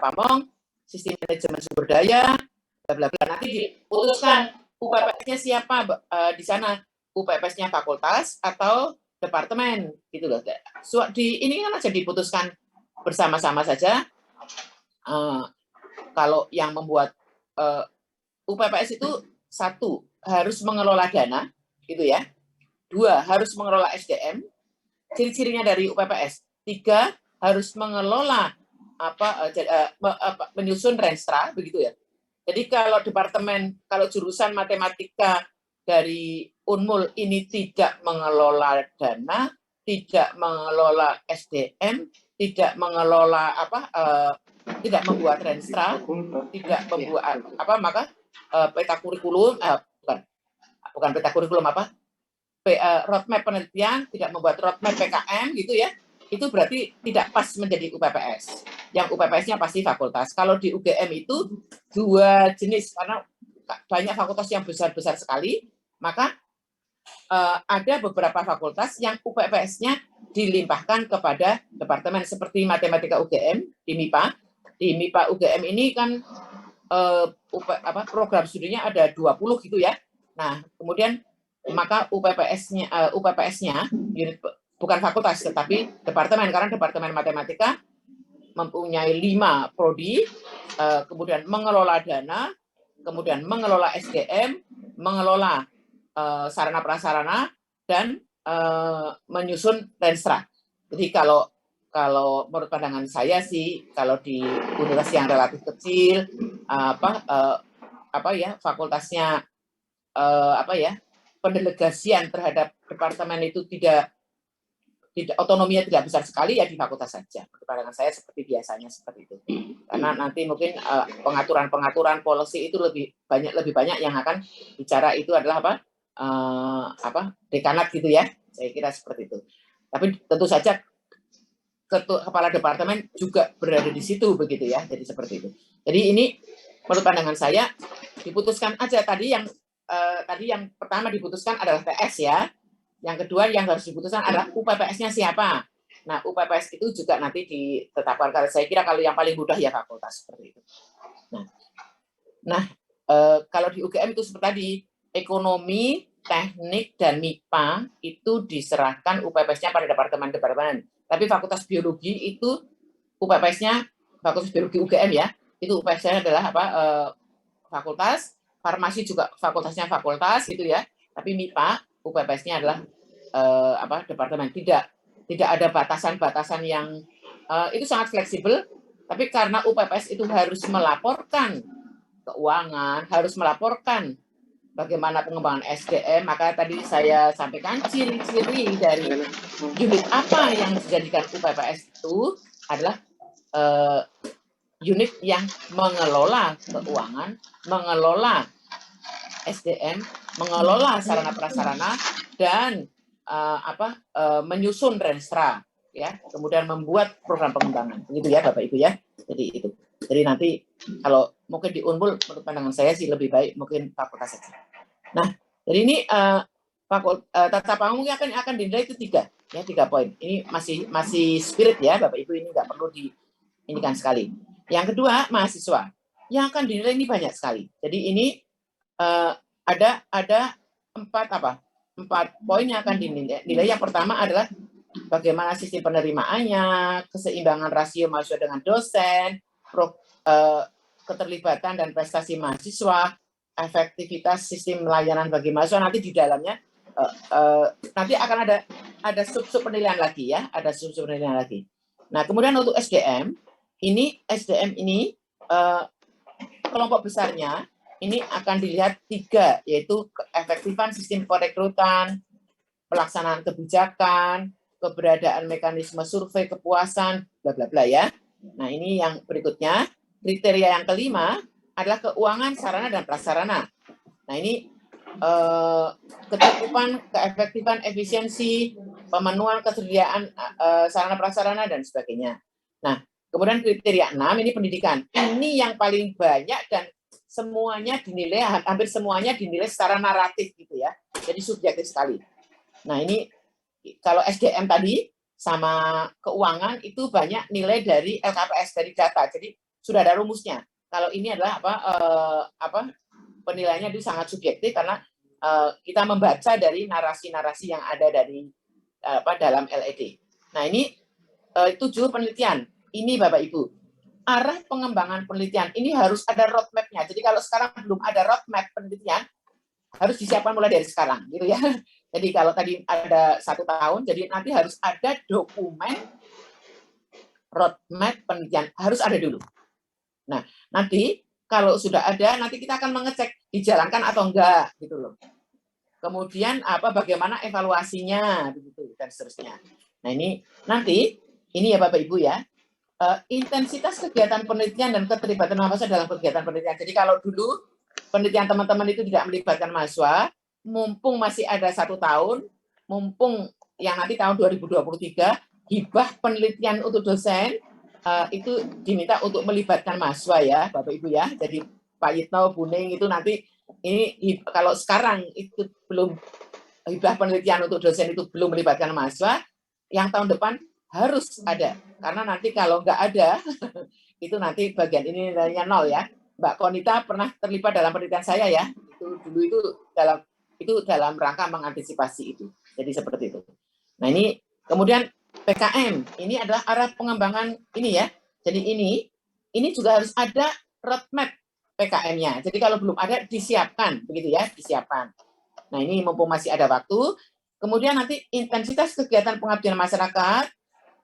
Pamong, sistem manajemen sumber daya, bla bla bla. Nanti diputuskan UPPS-nya siapa di sana, UPPS-nya fakultas atau departemen gitu loh. Ini kan aja diputuskan bersama-sama saja. Kalau yang membuat UPPS itu 1 harus mengelola dana, gitu ya. 2 harus mengelola SDM. Ciri-cirinya dari UPPS. 3 harus mengelola menyusun renstra, begitu ya. Jadi kalau jurusan matematika dari Unmul ini tidak mengelola dana, tidak mengelola SDM, tidak mengelola tidak membuat renstra, tidak membuat maka peta kurikulum, bukan peta kurikulum roadmap penelitian, tidak membuat roadmap PKM gitu ya, itu berarti tidak pas menjadi UPPS. Yang UPPS-nya pasti fakultas. Kalau di UGM itu 2 jenis, karena banyak fakultas yang besar-besar sekali, maka ada beberapa fakultas yang UPPS-nya dilimpahkan kepada departemen, seperti matematika UGM di MIPA. Di MIPA UGM ini kan program studinya ada 20 gitu ya. Nah, kemudian maka UPPS-nya unit bukan fakultas tetapi departemen, karena departemen matematika mempunyai 5 prodi, kemudian mengelola dana, kemudian mengelola SDM, mengelola sarana prasarana, dan menyusun renstra. Jadi kalau menurut pandangan saya sih, kalau di universitas yang relatif kecil, fakultasnya pendelegasian terhadap departemen itu tidak otonominya tidak besar sekali, ya di fakultas saja. Pandangan saya seperti biasanya seperti itu. Karena nanti mungkin pengaturan policy itu lebih banyak yang akan bicara itu adalah dekanat gitu ya. Saya kira seperti itu. Tapi tentu saja kepala departemen juga berada di situ begitu ya. Jadi seperti itu. Jadi ini menurut pandangan saya diputuskan aja tadi yang pertama diputuskan adalah TS ya. Yang kedua yang harus diputuskan adalah UPPS-nya siapa. Nah, UPPS itu juga nanti ditetapkan. Karena saya kira kalau yang paling mudah ya fakultas seperti itu. Nah, kalau di UGM itu seperti tadi, ekonomi, teknik, dan MIPA itu diserahkan UPPS-nya pada departemen-departemen. Tapi fakultas biologi itu UPPS-nya, fakultas biologi UGM ya, itu UPPS-nya adalah fakultas, farmasi juga fakultasnya fakultas gitu ya. Tapi MIPA UPPS-nya adalah departemen. Tidak ada batasan-batasan yang itu sangat fleksibel. Tapi karena UPPS itu harus melaporkan keuangan, harus melaporkan bagaimana pengembangan SDM, maka tadi saya sampaikan ciri-ciri dari unit apa yang dijadikan UPPS itu adalah unit yang mengelola keuangan, mengelola SDM, mengelola sarana prasarana, dan menyusun renstra, ya, kemudian membuat program pengembangan, begitu ya Bapak Ibu ya. Jadi itu. Jadi nanti kalau mungkin di Unmul, menurut pandangan saya sih lebih baik mungkin fakultas saja. Nah, jadi ini tata pamong akan dinilai itu 3 poin. Ini masih spirit ya Bapak Ibu, ini nggak perlu diinikan sekali. Yang kedua, mahasiswa yang akan dinilai ini banyak sekali. Jadi ini ada 4 poin yang akan dinilai. Yang pertama adalah bagaimana sistem penerimaannya, keseimbangan rasio mahasiswa dengan dosen, keterlibatan dan prestasi mahasiswa, efektivitas sistem pelayanan bagi mahasiswa. Nanti di dalamnya nanti akan ada sub penilaian lagi ya, ada sub penilaian lagi. Nah, kemudian untuk SDM ini kelompok besarnya ini akan dilihat 3, yaitu keefektifan sistem perekrutan, pelaksanaan kebijakan, keberadaan mekanisme survei kepuasan, bla bla bla ya. Nah, ini yang berikutnya. Kriteria yang kelima adalah keuangan sarana dan prasarana. Nah, ini kecukupan, keefektifan, efisiensi, pemenuhan ketersediaan sarana prasarana dan sebagainya. Nah, kemudian kriteria 6 ini pendidikan. Ini yang paling banyak dan semuanya dinilai, hampir semuanya dinilai secara naratif gitu ya. Jadi subjektif sekali. Nah, ini kalau SDM tadi sama keuangan itu banyak nilai dari LKPS, dari data. Jadi sudah ada rumusnya. Kalau ini adalah penilaiannya itu sangat subjektif karena kita membaca dari narasi-narasi yang ada dari dalam LED. Nah, ini 7 penelitian. Ini Bapak Ibu, arah pengembangan penelitian ini harus ada roadmap-nya. Jadi kalau sekarang belum ada roadmap penelitian, harus disiapkan mulai dari sekarang, gitu ya. Jadi kalau tadi ada 1 tahun, jadi nanti harus ada dokumen roadmap penelitian, harus ada dulu. Nah, nanti kalau sudah ada, nanti kita akan mengecek dijalankan atau enggak, gitu loh. Kemudian bagaimana evaluasinya, begitu dan seterusnya. Nah, ini nanti ini ya Bapak Ibu ya, intensitas kegiatan penelitian dan keterlibatan mahasiswa dalam kegiatan penelitian. Jadi kalau dulu penelitian teman-teman itu tidak melibatkan mahasiswa, mumpung masih ada 1 tahun, mumpung yang nanti tahun 2023, hibah penelitian untuk dosen itu diminta untuk melibatkan mahasiswa ya, Bapak Ibu ya. Jadi Pak Yitno, Bu Ning itu nanti ini kalau sekarang itu belum hibah penelitian untuk dosen itu belum melibatkan mahasiswa, yang tahun depan harus ada. Karena nanti kalau nggak ada, itu nanti bagian ini nilainya 0 ya. Mbak Konita pernah terlibat dalam penelitian saya ya. Itu dulu itu dalam rangka mengantisipasi itu. Jadi seperti itu. Nah, ini kemudian PKM, ini adalah arah pengembangan ini ya. Jadi ini juga harus ada roadmap PKM-nya. Jadi kalau belum ada disiapkan begitu ya, disiapkan. Nah, ini mumpung masih ada waktu. Kemudian nanti intensitas kegiatan pengabdian masyarakat,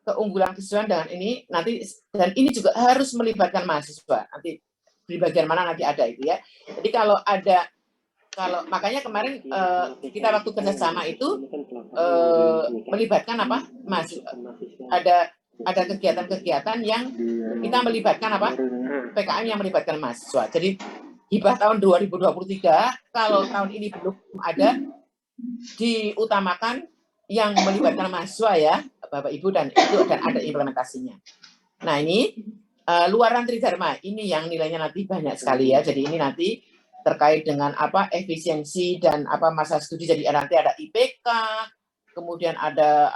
keunggulan kesesuaian dengan ini nanti, dan ini juga harus melibatkan mahasiswa. Nanti di bagian mana nanti ada itu ya. Jadi kalau makanya kemarin kita waktu kerjasama itu melibatkan mahasiswa. Ada kegiatan-kegiatan yang kita melibatkan PKM yang melibatkan mahasiswa. Jadi hibah tahun 2023 kalau tahun ini belum ada, diutamakan yang melibatkan mahasiswa ya Bapak Ibu, dan ada implementasinya. Nah, ini luaran Tridharma ini yang nilainya nanti banyak sekali ya. Jadi ini nanti terkait dengan efisiensi dan masa studi. Jadi nanti ada IPK, kemudian ada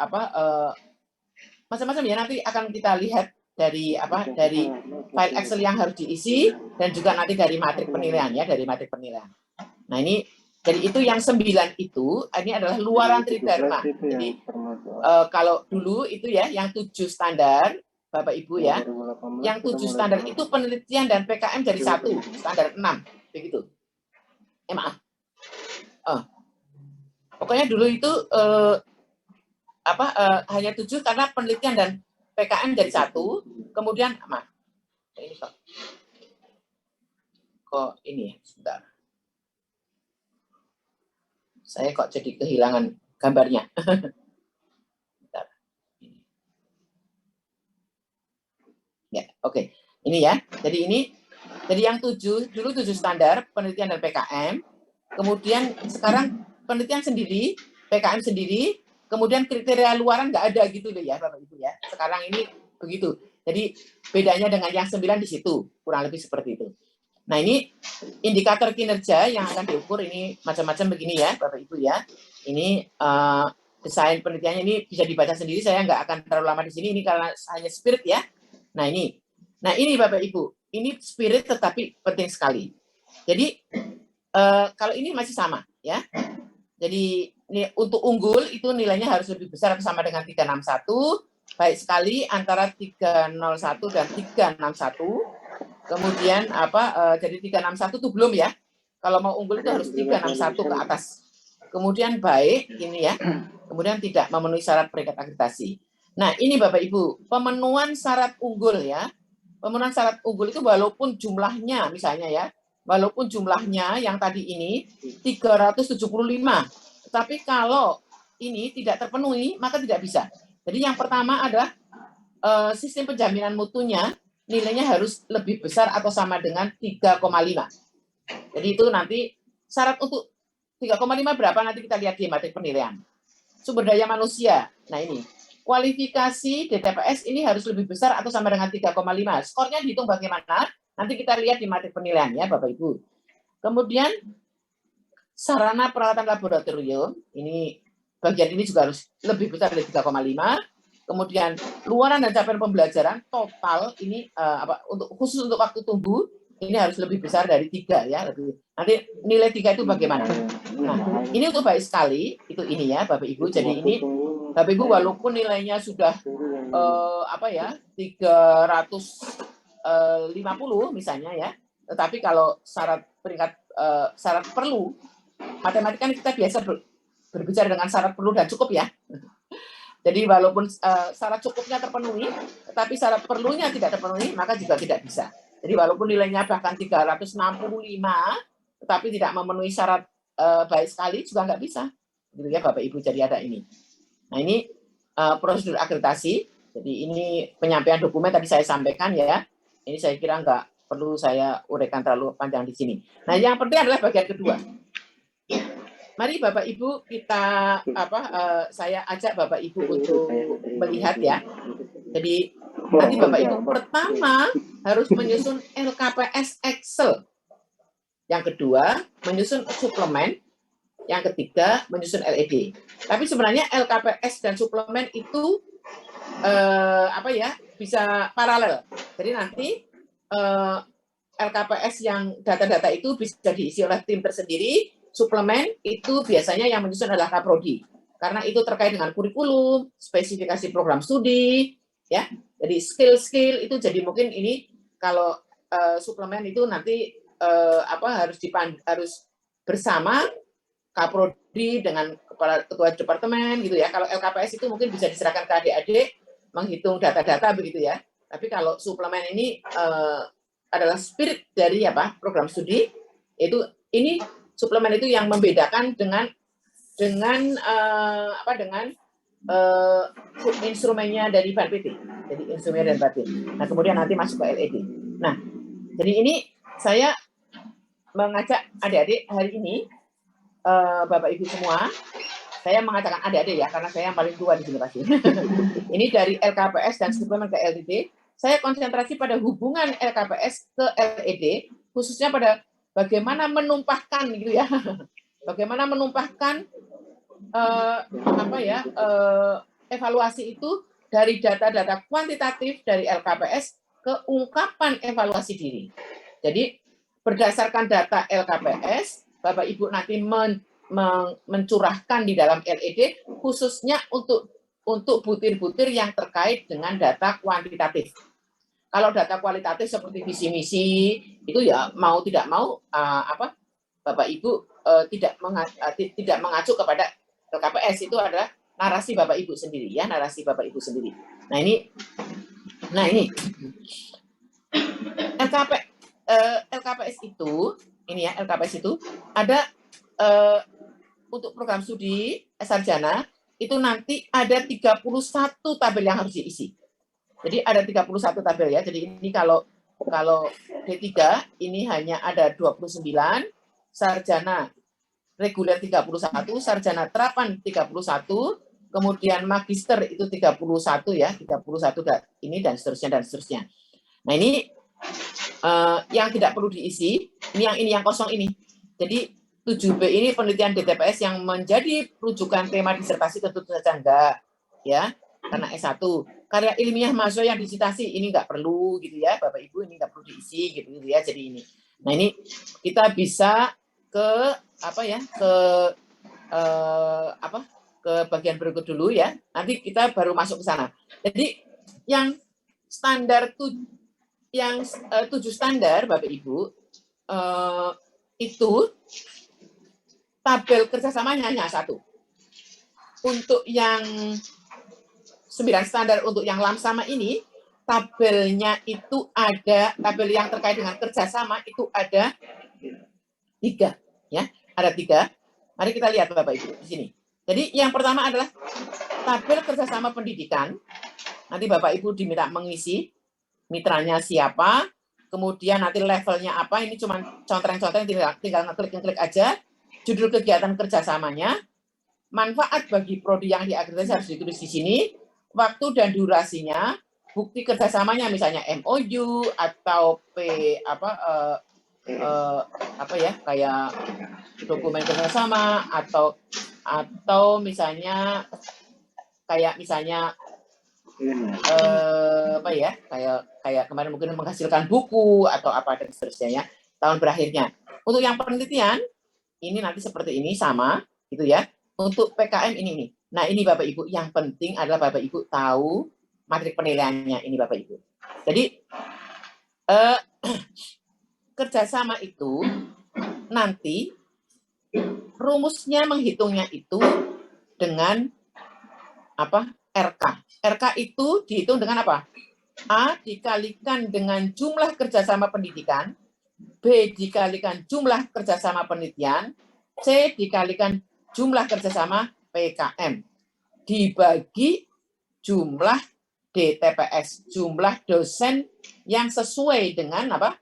macam-macam ya, nanti akan kita lihat dari dari file Excel yang harus diisi, dan juga nanti dari matrik penilaian ya, dari matrik penilaian. Nah, ini jadi itu yang 9 itu, ini adalah luaran Tridharma. Jadi kalau dulu itu ya yang 7 standar Bapak Ibu ya, yang 7 standar itu penelitian dan PKM dari 1, standar 6 begitu. Maaf. Pokoknya dulu itu hanya 7 karena penelitian dan PKM dari 1, kemudian ini kok ini ya, sebentar. Saya kok jadi kehilangan gambarnya. Bentar. Ya, oke. Ini ya. Jadi yang 7 dulu 7 standar penelitian dan PKM. Kemudian sekarang penelitian sendiri, PKM sendiri, kemudian kriteria luaran nggak ada gitu loh ya Bapak Ibu ya. Sekarang ini begitu. Jadi bedanya dengan yang 9 di situ, kurang lebih seperti itu. Nah, ini indikator kinerja yang akan diukur ini macam-macam begini ya Bapak Ibu ya. Ini desain penelitiannya ini bisa dibaca sendiri, saya nggak akan terlalu lama di sini, ini karena hanya spirit ya. Nah, ini Bapak Ibu, ini spirit tetapi penting sekali. Jadi kalau ini masih sama ya. Jadi ini untuk unggul itu nilainya harus lebih besar atau sama dengan 361, baik sekali antara 301 dan 361. Kemudian jadi 361 itu belum ya. Kalau mau unggul itu harus 361 ke atas. Kemudian baik ini ya. Kemudian tidak memenuhi syarat peringkat akreditasi. Nah, ini Bapak Ibu, pemenuhan syarat unggul ya. Pemenuhan syarat unggul itu walaupun jumlahnya misalnya ya, walaupun jumlahnya yang tadi ini 375, tapi kalau ini tidak terpenuhi maka tidak bisa. Jadi yang pertama adalah sistem penjaminan mutunya nilainya harus lebih besar atau sama dengan 3,5. Jadi itu nanti syarat untuk 3,5 berapa nanti kita lihat di materi penilaian. Sumber daya manusia. Nah, ini kualifikasi DTPS ini harus lebih besar atau sama dengan 3,5. Skornya dihitung bagaimana? Nanti kita lihat di materi penilaian ya Bapak Ibu. Kemudian sarana peralatan laboratorium, ini bagian ini juga harus lebih besar dari 3,5. kemudian luaran dan capaian pembelajaran total ini khusus untuk waktu tumbuh ini harus lebih besar dari 3 ya. Nanti nilai 3 itu bagaimana? Nah, ini untuk baik sekali, itu ini ya Bapak Ibu. Jadi ini Bapak Ibu walaupun nilainya sudah 350 misalnya ya, tetapi kalau syarat peringkat syarat perlu, matematika kita biasa berbicara dengan syarat perlu dan cukup ya. Jadi walaupun syarat cukupnya terpenuhi, tetapi syarat perlunya tidak terpenuhi, maka juga tidak bisa. Jadi walaupun nilainya bahkan 365, tetapi tidak memenuhi syarat baik sekali juga nggak bisa. Gitu ya Bapak Ibu, jadi ada ini. Nah ini prosedur akreditasi. Jadi ini penyampaian dokumen tadi saya sampaikan ya. Ini saya kira nggak perlu saya uraikan terlalu panjang di sini. Nah yang penting adalah bagian kedua. Mari Bapak Ibu kita saya ajak Bapak Ibu untuk melihat ya. Jadi nanti Bapak Ibu pertama harus menyusun LKPS Excel. Yang kedua menyusun suplemen. Yang ketiga menyusun LED. Tapi sebenarnya LKPS dan suplemen itu bisa paralel. Jadi nanti LKPS yang data-data itu bisa diisi oleh tim tersendiri, suplemen itu biasanya yang menyusun adalah Kaprodi. Karena itu terkait dengan kurikulum, spesifikasi program studi, ya. Jadi skill-skill itu jadi mungkin ini kalau suplemen itu nanti harus bersama Kaprodi dengan kepala ketua departemen gitu ya. Kalau LKPS itu mungkin bisa diserahkan ke adik-adik menghitung data-data begitu ya. Tapi kalau suplemen ini adalah spirit dari program studi, itu ini suplemen itu yang membedakan dengan instrumennya dari Ban PT. Jadi instrumen dan Ban PT. Nah kemudian nanti masuk ke LED. Nah jadi ini saya mengajak adik-adik hari ini, Bapak Ibu semua, saya mengatakan adik-adik ya karena saya yang paling tua di sini pasti. Ini dari LKPS dan suplemen ke LED. Saya konsentrasi pada hubungan LKPS ke LED, khususnya pada bagaimana menumpahkan gitu ya, bagaimana menumpahkan evaluasi itu dari data-data kuantitatif dari LKPS ke ungkapan evaluasi diri. Jadi berdasarkan data LKPS, Bapak Ibu nanti mencurahkan di dalam LED, khususnya untuk butir-butir yang terkait dengan data kuantitatif. Kalau data kualitatif seperti visi misi itu ya mau tidak mau Bapak Ibu tidak mengacu kepada LKPS, itu adalah narasi Bapak Ibu sendiri ya, narasi Bapak Ibu sendiri. Nah ini LKPS itu ini ya, LKPS itu ada untuk program studi sarjana itu nanti ada 31 tabel yang harus diisi. Jadi ada 31 tabel ya. Jadi ini kalau D3 ini hanya ada 29, sarjana reguler 31, sarjana terapan 31, kemudian magister itu 31 ya, 31 ini dan seterusnya. Nah, ini yang tidak perlu diisi, ini yang kosong ini. Jadi 7B ini penelitian DTPS yang menjadi rujukan tema disertasi tentu saja enggak ya, karena S1. Karya ilmiah mahasiswa yang disitasi ini enggak perlu gitu ya, Bapak Ibu, ini enggak perlu diisi gitu ya. Jadi ini. Nah, ini kita bisa ke ke bagian berikut dulu ya. Nanti kita baru masuk ke sana. Jadi yang standar 7 standar Bapak Ibu itu tabel kerjasamanya hanya 1. Untuk yang 9 standar untuk yang lamsama ini, tabelnya itu ada, tabel yang terkait dengan kerjasama itu ada 3, ya, ada 3. Mari kita lihat Bapak Ibu di sini. Jadi yang pertama adalah tabel kerjasama pendidikan. Nanti Bapak Ibu diminta mengisi mitranya siapa, kemudian nanti levelnya apa. Ini cuma contreng-contreng, tinggal ngeklik aja. Judul kegiatan kerjasamanya, manfaat bagi prodi yang diakreditasi harus ditulis di sini. Waktu dan durasinya, bukti kerjasamanya misalnya MOU atau kayak dokumen kerjasama atau misalnya apa ya, kayak kemarin mungkin menghasilkan buku atau apa dan seterusnya ya, tahun berakhirnya. Untuk yang penelitian ini nanti seperti ini sama gitu ya. Untuk PKM ini. Nah, ini Bapak Ibu, yang penting adalah Bapak Ibu tahu materi penilaiannya ini Bapak Ibu. Jadi kerjasama itu nanti rumusnya menghitungnya itu dengan apa? RK. RK itu dihitung dengan apa? A dikalikan dengan jumlah kerjasama pendidikan, B dikalikan jumlah kerjasama penelitian, C dikalikan jumlah kerjasama PKM, dibagi jumlah DTPS, jumlah dosen yang sesuai dengan apa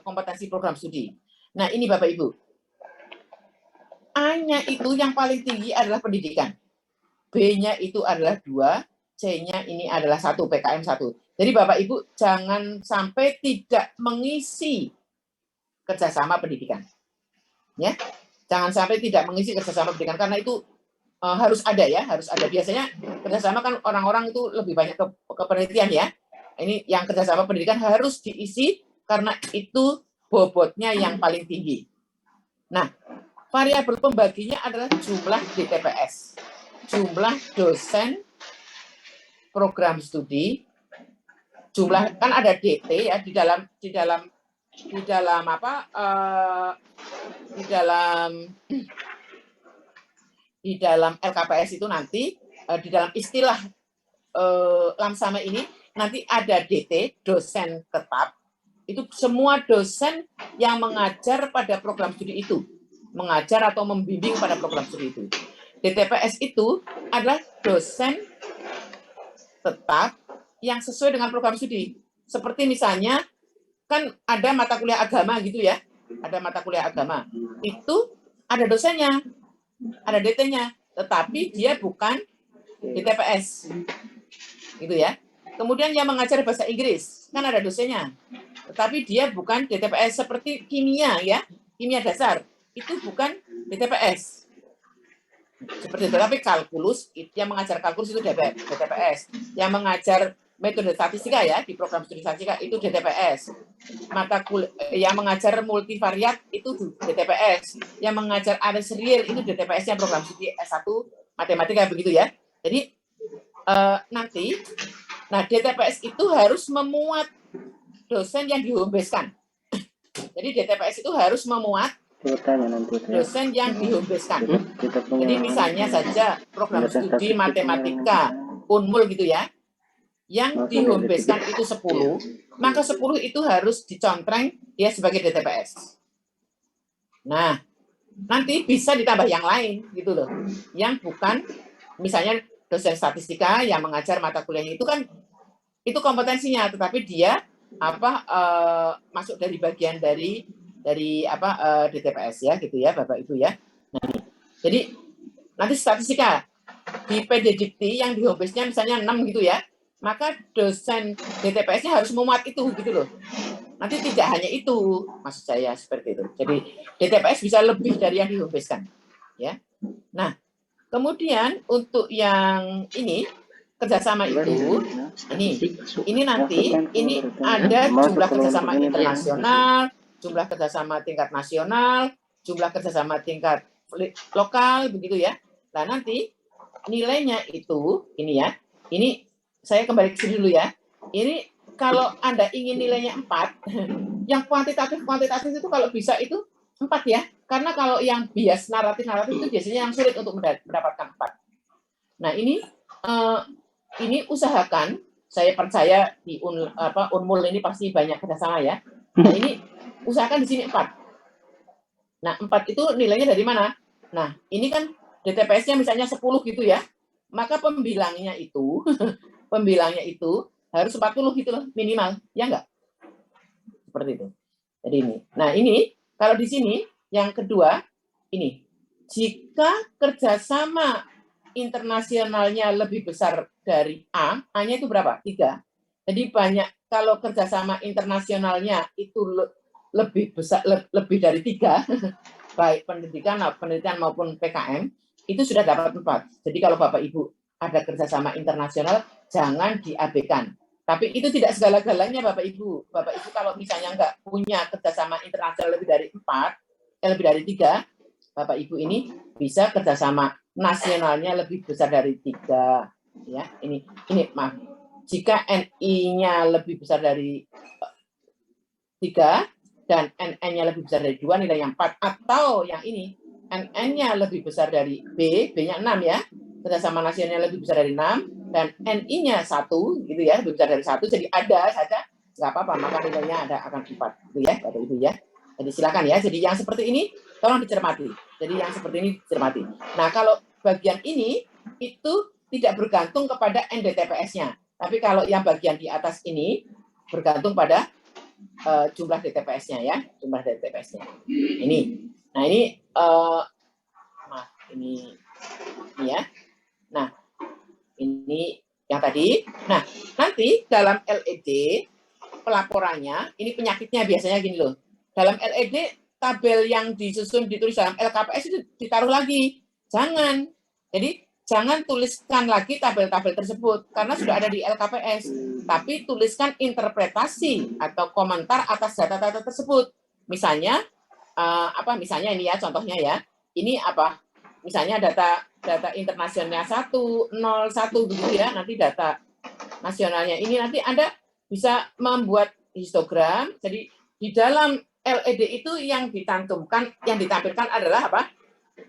kompetensi program studi. Nah ini Bapak Ibu, A-nya itu yang paling tinggi adalah pendidikan, B-nya itu adalah 2, C-nya ini adalah 1, PKM 1. Jadi Bapak Ibu jangan sampai tidak mengisi kerjasama pendidikan. Ya, jangan sampai tidak mengisi kerjasama pendidikan karena itu harus ada ya, harus ada. Biasanya kerjasama kan orang-orang itu lebih banyak ke penelitian ya. Ini yang kerjasama pendidikan harus diisi karena itu bobotnya yang paling tinggi. Nah, variabel pembaginya adalah jumlah DTPS, jumlah dosen program studi, jumlah kan ada DT ya di dalam LKPS itu nanti di dalam istilah Lamsame ini nanti ada DT, dosen tetap, itu semua dosen yang mengajar pada program studi itu, mengajar atau membimbing pada program studi itu. DTPS itu adalah dosen tetap yang sesuai dengan program studi. Seperti misalnya kan ada mata kuliah agama gitu ya, ada mata kuliah agama, itu ada dosennya, ada DT-nya, tetapi dia bukan DTPS, gitu ya. Kemudian yang mengajar bahasa Inggris, kan ada dosennya, tetapi dia bukan DTPS. Seperti kimia ya, kimia dasar, itu bukan DTPS. Seperti itu, tapi kalkulus, yang mengajar kalkulus itu DTPS. Yang mengajar metode statistika ya, di program studi statistika itu DTPS. Mata kuliah yang mengajar multivariat itu DTPS. Yang mengajar array serial itu DTPS-nya program studi S1 matematika begitu ya. Jadi nanti DTPS itu harus memuat dosen yang dihomebase-kan. Jadi DTPS itu harus memuat dosen yang dihomebase-kan. Jadi misalnya saja program studi matematika Unmul gitu ya, yang dihomebase-kan itu 10, maka 10 itu harus dicontreng dia sebagai DTPS. Nah, nanti bisa ditambah yang lain gitu loh, yang bukan misalnya dosen statistika yang mengajar mata kuliahnya itu kan itu kompetensinya, tetapi dia masuk dari bagian dari DTPS ya gitu ya Bapak Ibu ya. Nah, jadi nanti statistika di PD Dikti yang di homebase-nya misalnya 6 gitu ya, maka dosen DTPS-nya harus memuat itu gitu loh. Nanti tidak hanya itu, maksud saya seperti itu. Jadi DTPS bisa lebih dari yang di homebase-kan ya. Nah, kemudian untuk yang ini kerjasama itu, ini nanti ini ada jumlah kerjasama internasional, jumlah kerjasama tingkat nasional, jumlah kerjasama tingkat lokal begitu ya. Nah nanti nilainya itu ini ya, ini saya kembali ke sini dulu ya. Ini kalau Anda ingin nilainya 4, yang kuantitatif itu kalau bisa itu 4 ya. Karena kalau yang bias naratif itu biasanya yang sulit untuk mendapatkan 4. Nah ini usahakan, saya percaya di Unmul ini pasti banyak kerjasama ya. Nah ini usahakan di sini 4. Nah 4 itu nilainya dari mana? Nah ini kan DTPS-nya misalnya 10 gitu ya, maka pembilangnya itu harus 40 gitu loh minimal, ya enggak? Seperti itu. Jadi ini. Nah ini kalau di sini yang kedua ini, jika kerjasama internasionalnya lebih besar dari A-nya itu berapa? 3. Jadi banyak, kalau kerjasama internasionalnya itu lebih besar, lebih dari 3, baik penelitian maupun PKM, itu sudah dapat 4. Jadi kalau Bapak Ibu ada kerjasama internasional, jangan diabaikan. Tapi itu tidak segala-galanya Bapak Ibu. Bapak Ibu kalau misalnya nggak punya kerjasama internasional lebih dari 4, lebih dari 3, Bapak Ibu ini bisa kerjasama nasionalnya lebih besar dari 3. Ya, ini maaf. Jika NI-nya lebih besar dari 3 dan NN-nya lebih besar dari 2, nilainya 4, atau yang ini NN-nya lebih besar dari B-nya 6 ya, kerjasama nasionalnya lebih besar dari 6 dan NI-nya 1 gitu ya, lebih besar dari 1, jadi ada saja nggak apa-apa, maka nilainya akan 4 gitu ya Bapak Ibu ya. Jadi silakan ya. Jadi yang seperti ini tolong dicermati. Jadi yang seperti ini dicermati. Nah, kalau bagian ini itu tidak bergantung kepada NDTPS-nya. Tapi kalau yang bagian di atas ini bergantung pada jumlah DTPS-nya ya, jumlah DTPS-nya. Ini. Nah, ini ya. Nah, ini yang tadi. Nah, nanti dalam LED pelaporannya, ini penyakitnya biasanya gini loh. Dalam LED tabel yang disusun ditulis dalam LKPS itu ditaruh lagi. Jangan. Jadi jangan tuliskan lagi tabel-tabel tersebut karena sudah ada di LKPS. Tapi tuliskan interpretasi atau komentar atas data-data tersebut. Misalnya misalnya ini ya contohnya ya. Ini apa? Misalnya data internasionalnya 101 begitu ya. Nanti data nasionalnya ini nanti Anda bisa membuat histogram. Jadi di dalam LED itu yang dicantumkan, yang ditampilkan adalah apa?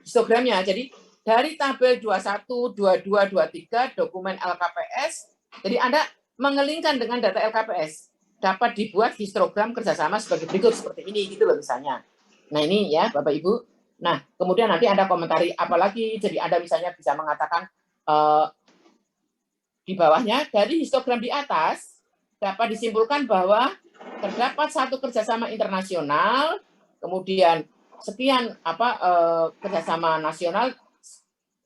Histogramnya. Jadi dari tabel 21, 22, 23 dokumen LKPS, jadi Anda mengelingkan dengan data LKPS. Dapat dibuat histogram kerjasama sebagai berikut seperti ini gitu loh misalnya. Nah ini ya Bapak Ibu. Nah kemudian nanti Anda komentari apalagi. Jadi Anda misalnya bisa mengatakan di bawahnya dari histogram di atas dapat disimpulkan bahwa terdapat satu kerjasama internasional, kemudian sekian kerjasama nasional.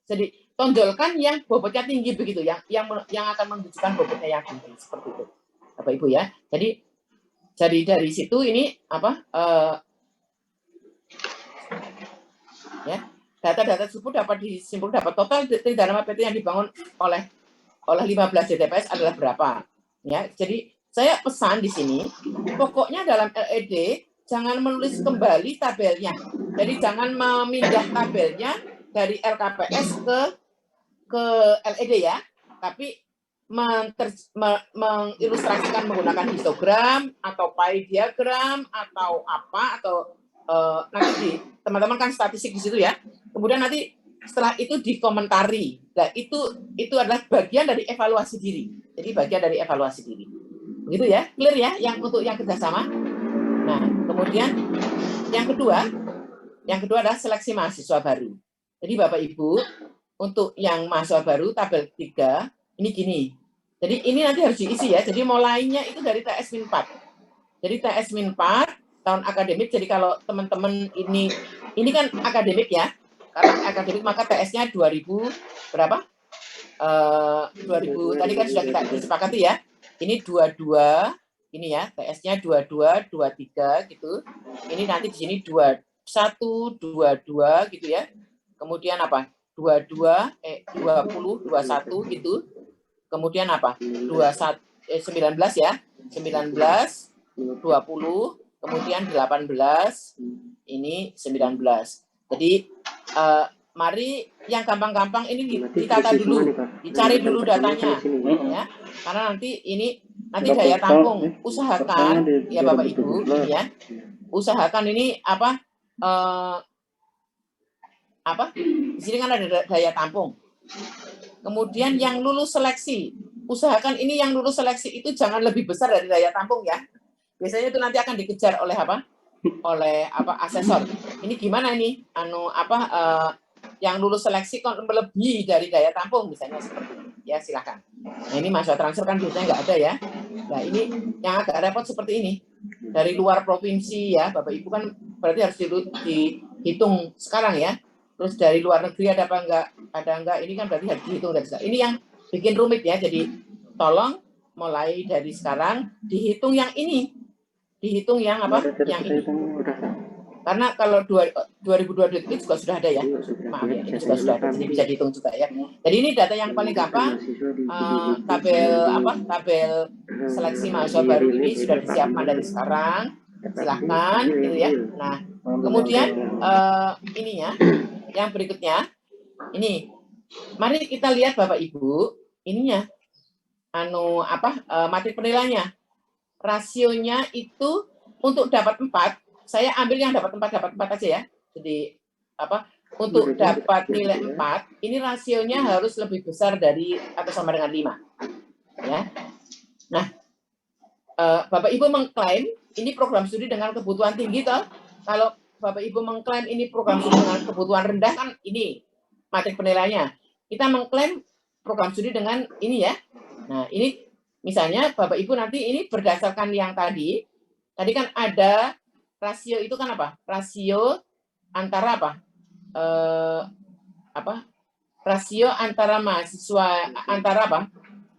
Jadi tonjolkan yang bobotnya tinggi begitu, yang akan menunjukkan bobotnya yang tinggi seperti itu, Bapak Ibu ya. Jadi dari situ ini ya data-data tersebut dapat disimpulkan, dapat total Tridharma PT yang dibangun oleh 15 DTPS adalah berapa ya. Jadi saya pesan di sini pokoknya dalam LED jangan menulis kembali tabelnya. Jadi jangan memindah tabelnya dari LKPS ke LED ya, tapi mengilustrasikan menggunakan histogram atau pie diagram atau apa, atau nanti teman-teman kan statistik di situ ya. Kemudian nanti setelah itu dikomentari. Nah, itu adalah bagian dari evaluasi diri. Jadi bagian dari evaluasi diri. Begitu ya, clear ya yang untuk yang kerjasama. Nah, kemudian yang kedua adalah seleksi mahasiswa baru. Jadi Bapak Ibu, untuk yang mahasiswa baru tabel 3 ini gini. Jadi ini nanti harus diisi ya. Jadi mulainya itu dari TS-4. Jadi TS-4 tahun akademik. Jadi kalau teman-teman ini kan akademik ya. Karena akademik maka TS-nya 2000 berapa? 2000 tadi kan sudah kita disepakati ya. Ini 22 ini ya, TS-nya 22, 23 gitu. Ini nanti di sini 21, 22 gitu ya. Kemudian apa? 20, 21 gitu. Kemudian apa? 19 ya. 19, 20, kemudian 18, ini 19. Jadi mari yang gampang-gampang ini ditata dulu, dicari dulu datanya ya. Karena nanti daya tampung, usahakan ya Bapak Ibu ini ya. Usahakan ini di sini kan ada daya tampung. Kemudian yang lulus seleksi, usahakan ini yang lulus seleksi itu jangan lebih besar dari daya tampung ya. Biasanya itu nanti akan dikejar oleh asesor. Ini gimana ini? Yang lulus seleksi melebihi dari daya tampung misalnya seperti itu. Ya silakan. Nah ini mahasiswa transfer kan biasanya nggak ada ya. Nah ini yang agak repot seperti ini. Dari luar provinsi ya, Bapak Ibu kan berarti harus dihitung sekarang ya. Terus dari luar negeri ada apa enggak, ini kan berarti harus dihitung dari sekarang. Ini yang bikin rumit ya. Jadi tolong mulai dari sekarang dihitung yang ini. Dihitung yang ini. Karena kalau 2022 itu juga sudah ada ya. Maaf ya, ini juga sudah ada, jadi bisa dihitung juga ya. Jadi ini data yang paling gampang, tabel seleksi mahasiswa baru ini sudah disiapkan dari sekarang. Silahkan, gitu ya. Nah, kemudian ininya, yang berikutnya, ini, mari kita lihat Bapak Ibu, ininya, matrik penilaiannya. Rasionya itu untuk dapat 4, saya ambil yang dapat 4 aja ya. Jadi untuk dapat nilai 4, ini rasionya harus lebih besar dari atau sama dengan 5. Ya. Nah, Bapak Ibu mengklaim ini program studi dengan kebutuhan tinggi toh. Kalau Bapak Ibu mengklaim ini program studi dengan kebutuhan rendah, kan ini matrik penilaiannya. Kita mengklaim program studi dengan ini ya. Nah, ini misalnya Bapak Ibu nanti ini berdasarkan yang tadi kan ada rasio itu kan apa? Rasio antara apa? Rasio antara mahasiswa,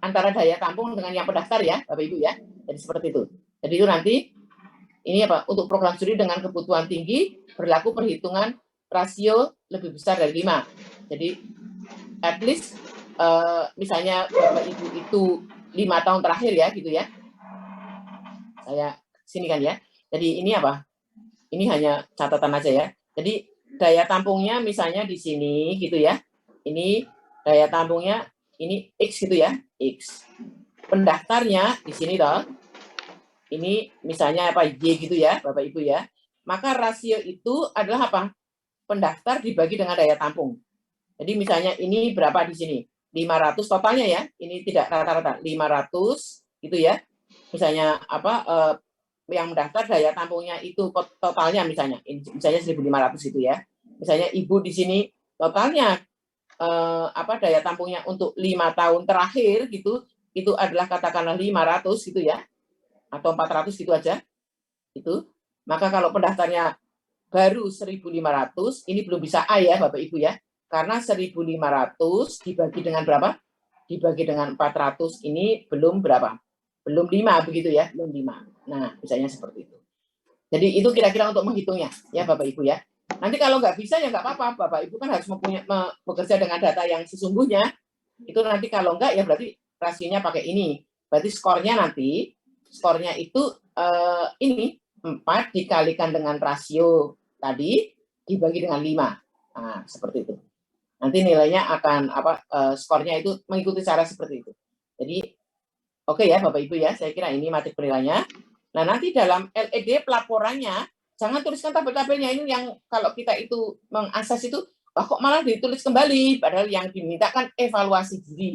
antara daya tampung dengan yang pendaftar ya, Bapak Ibu ya. Jadi seperti itu. Jadi itu nanti ini untuk program studi dengan kebutuhan tinggi berlaku perhitungan rasio lebih besar dari 5. Jadi at least misalnya Bapak Ibu itu 5 tahun terakhir ya gitu ya. Saya sini kan ya. Jadi ini ini hanya catatan aja ya. Jadi daya tampungnya misalnya di sini gitu ya. Ini daya tampungnya ini X gitu ya, X. Pendaftarnya di sini toh. Ini misalnya Y gitu ya, Bapak Ibu ya. Maka rasio itu adalah pendaftar dibagi dengan daya tampung. Jadi misalnya ini berapa di sini? 500 totalnya ya. Ini tidak rata-rata 500 gitu ya. Misalnya yang mendaftar daya tampungnya itu totalnya misalnya 1.500 gitu ya. Misalnya Ibu di sini totalnya daya tampungnya untuk 5 tahun terakhir gitu, itu adalah katakanlah 500 gitu ya. Atau 400 gitu aja. Itu. Maka kalau pendaftarnya baru 1.500, ini belum bisa A ya Bapak Ibu ya. Karena 1.500 dibagi dengan berapa? Dibagi dengan 400 ini belum berapa? Belum 5 begitu ya, belum 5. Nah, misalnya seperti itu. Jadi itu kira-kira untuk menghitungnya ya Bapak Ibu ya. Nanti kalau nggak bisa ya nggak apa-apa, Bapak Ibu kan harus bekerja dengan data yang sesungguhnya. Itu nanti kalau nggak ya berarti rasionya pakai ini. Berarti skornya itu ini 4 dikalikan dengan rasio tadi dibagi dengan 5. Nah, seperti itu. Nanti nilainya akan skornya itu mengikuti cara seperti itu. Jadi oke ya Bapak Ibu ya, saya kira ini matrik penilaiannya. Nah, nanti dalam LED pelaporannya jangan tuliskan tabel-tabelnya, ini yang kalau kita itu mengakses itu kok malah ditulis kembali, padahal yang dimintakan evaluasi diri.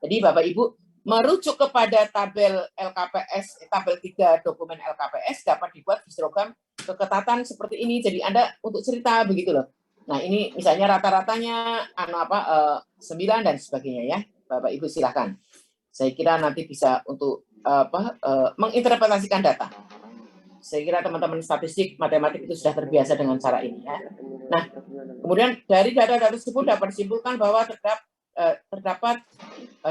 Jadi Bapak Ibu merujuk kepada tabel LKPS, tabel 3 dokumen LKPS dapat dibuat histogram keketatan seperti ini. Jadi Anda untuk cerita begitu loh. Nah, ini misalnya rata-ratanya 9 dan sebagainya ya. Bapak Ibu silakan. Saya kira nanti bisa untuk menginterpretasikan data. Saya kira teman-teman statistik, matematik itu sudah terbiasa dengan cara ini ya. Nah, kemudian dari data-data tersebut dapat disimpulkan bahwa terdapat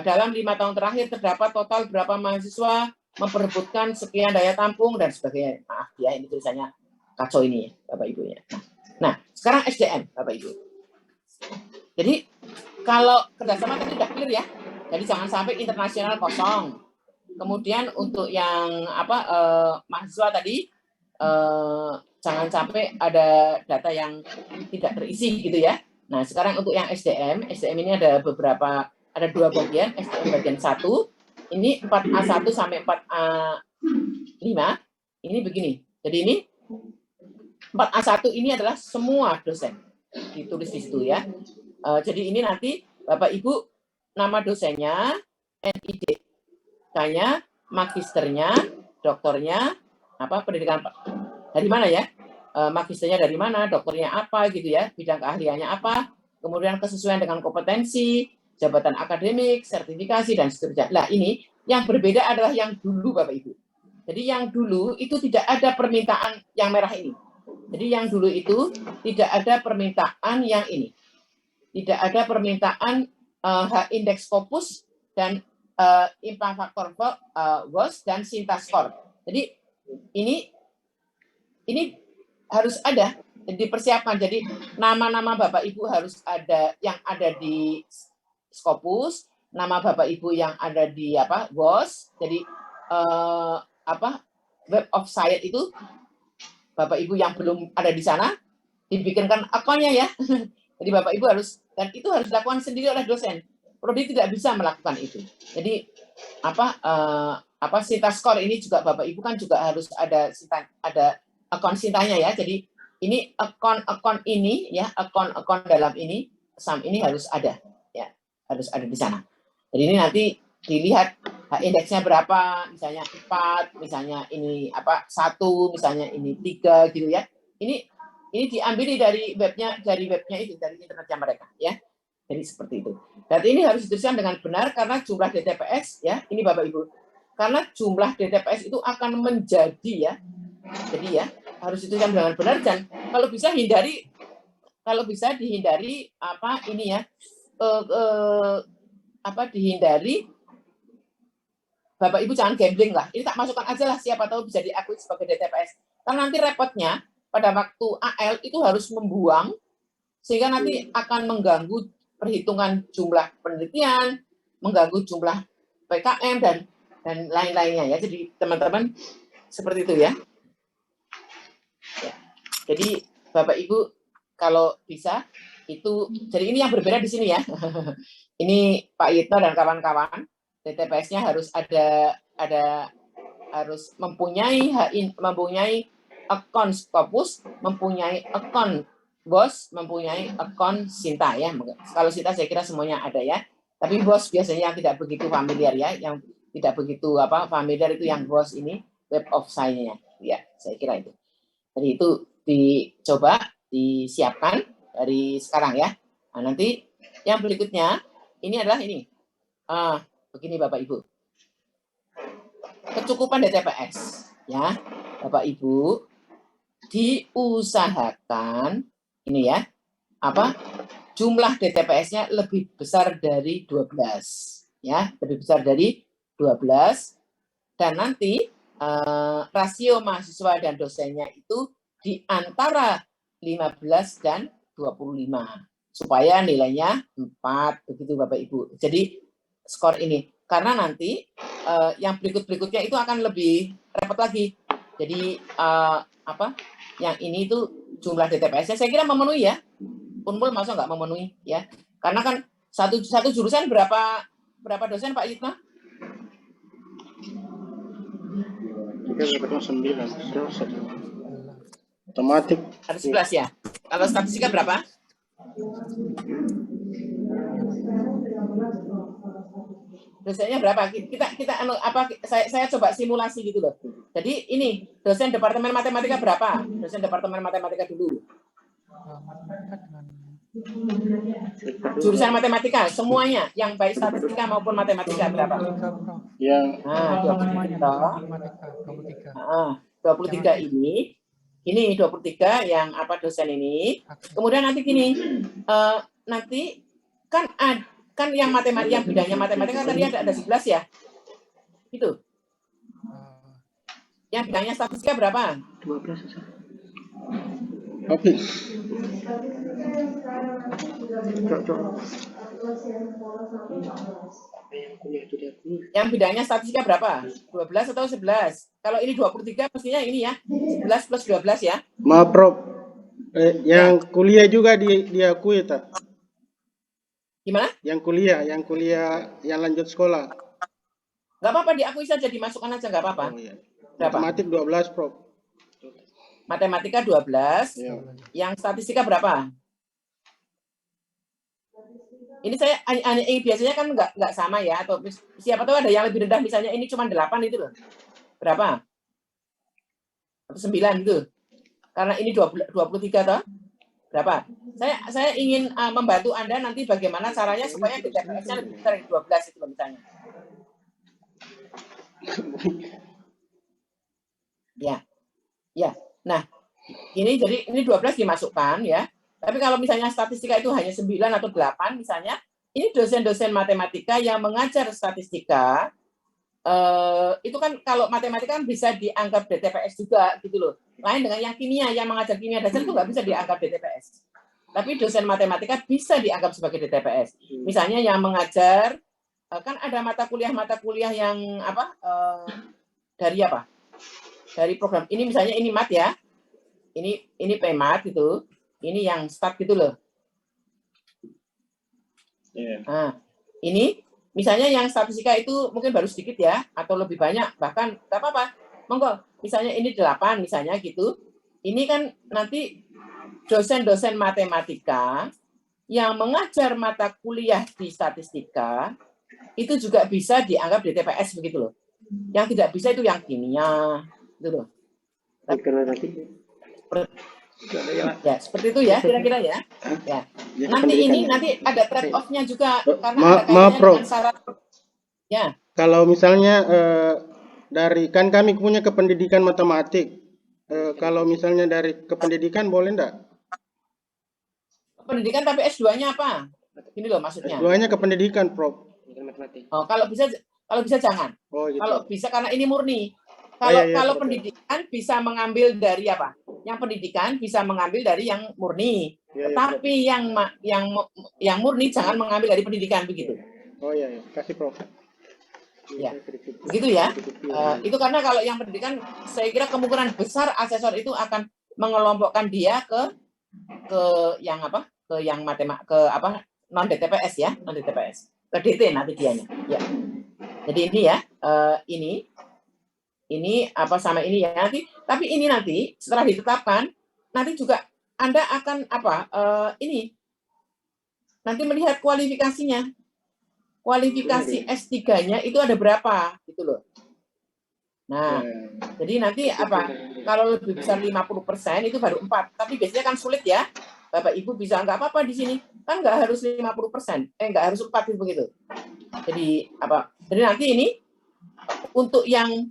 dalam 5 tahun terakhir terdapat total berapa mahasiswa memperebutkan sekian daya tampung dan sebagainya. Maaf ya, ini tulisannya kacau ini ya, Bapak Ibu ya. Nah, sekarang SDM, Bapak Ibu. Jadi kalau kerjasama tadi sudah clear ya. Jadi jangan sampai internasional kosong. Kemudian untuk yang mahasiswa tadi jangan sampai ada data yang tidak terisi gitu ya. Nah, sekarang untuk yang SDM ini ada 2 bagian, SDM bagian 1, ini 4A1 sampai 4A5, ini begini. Jadi ini 4A1 ini adalah semua dosen, ditulis di situ ya. Jadi ini nanti Bapak Ibu nama dosennya, NID-nya, magisternya, doktornya, pendidikan dari mana ya? Magisternya dari mana, dokternya apa gitu ya, bidang keahliannya apa, kemudian kesesuaian dengan kompetensi, jabatan akademik, sertifikasi, dan seterusnya. Nah, ini yang berbeda adalah yang dulu, Bapak Ibu. Jadi yang dulu itu tidak ada permintaan yang merah ini. Jadi yang dulu itu tidak ada permintaan yang ini. Tidak ada permintaan H-index Scopus dan impact factor WOS dan Sinta score. Jadi ini harus ada. dipersiapkan. Jadi nama-nama Bapak Ibu harus ada yang ada di Scopus, nama Bapak Ibu yang ada di WOS. Jadi Web of Science itu Bapak Ibu yang belum ada di sana dibikinkan akunnya ya. Jadi Bapak Ibu harus, dan itu harus dilakukan sendiri oleh dosen. Prodi tidak bisa melakukan itu. Jadi Sinta Score ini juga Bapak Ibu kan juga harus ada akun Sintanya ya. Jadi ini akun ini ya, akun dalam ini SAM ini harus ada ya, harus ada di sana. Jadi ini nanti dilihat indeksnya berapa, misalnya 4, misalnya ini 1, misalnya ini 3 gitu ya. Ini diambil dari webnya itu, dari internetnya mereka ya. Jadi seperti itu. Dan ini harus dituliskan dengan benar karena jumlah DTPS ya, ini Bapak Ibu. Karena jumlah DTPS itu akan menjadi ya. Jadi ya, harus dituliskan dengan benar, dan kalau bisa dihindari dihindari Bapak Ibu jangan gambling lah. Ini tak masukkan aja lah, siapa tahu bisa diakui sebagai DTPS. Karena nanti repotnya pada waktu AL itu harus membuang, sehingga nanti akan mengganggu perhitungan jumlah penelitian, mengganggu jumlah PKM dan lain-lainnya ya. Jadi teman-teman seperti itu ya. Jadi Bapak Ibu kalau bisa itu, jadi ini yang berbeda di sini ya. Ini Pak Yitno dan kawan-kawan, DTPS-nya harus harus mempunyai akun Scopus, mempunyai akun BOS, mempunyai akun Sinta ya. Kalau Sinta saya kira semuanya ada ya. Tapi BOS biasanya tidak begitu familiar ya. Yang tidak begitu familiar itu yang BOS ini, Web of Science-nya. Ya, saya kira itu. Jadi itu dicoba disiapkan dari sekarang ya. Nah, nanti yang berikutnya ini adalah ini. Begini Bapak Ibu. Kecukupan DTPS ya. Bapak Ibu diusahakan ini ya, jumlah DTPS-nya lebih besar dari 12 ya, lebih besar dari 12, dan nanti rasio mahasiswa dan dosennya itu di antara 15 dan 25 supaya nilainya 4 begitu Bapak Ibu. Jadi skor ini, karena nanti yang berikutnya itu akan lebih repot lagi. Jadi yang ini itu jumlah DTPS-nya saya kira memenuhi ya. Unmul masa nggak memenuhi ya? Karena kan satu jurusan berapa dosen Pak Yitno? 9 dosen. Otomatik. Ada 11 ya. Kalau statistika berapa? Dosennya berapa? Saya coba simulasi gitu loh. Jadi ini dosen departemen matematika berapa? Dosen departemen matematika dulu. Jurusan matematika semuanya, yang baik statistika maupun matematika berapa? Yang 23 ini 23 yang dosen ini. Kemudian nanti gini, nanti kan yang matematika, yang bidangnya matematika tadi ada 11 ya, itu. Yang bidangnya statistika berapa? 12. Oke. Yang bidangnya statistika berapa? 12 atau 11? Kalau ini 23 pastinya ini ya, 11 plus 12 ya. Maaf Prof. Yang kuliah juga diakui tak? Gimana? Yang kuliah yang lanjut sekolah. Nggak apa-apa, diakui saja, dimasukkan aja, nggak apa-apa. Oh, iya. Matematik 12 Prof. Matematika 12, ya. Yang statistika berapa? Ini saya biasanya kan nggak sama ya, atau siapa tahu ada yang lebih rendah, misalnya ini cuma 8 itu loh. Berapa? Atau 9 gitu. Karena ini 23 toh. Berapa? Saya ingin membantu Anda nanti bagaimana caranya supaya DTPS-nya lebih besar dari 12 itu loh misalnya. Ya. Nah, ini jadi ini 12 dimasukkan ya. Tapi kalau misalnya statistika itu hanya 9 atau 8 misalnya, ini dosen-dosen matematika yang mengajar statistika itu kan kalau matematika kan bisa dianggap DTPS juga gitu loh. Lain dengan yang kimia, yang mengajar kimia dasar itu nggak bisa dianggap DTPS. Tapi dosen matematika bisa dianggap sebagai DTPS. Misalnya yang mengajar, kan ada mata kuliah yang apa, dari apa? Dari program ini, misalnya ini mat ya, ini PMAT gitu, ini yang start gitu loh. Nah, ini misalnya yang statistika itu mungkin baru sedikit ya, atau lebih banyak, bahkan nggak apa-apa. Monggo, misalnya ini 8 misalnya gitu. Ini kan nanti dosen-dosen matematika yang mengajar mata kuliah di statistika itu juga bisa dianggap DTPS begitu loh. Yang tidak bisa itu yang kimia gitu loh. Ya, seperti itu ya kira-kira ya. Ya. Nanti ini nanti ada trade off-nya juga karena ada kaitannya dengan syarat. Ya. Kalau misalnya dari kan kami punya kependidikan matematik, kalau misalnya dari kependidikan boleh enggak? Pendidikan tapi S2-nya apa? Ini loh maksudnya. S2-nya kependidikan, Prof. Oh, kalau bisa jangan. Oh, gitu. Kalau bisa karena ini murni. Kalau pendidikan bisa mengambil dari apa? Yang pendidikan bisa mengambil dari yang murni. Tetapi yang murni jangan mengambil dari pendidikan begitu. Oh iya, kasih Prof. Ya, begitu ya. Itu karena kalau yang pendidikan, saya kira kemungkinan besar asesor itu akan mengelompokkan dia ke yang apa? Ke yang ke apa? Non DTPS ya, non DTPS. Ke DT nanti dianya. Ya. Jadi ini ya, ini apa sama ini ya nanti. Tapi ini nanti setelah ditetapkan, nanti juga Anda akan apa? Ini nanti melihat kualifikasinya. Kualifikasi S3-nya itu ada berapa gitu loh. Nah, jadi nanti apa? Kalau lebih besar 50% itu baru 4. Tapi biasanya kan sulit ya. Bapak Ibu bisa nggak apa-apa di sini. Kan nggak harus 50%. Nggak harus 4 begitu. Jadi apa? Jadi nanti ini untuk yang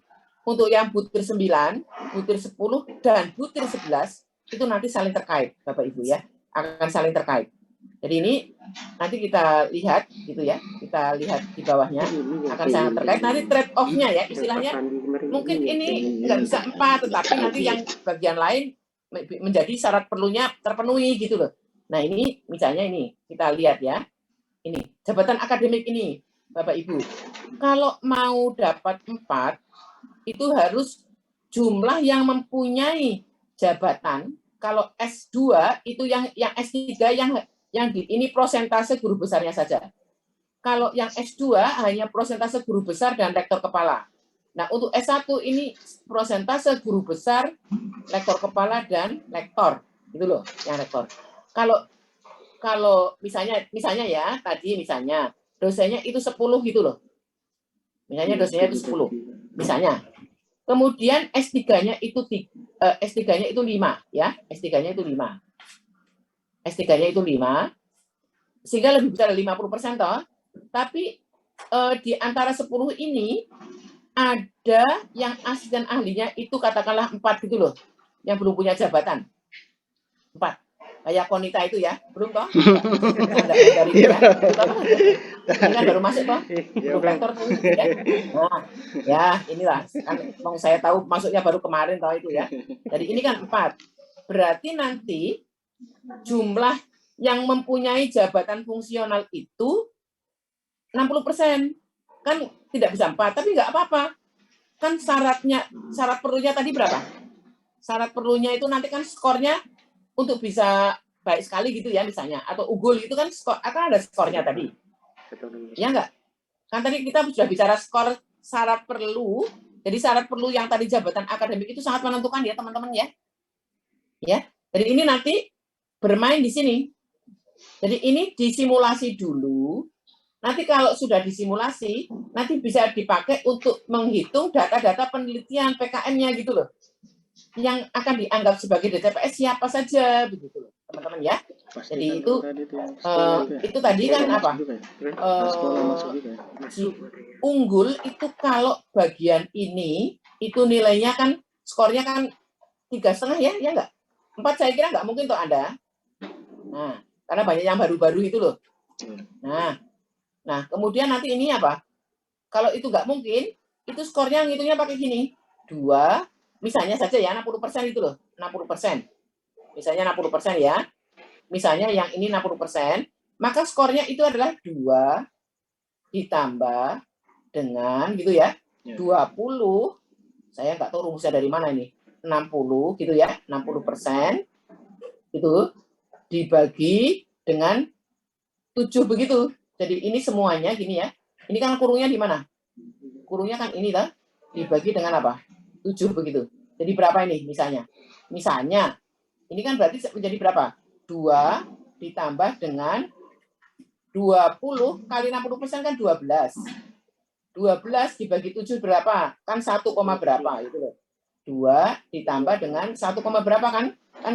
butir 9, butir 10 dan butir 11 itu nanti saling terkait, Bapak Ibu ya. Akan saling terkait. Jadi ini nanti kita lihat gitu ya, kita lihat di bawahnya akan sangat terkait. Nanti trade off-nya ya istilahnya, mungkin ini nggak bisa 4, tetapi nanti yang bagian lain menjadi syarat perlunya terpenuhi gitu loh. Nah ini misalnya ini kita lihat ya, ini jabatan akademik ini Bapak Ibu, kalau mau dapat 4 itu harus jumlah yang mempunyai jabatan. Kalau S2 itu yang S3 yang ini prosentase guru besarnya saja. Kalau yang S2 hanya prosentase guru besar dan rektor kepala. Nah, untuk S1 ini prosentase guru besar, rektor kepala dan lektor. Gitu loh, yang rektor. Kalau misalnya ya, tadi misalnya dosennya itu 10 gitu loh. Misalnya dosennya itu 10. Misalnya. Kemudian S3-nya itu 5 ya. S3-nya itu 5. S3-nya itu 5, sehingga lebih besar dari 50% toh. Tapi di antara 10 ini ada yang asisten ahlinya itu katakanlah 4 gitu loh, yang belum punya jabatan. 4. Kayak Konita itu ya, belum toh? Dari itu ya. Ini kan baru masuk toh, belum rektor tuh ya. Nah, ya inilah kan saya tahu masuknya baru kemarin toh itu ya. Jadi ini kan 4. Berarti nanti jumlah yang mempunyai jabatan fungsional itu 60%. Kan tidak bisa 4, tapi nggak apa-apa. Kan syarat perlunya tadi berapa? Syarat perlunya itu nanti kan skornya untuk bisa baik sekali gitu ya misalnya, atau unggul itu kan akan ada skornya tadi. Ya enggak? Kan tadi kita sudah bicara skor syarat perlu. Jadi syarat perlu yang tadi jabatan akademik itu sangat menentukan ya teman-teman ya. Ya. Jadi ini nanti bermain di sini. Jadi ini disimulasi dulu. Nanti kalau sudah disimulasi, nanti bisa dipakai untuk menghitung data-data penelitian PKM-nya gitu loh. Yang akan dianggap sebagai DTPS siapa saja begitu loh, teman-teman ya. Jadi itu tadi kan apa? Unggul itu kalau bagian ini itu nilainya kan skornya kan 3,5 ya enggak? 4 saya kira enggak mungkin tuh Anda. Nah, karena banyak yang baru-baru itu loh. Nah, kemudian nanti ini apa? Kalau itu enggak mungkin, itu skornya ngitungnya pakai gini. 2, misalnya saja ya 60% itu loh, 60%. Misalnya 60% ya. Misalnya yang ini 60%, maka skornya itu adalah 2 ditambah dengan gitu ya. 20, saya nggak tahu rumusnya dari mana ini. 60 gitu ya, 60% itu dibagi dengan 7 begitu. Jadi ini semuanya gini ya. Ini kan kurungnya di mana? Kurungnya kan ini lah. Dibagi dengan apa? 7 begitu. Jadi berapa ini misalnya? Misalnya, ini kan berarti menjadi berapa? 2 ditambah dengan 20 kali 60% kan 12. 12 dibagi 7 berapa? Kan 1, berapa itu loh. 2 ditambah dengan 1, berapa kan? Kan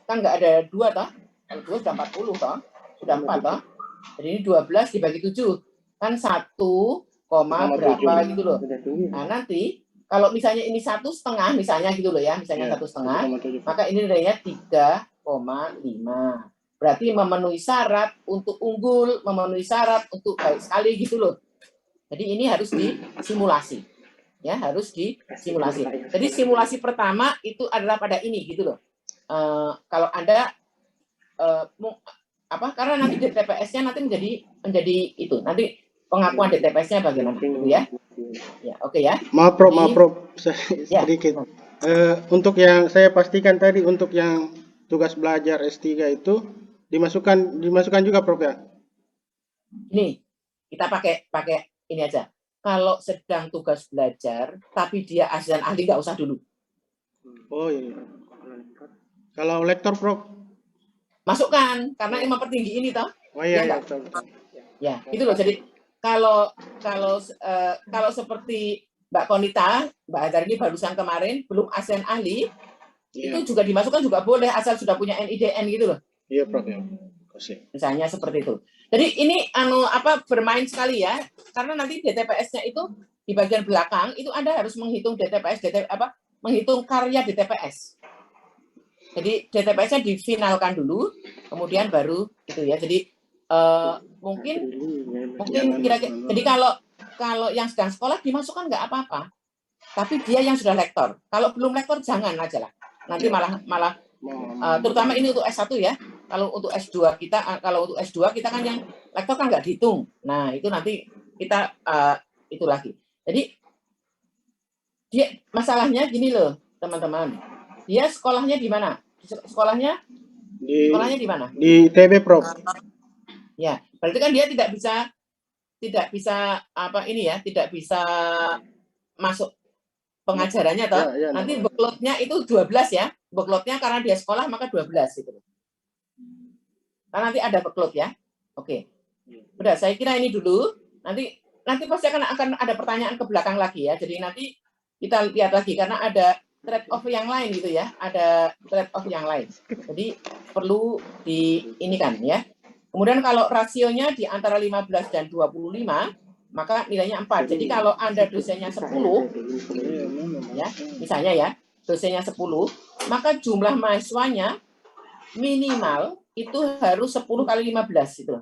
enggak ada 2 toh. Kalau 2 sudah 40 toh. Sudah 4 toh. Jadi ini 12 dibagi 7 kan 1, berapa gitu loh. Nah, nanti kalau misalnya ini 1,5 misalnya gitu loh ya, misalnya 1,5, maka ini nilainya 3,5. Berarti memenuhi syarat untuk unggul, memenuhi syarat untuk baik sekali gitu loh. Jadi ini harus disimulasi. Ya, harus disimulasi. Jadi simulasi pertama itu adalah pada ini gitu loh. Kalau Anda karena nanti DTPS-nya nanti menjadi itu. Nanti pengakuan DTPS-nya bagaimana gitu ya. Ya, oke ya. Maaf Prof, sedikit. Untuk yang saya pastikan tadi, untuk yang tugas belajar S3 itu dimasukkan juga Prof ya. Ini kita pakai ini aja. Kalau sedang tugas belajar tapi dia asisten ahli nggak usah dulu. Oh iya. Kalau lektor Prof? Masukkan karena yang mempertinggi ini toh. Oh iya, ya, ya, gitu loh. Jadi kalau seperti Mbak Konita, Mbak Hadar ini barusan kemarin belum asisten ahli, itu juga dimasukkan juga boleh asal sudah punya NIDN gitu loh. Iya Prof ya. Misalnya seperti itu. Jadi ini bermain sekali ya, karena nanti DTPS-nya itu di bagian belakang itu Anda harus menghitung menghitung karya DTPS. Jadi DTPS-nya difinalkan dulu, kemudian baru gitu ya. Jadi mungkin kira-kira. Jadi kalau yang sedang sekolah dimasukkan nggak apa-apa, tapi dia yang sudah lektor. Kalau belum lektor jangan aja lah. Nanti malah terutama ini untuk S1 ya. Kalau untuk S2 kita kan yang lektor kan nggak dihitung. Nah itu nanti kita itu lagi. Jadi dia masalahnya gini loh teman-teman. Dia sekolahnya di mana? Sekolahnya di mana? Di ITB Prof. Ya, berarti kan dia tidak bisa tidak bisa masuk pengajarannya toh. Ya, nanti backload-nya itu 12 ya. Backload-nya karena dia sekolah maka 12 itu. Karena nanti ada backload ya. Oke. Udah, saya kira ini dulu. Nanti pasti akan ada pertanyaan ke belakang lagi ya. Jadi nanti kita lihat lagi karena ada trade off yang lain gitu ya. Ada trade off yang lain. Jadi perlu diinikan ya. Kemudian kalau rasionya di antara 15 dan 25, maka nilainya 4. Jadi kalau Anda dosennya 10, ya, misalnya ya, dosennya 10, maka jumlah mahasiswanya minimal itu harus 10 kali 15 itu.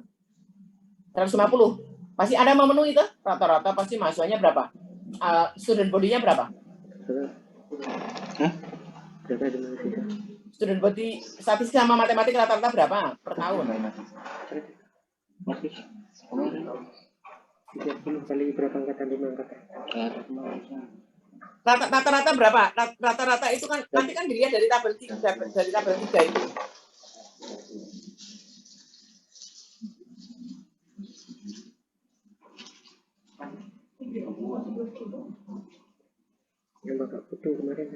150. Pasti Anda memenuhi itu? Rata-rata pasti mahasiswanya berapa? Student body-nya berapa? Student body statistik sama matematik rata-rata berapa per tahun? 30 kali berapa angkatan 5 angkatan? Rata-rata berapa? Rata-rata itu kan nanti kan dilihat dari tabel 3 itu. Yang Bapak foto kemarin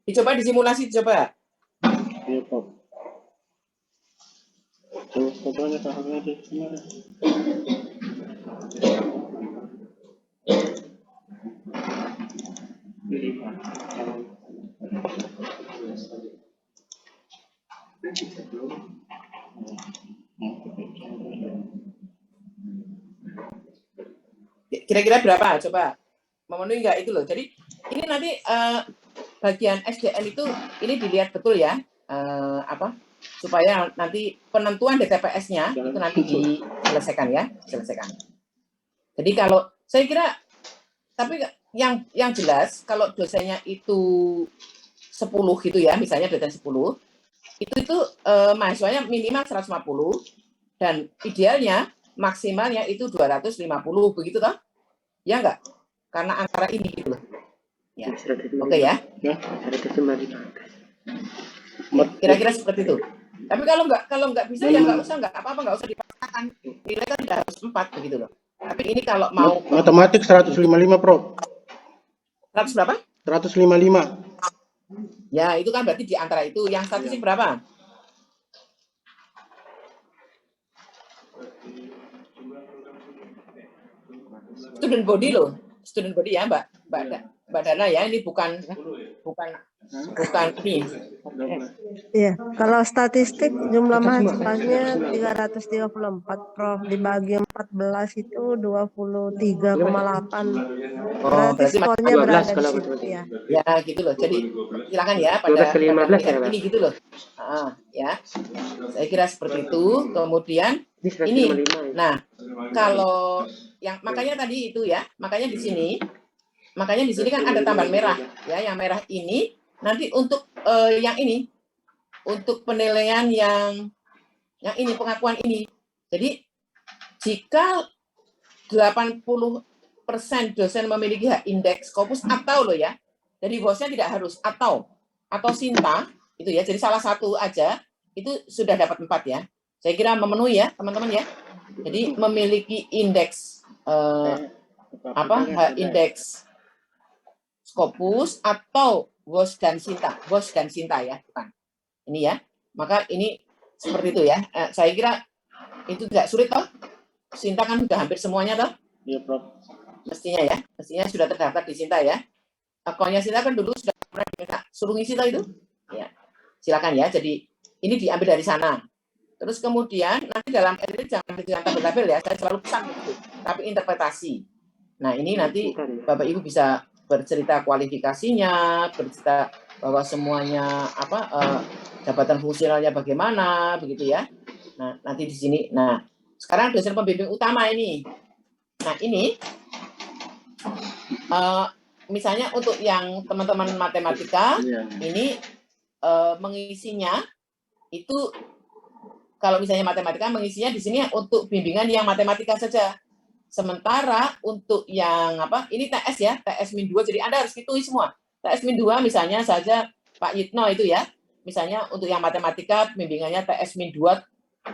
Dicoba disimulasi, dicoba. Iya Prof. Coba fotonya tahunya di kemarin. Kira-kira berapa? Coba memenuhi nggak itu loh. Jadi ini nanti bagian SDM itu ini dilihat betul ya, supaya nanti penentuan DTPS-nya itu nanti selesaikan ya, selesaikan. Jadi kalau saya kira, tapi yang jelas kalau dosennya itu 10 gitu ya, misalnya dosen 10, itu mahasiswanya minimal 150 dan idealnya maksimalnya itu 250 begitu toh? Ya enggak? Karena antara ini gitu loh. Ya. Oke ya. Kira-kira seperti itu. Tapi kalau nggak bisa ya nggak usah, nggak apa-apa, nggak usah dipaksakan. Nilai kan tidak harus 4 begitu loh. Tapi ini kalau mau matematik 155, Prof. 100 berapa? 155. Ya, itu kan berarti di antara itu. Yang statistik berapa? Student body loh. Student body ya, Mbak Dana ya. Ini bukan ini. Iya, kalau statistik jumlah mahasiswanya 334, Prof. Dibagi 14 itu 23,8. Berarti skornya berada di situ ya. Ya, gitu loh. Jadi silakan ya pada ini gitu loh. Ya. Saya kira seperti itu. Kemudian ini. Nah, kalau yang makanya tadi itu ya, makanya di sini kan ada tambahan merah ya. Yang merah ini nanti untuk yang ini, untuk penilaian yang ini, pengakuan ini. Jadi jika 80% dosen memiliki hak indeks Scopus atau loh ya, jadi bosnya tidak harus atau Sinta itu ya, jadi salah satu aja itu sudah dapat 4 ya. Saya kira memenuhi ya teman-teman ya. Jadi memiliki indeks hak indeks Scopus atau BOS dan Sinta ya, bukan. Ini ya. Maka ini seperti itu ya. Saya kira itu tidak sulit toh. Sinta kan sudah hampir semuanya toh. Iya, Prof. Mestinya ya. Mestinya sudah terdaftar di Sinta ya. Akunnya Sinta kan dulu sudah pernah diminta suruh ngisi toh itu. Ya. Silakan ya. Jadi ini diambil dari sana. Terus kemudian nanti dalam ini jangan tabel-tabel ya. Saya selalu pesan gitu. Tapi interpretasi. Nah, ini nanti Bapak Ibu bisa bercerita kualifikasinya, bercerita bahwa semuanya jabatan fungsionalnya bagaimana, begitu ya. Nah, nanti di sini. Nah, sekarang dosen pembimbing utama ini. Nah, ini misalnya untuk yang teman-teman matematika, ini mengisinya itu kalau misalnya matematika mengisinya di sini untuk bimbingan yang matematika saja. Sementara untuk yang ini TS ya, TS-2, jadi Anda harus hitung semua. TS-2 misalnya saja Pak Yitno itu ya, misalnya untuk yang matematika bimbingannya TS-2,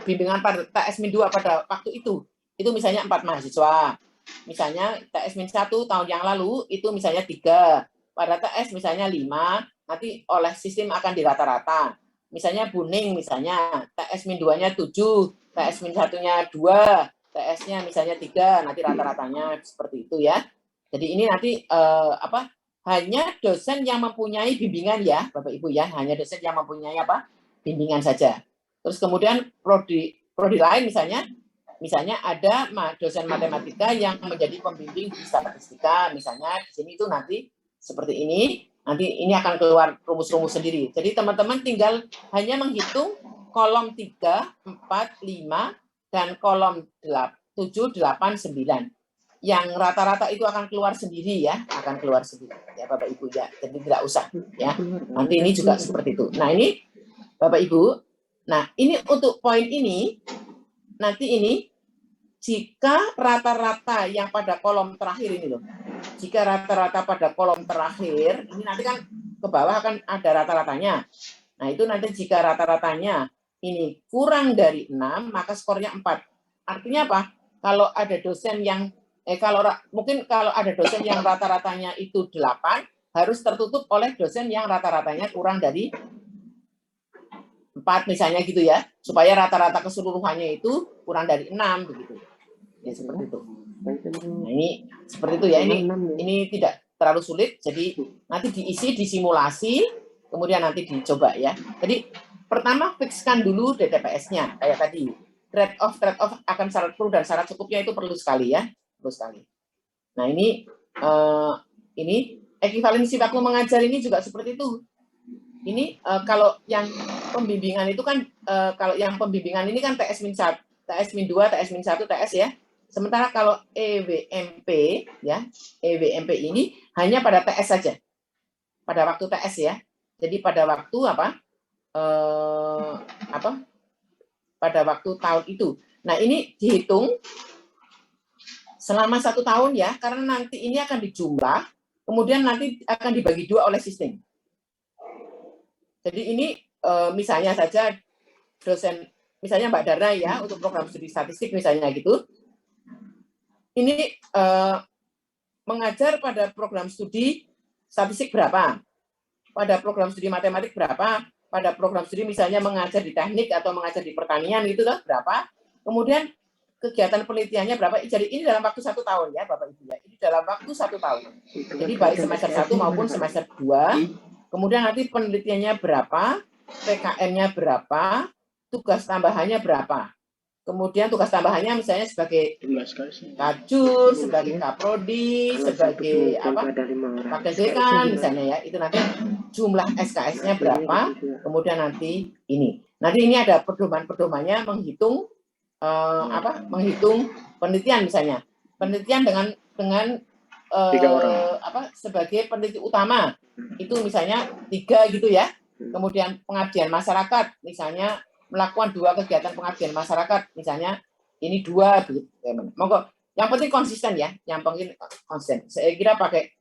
bimbingan pada TS-2 pada waktu itu misalnya 4 mahasiswa. Misalnya TS-1 tahun yang lalu itu misalnya 3, pada TS misalnya 5, nanti oleh sistem akan dirata-rata. Misalnya Buning misalnya TS-2-nya 7, TS-1-nya 2, TS-nya misalnya 3, nanti rata-ratanya seperti itu ya. Jadi ini nanti hanya dosen yang mempunyai bimbingan ya, Bapak Ibu ya, hanya dosen yang mempunyai bimbingan saja. Terus kemudian prodi lain misalnya ada dosen matematika yang menjadi pembimbing di statistika, misalnya di sini itu nanti seperti ini, nanti ini akan keluar rumus-rumus sendiri. Jadi teman-teman tinggal hanya menghitung kolom 3, 4, 5, dan kolom 7, 8, 9. Yang rata-rata itu akan keluar sendiri ya, ya Bapak Ibu ya. Jadi tidak usah ya. Nanti ini juga seperti itu. Nah, ini Bapak Ibu. Nah, ini untuk poin ini nanti ini jika rata-rata yang pada kolom terakhir ini loh. Jika rata-rata pada kolom terakhir, ini nanti kan ke bawah akan ada rata-ratanya. Nah, itu nanti jika rata-ratanya ini kurang dari 6, maka skornya 4. Artinya apa? Kalau ada dosen yang kalau ada dosen yang rata-ratanya itu 8, harus tertutup oleh dosen yang rata-ratanya kurang dari 4 misalnya gitu ya. Supaya rata-rata keseluruhannya itu kurang dari 6 begitu. Ya seperti itu. Nah, ini seperti itu ya. Ini tidak terlalu sulit. Jadi nanti diisi di simulasi, kemudian nanti dicoba ya. Jadi pertama fikskan dulu DTPS-nya kayak tadi. Trade-off akan syarat perlu dan syarat cukupnya itu perlu sekali ya, perlu sekali. Nah, ini ekivalensi waktu mengajar ini juga seperti itu. Ini kalau yang pembimbingan itu kan kalau yang pembimbingan ini kan TS-1 TS-2, TS-1, TS ya. Sementara kalau EWMP ya, EWMP ini hanya pada TS saja. Pada waktu TS ya. Jadi pada waktu pada waktu tahun itu. Nah, ini dihitung selama 1 tahun ya, karena nanti ini akan dijumlah, kemudian nanti akan dibagi 2 oleh sistem. Jadi ini misalnya saja dosen, misalnya Mbak Darna ya, untuk program studi statistik misalnya gitu, ini mengajar pada program studi statistik berapa, pada program studi matematik berapa, pada program studi misalnya mengajar di teknik atau mengajar di pertanian gitu lah berapa, kemudian kegiatan penelitiannya berapa. Jadi ini dalam waktu 1 tahun ya Bapak Ibu ya, ini dalam waktu 1 tahun. Jadi baik semester 1 maupun semester 2, kemudian nanti penelitiannya berapa, PKM-nya berapa, tugas tambahannya berapa. Kemudian tugas tambahannya misalnya sebagai kajur, sebagai kaprodi, sebagai pakai dekan misalnya ya, itu nanti jumlah SKS-nya berapa, kemudian nanti ini. Nanti ini ada pedoman-pedomannya menghitung menghitung penelitian misalnya. Penelitian dengan sebagai peneliti utama itu misalnya 3 gitu ya. Kemudian pengabdian masyarakat misalnya melakukan 2 kegiatan pengabdian masyarakat misalnya ini 2 begitu. Monggo yang penting konsisten ya, yang penting konsisten. Saya kira pakai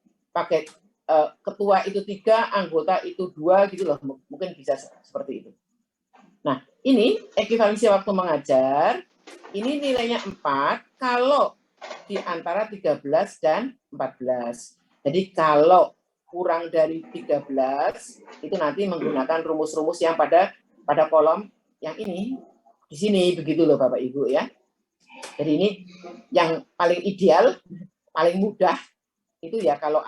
ketua itu 3, anggota itu 2 gitu loh, mungkin bisa seperti itu. Nah, ini ekuivalensi waktu mengajar, ini nilainya 4 kalau di antara 13 dan 14. Jadi kalau kurang dari 13 itu nanti menggunakan rumus-rumus yang pada kolom yang ini di sini begitu loh Bapak Ibu ya. Jadi ini yang paling ideal, paling mudah itu ya kalau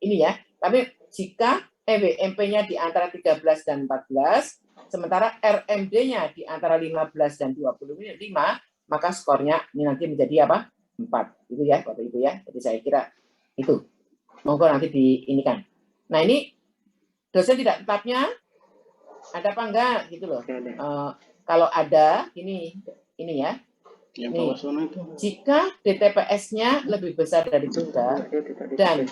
ini ya. Tapi jika EWMP-nya di antara 13 dan 14, sementara RMD-nya di antara 15 dan 25, maka skornya ini nanti menjadi 4. Itu ya Bapak Ibu ya. Jadi saya kira itu. Monggo nanti diinikan. Nah, ini dosen tidak tetapnya ada apa enggak gitu loh. Kalau ada ini ya. Nih, jika DTPS-nya lebih besar dari 3 dan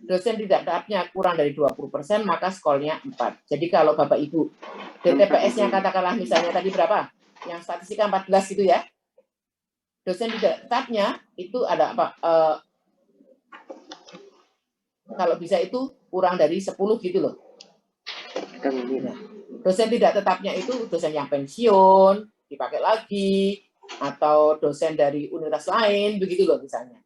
dosen tidak tetapnya kurang dari 20%, maka skornya 4. Jadi kalau Bapak Ibu DTPS-nya katakanlah misalnya tadi berapa? Yang statistika 14 itu ya. Dosen tidak tetapnya itu ada kalau bisa itu kurang dari 10 gitu loh. Nah, dosen tidak tetapnya itu dosen yang pensiun, dipakai lagi, atau dosen dari universitas lain, begitu loh misalnya.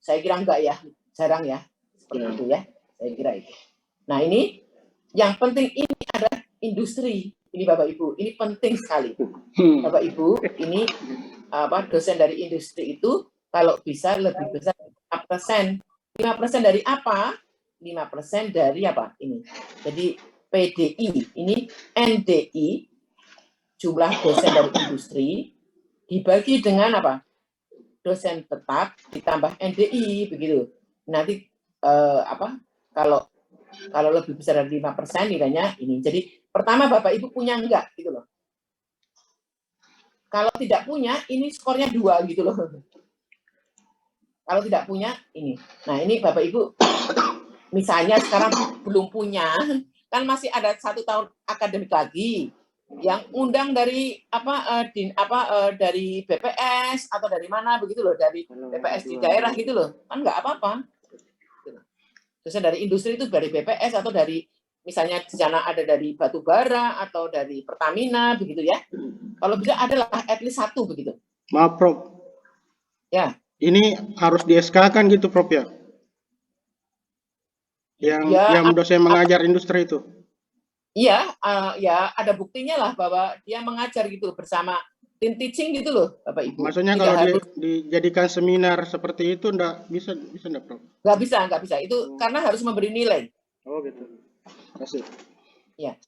Saya kira enggak ya, jarang ya, seperti itu ya, saya kira itu. Nah ini, yang penting ini adalah industri, ini Bapak Ibu, ini penting sekali. Bapak Ibu, ini dosen dari industri itu, kalau bisa lebih besar 5%. 5% dari apa? 5% dari apa? Ini. Jadi PDI, ini NDI, jumlah dosen dari industri, dibagi dengan apa? Dosen tetap ditambah NDI begitu. Nanti kalau lebih besar dari 5% nilainya ini. Jadi pertama Bapak Ibu punya enggak gitu loh. Kalau tidak punya ini skornya 2 gitu loh. Kalau tidak punya ini. Nah, ini Bapak Ibu misalnya sekarang belum punya, kan masih ada 1 tahun akademik lagi. Yang undang dari dari BPS atau dari mana begitu loh, dari BPS di daerah gitu loh, kan nggak apa-apa. Terus dari industri itu dari BPS atau dari misalnya di sana ada dari batu bara atau dari Pertamina begitu ya. Kalau bisa adalah at least 1 begitu. Maaf Prof. Ya. Ini harus di SK-kan gitu Prof ya? Yang dosen mengajar industri itu. Iya, ya ada buktinya lah bahwa dia mengajar gitu bersama tim teaching gitu loh, Bapak Ibu. Maksudnya kalau dijadikan seminar seperti itu enggak bisa enggak, Prof? Enggak bisa. Itu karena harus memberi nilai. Oh gitu. Kasih. Ya.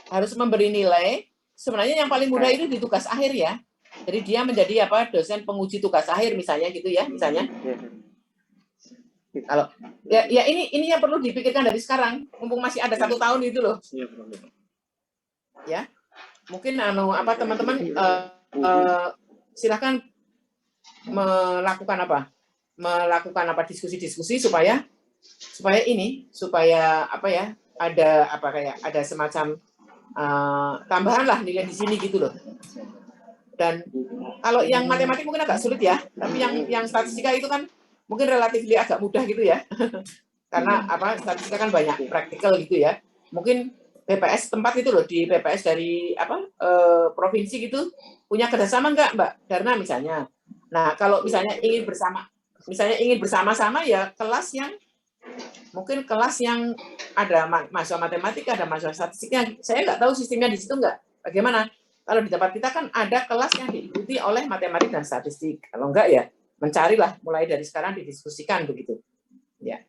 Harus memberi nilai. Sebenarnya yang paling mudah itu di tugas akhir ya. Jadi dia menjadi dosen penguji tugas akhir misalnya gitu ya, misalnya. Kalau ya ini yang perlu dipikirkan dari sekarang, mumpung masih ada 1 tahun itu loh. Ya, mungkin teman-teman silakan melakukan diskusi-diskusi supaya ada semacam tambahan lah nilai di sini gitu loh. Dan kalau yang matematik mungkin agak sulit ya, tapi yang statistika itu kan mungkin relatif agak mudah gitu ya. Karena statistika kan banyak praktikal gitu ya. Mungkin BPS tempat itu loh, di BPS dari provinsi gitu punya kerjasama enggak Mbak? Karena misalnya, nah kalau misalnya ingin bersama-sama ya kelas yang ada mahasiswa matematika, ada mahasiswa statistiknya. Saya nggak tahu sistemnya di situ enggak. Bagaimana? Kalau di tempat kita kan ada kelas yang diikuti oleh matematik dan statistik. Kalau enggak ya mencarilah, mulai dari sekarang didiskusikan begitu. Ya.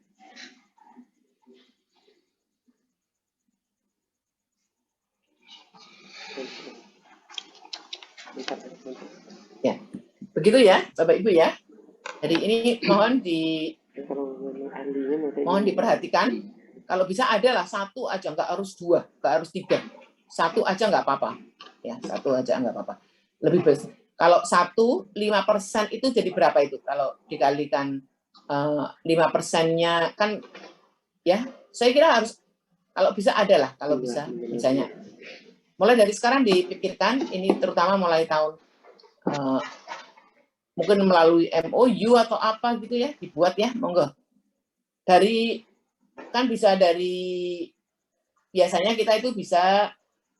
Ya, begitu ya, Bapak Ibu ya. Jadi ini mohon diperhatikan. Kalau bisa adalah satu aja, nggak harus dua, nggak harus tiga. Satu aja nggak apa-apa. Ya, satu aja nggak apa-apa. Lebih baik. Kalau 5% itu jadi berapa itu? Kalau dikalikan 5%-nya kan, ya, saya kira harus, kalau bisa adalah, kalau bisa, misalnya. Mulai dari sekarang dipikirkan, ini terutama mulai tahun, mungkin melalui MOU atau apa gitu ya, dibuat ya, monggo. Biasanya kita itu bisa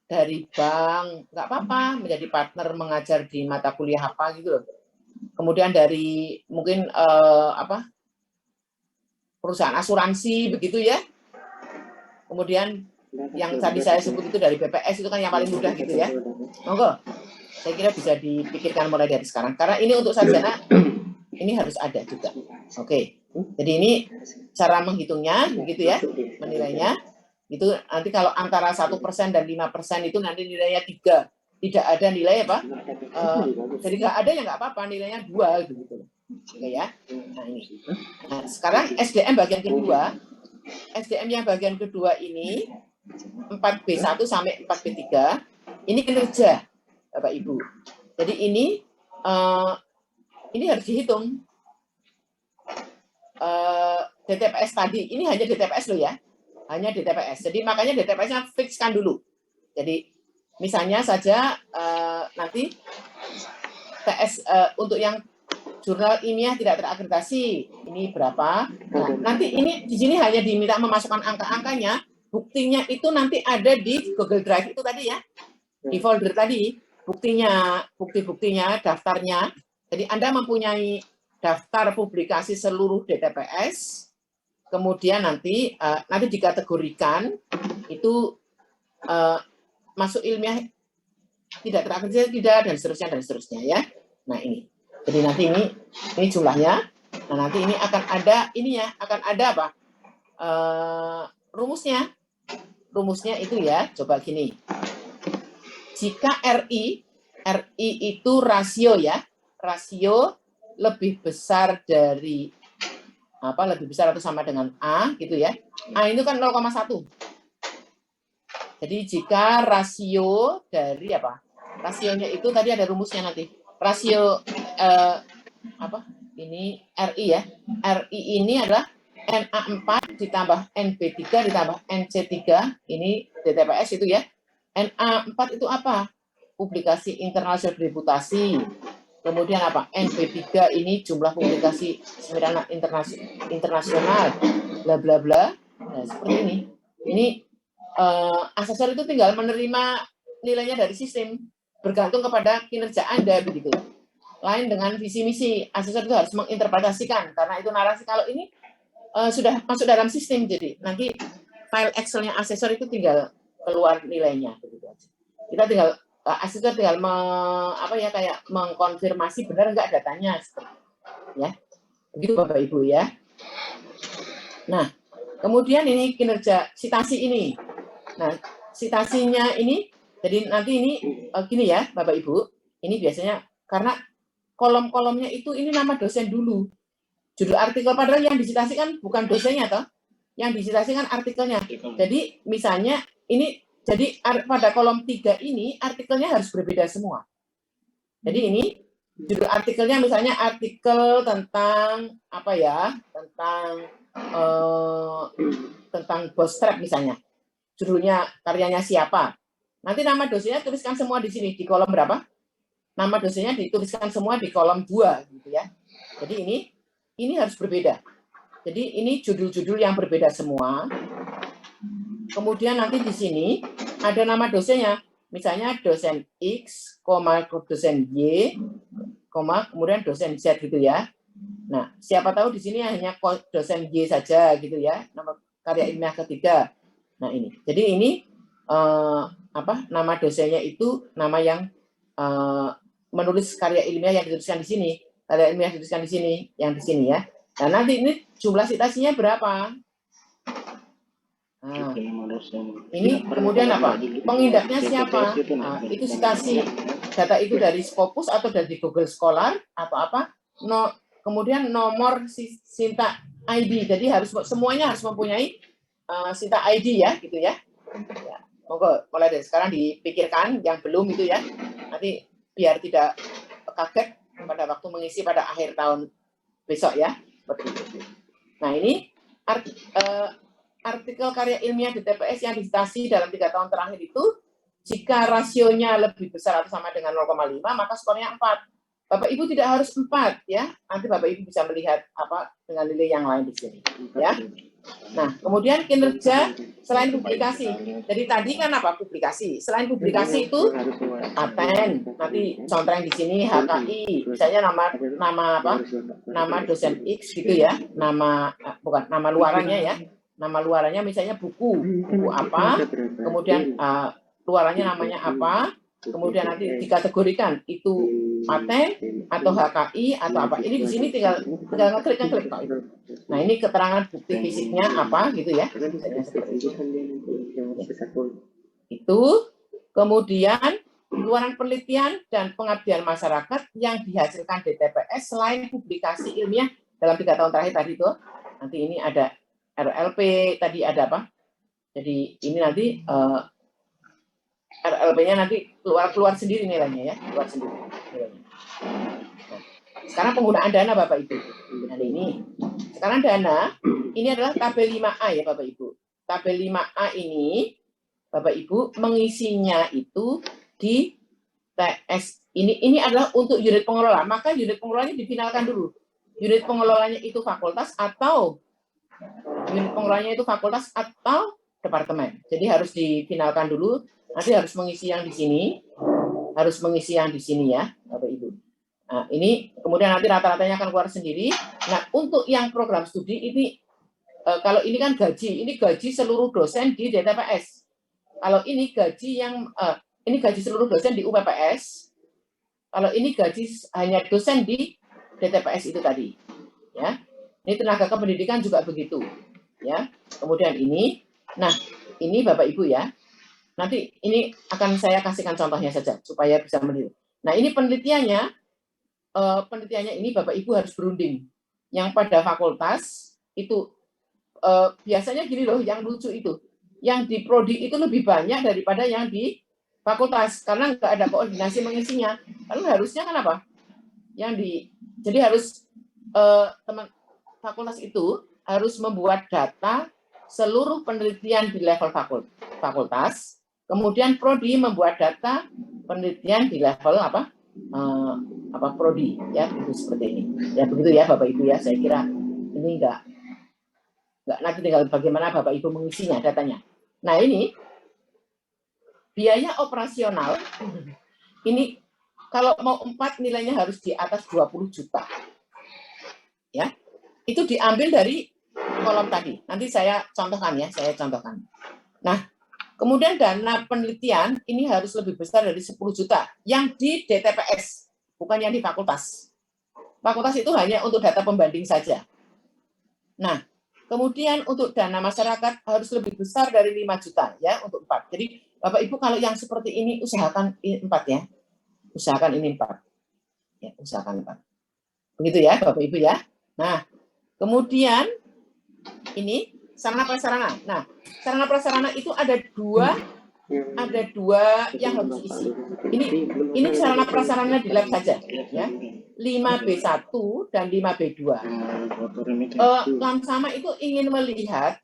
dari bank, nggak apa-apa, menjadi partner mengajar di mata kuliah apa gitu loh. Kemudian dari mungkin perusahaan asuransi begitu ya. Kemudian yang tadi saya sebut itu dari BPS itu kan yang paling mudah gitu ya. Monggo, saya kira bisa dipikirkan mulai dari sekarang. Karena ini untuk sarjana, ini harus ada juga. Oke, jadi ini cara menghitungnya, begitu ya, menilainya. Itu nanti kalau antara 1% dan 5% itu nanti nilainya 3. Tidak ada nilai apa? Jadi nggak ada ya nggak apa-apa, nilainya 2 gitu. Oke ya. Nah ini. Nah, sekarang SDM bagian kedua. SDM yang bagian kedua ini 4B1 sampai 4B3 ini kinerja Bapak Ibu. Jadi ini harus dihitung. DTPS tadi ini hanya DTPS loh ya, hanya DTPS. Jadi makanya DTPS-nya fixkan dulu. Jadi misalnya saja nanti TS untuk yang jurnal ilmiah tidak terakreditasi ini berapa. Nah, nanti ini di sini hanya diminta memasukkan angka-angkanya. Buktinya itu nanti ada di Google Drive itu tadi ya, di folder tadi. Bukti-buktinya, daftarnya. Jadi Anda mempunyai daftar publikasi seluruh DTPS. Kemudian nanti dikategorikan itu masuk ilmiah tidak terakreditasi tidak dan seterusnya ya. Nah ini. Jadi nanti ini jumlahnya. Nah nanti ini akan ada apa? Rumusnya. Rumusnya itu ya, coba gini. Jika RI itu rasio ya, rasio lebih besar dari lebih besar atau sama dengan A gitu ya. A itu kan 0,1. Jadi jika rasio dari rasionya itu tadi ada rumusnya nanti. Rasio ini RI ya. RI ini adalah NA4 ditambah NB3 ditambah NC3, ini DTPS itu ya. NA4 itu apa? Publikasi internasional bereputasi. Kemudian apa? NB3 ini jumlah publikasi seminar internasional, bla bla bla. Nah, seperti ini. Ini asesor itu tinggal menerima nilainya dari sistem, bergantung kepada kinerja Anda begitu. Lain dengan visi misi, asesor itu harus menginterpretasikan karena itu narasi. Kalau ini sudah masuk dalam sistem, jadi nanti file Excel-nya asesor itu tinggal keluar nilainya begitu aja. Kita tinggal asesor tinggal kayak mengkonfirmasi benar enggak datanya ya. Begitu Bapak Ibu ya. Nah, kemudian ini kinerja sitasi ini. Nah, sitasinya ini jadi nanti ini gini ya Bapak Ibu. Ini biasanya karena kolom-kolomnya itu ini nama dosen dulu. Judul artikel, padahal yang disitasikan bukan dosennya toh, yang disitasikan artikelnya. Jadi misalnya ini, jadi pada kolom 3 ini artikelnya harus berbeda semua. Jadi ini judul artikelnya misalnya artikel tentang apa ya, tentang bootstrap misalnya. Judulnya karyanya siapa. Nanti nama dosennya tuliskan semua di sini, di kolom berapa? Nama dosennya dituliskan semua di kolom 2 gitu ya. Jadi ini harus berbeda. Jadi ini judul-judul yang berbeda semua. Kemudian nanti di sini ada nama dosennya. Misalnya dosen X, dosen Y, kemudian dosen Z gitu ya. Nah, siapa tahu di sini hanya dosen Y saja gitu ya, nama karya ilmiah ketiga. Nah, ini. Jadi ini nama dosennya itu nama yang menulis karya ilmiah yang dituliskan di sini. Karya ilmiah dituliskan di sini, yang di sini ya. Nah, nanti ini jumlah citasinya berapa? Nah, ini kemudian apa? Pengindaknya siapa? Nah, itu citasi. Data itu dari Scopus atau dari Google Scholar atau apa? Kemudian nomor Sinta ID. Jadi semuanya harus mempunyai Sinta ID ya, gitu ya. Ya. Monggo mulai dari sekarang dipikirkan yang belum itu ya. Nanti biar tidak kaget pada waktu mengisi pada akhir tahun besok ya. Seperti itu. Nah, ini artikel karya ilmiah di TPS yang disitasi dalam 3 tahun terakhir itu, jika rasionya lebih besar atau sama dengan 0,5, maka skornya 4. Bapak Ibu tidak harus 4 ya. Nanti Bapak Ibu bisa melihat apa dengan nilai yang lain di sini ya. Nah, kemudian kinerja selain publikasi. Jadi tadi kan apa publikasi? Selain publikasi itu paten. Nanti contoh yang di sini HKI. Misalnya nama dosen X gitu ya. Bukan nama luarannya ya. Nama luarannya misalnya buku apa, kemudian luarannya namanya apa, kemudian nanti dikategorikan itu paten atau HKI atau apa. Ini di sini tinggal ngeklik kok itu. Nah, ini keterangan bukti fisiknya apa gitu ya. Itu kemudian luaran penelitian dan pengabdian masyarakat yang dihasilkan di TPS selain publikasi ilmiah dalam 3 tahun terakhir tadi itu. Nanti ini ada RLP tadi ada apa? Jadi ini nanti RLP-nya nanti keluar sendiri nilainya ya, keluar sendiri nilainya. Nah, sekarang penggunaan dana Bapak Ibu. Nah, ini sekarang dana ini adalah tabel 5A ya Bapak Ibu. Tabel 5A ini Bapak Ibu mengisinya itu di TS. Ini adalah untuk unit pengelola. Maka unit pengelolanya difinalkan dulu. Unit pengelolanya itu fakultas atau departemen. Jadi harus difinalkan dulu. Nanti harus mengisi yang di sini. Harus mengisi yang di sini ya, Bapak Ibu. Nah, ini kemudian nanti rata-ratanya akan keluar sendiri. Nah, untuk yang program studi ini, kalau ini kan gaji. Ini gaji seluruh dosen di DTPS. Kalau ini gaji ini gaji seluruh dosen di UPPS. Kalau ini gaji hanya dosen di DTPS itu tadi. Ya. Ini tenaga kependidikan juga begitu, ya. Kemudian ini, nah ini Bapak Ibu ya. Nanti ini akan saya kasihkan contohnya saja supaya bisa melihat. Nah ini penelitiannya ini Bapak Ibu harus berunding. Yang pada fakultas itu biasanya gini loh, yang lucu itu, yang di prodi itu lebih banyak daripada yang di fakultas karena nggak ada koordinasi mengisinya. Lalu harusnya kan apa? Jadi harus teman fakultas itu harus membuat data seluruh penelitian di level fakultas, kemudian prodi membuat data penelitian di level prodi ya, itu seperti ini. Ya begitu ya Bapak Ibu ya, saya kira ini enggak nanti tinggal bagaimana Bapak Ibu mengisinya datanya. Nah, ini biaya operasional ini kalau mau 4 nilainya harus di atas 20 juta. Ya. Itu diambil dari kolom tadi. Nanti saya contohkan ya, Nah, kemudian dana penelitian ini harus lebih besar dari 10 juta yang di DTPS, bukan yang di fakultas. Fakultas itu hanya untuk data pembanding saja. Nah, kemudian untuk dana masyarakat harus lebih besar dari 5 juta ya untuk 4. Jadi Bapak Ibu kalau yang seperti ini usahakan 4 ya. Usahakan ini 4. Ya, usahakan 4. Begitu ya Bapak Ibu ya. Nah, kemudian ini sarana prasarana. Nah, sarana prasarana itu ada 2 ada 2 yang harus diisi. Ini sarana prasarana di lab saja, ya. 5B1 dan 5B2. Sama itu ingin melihat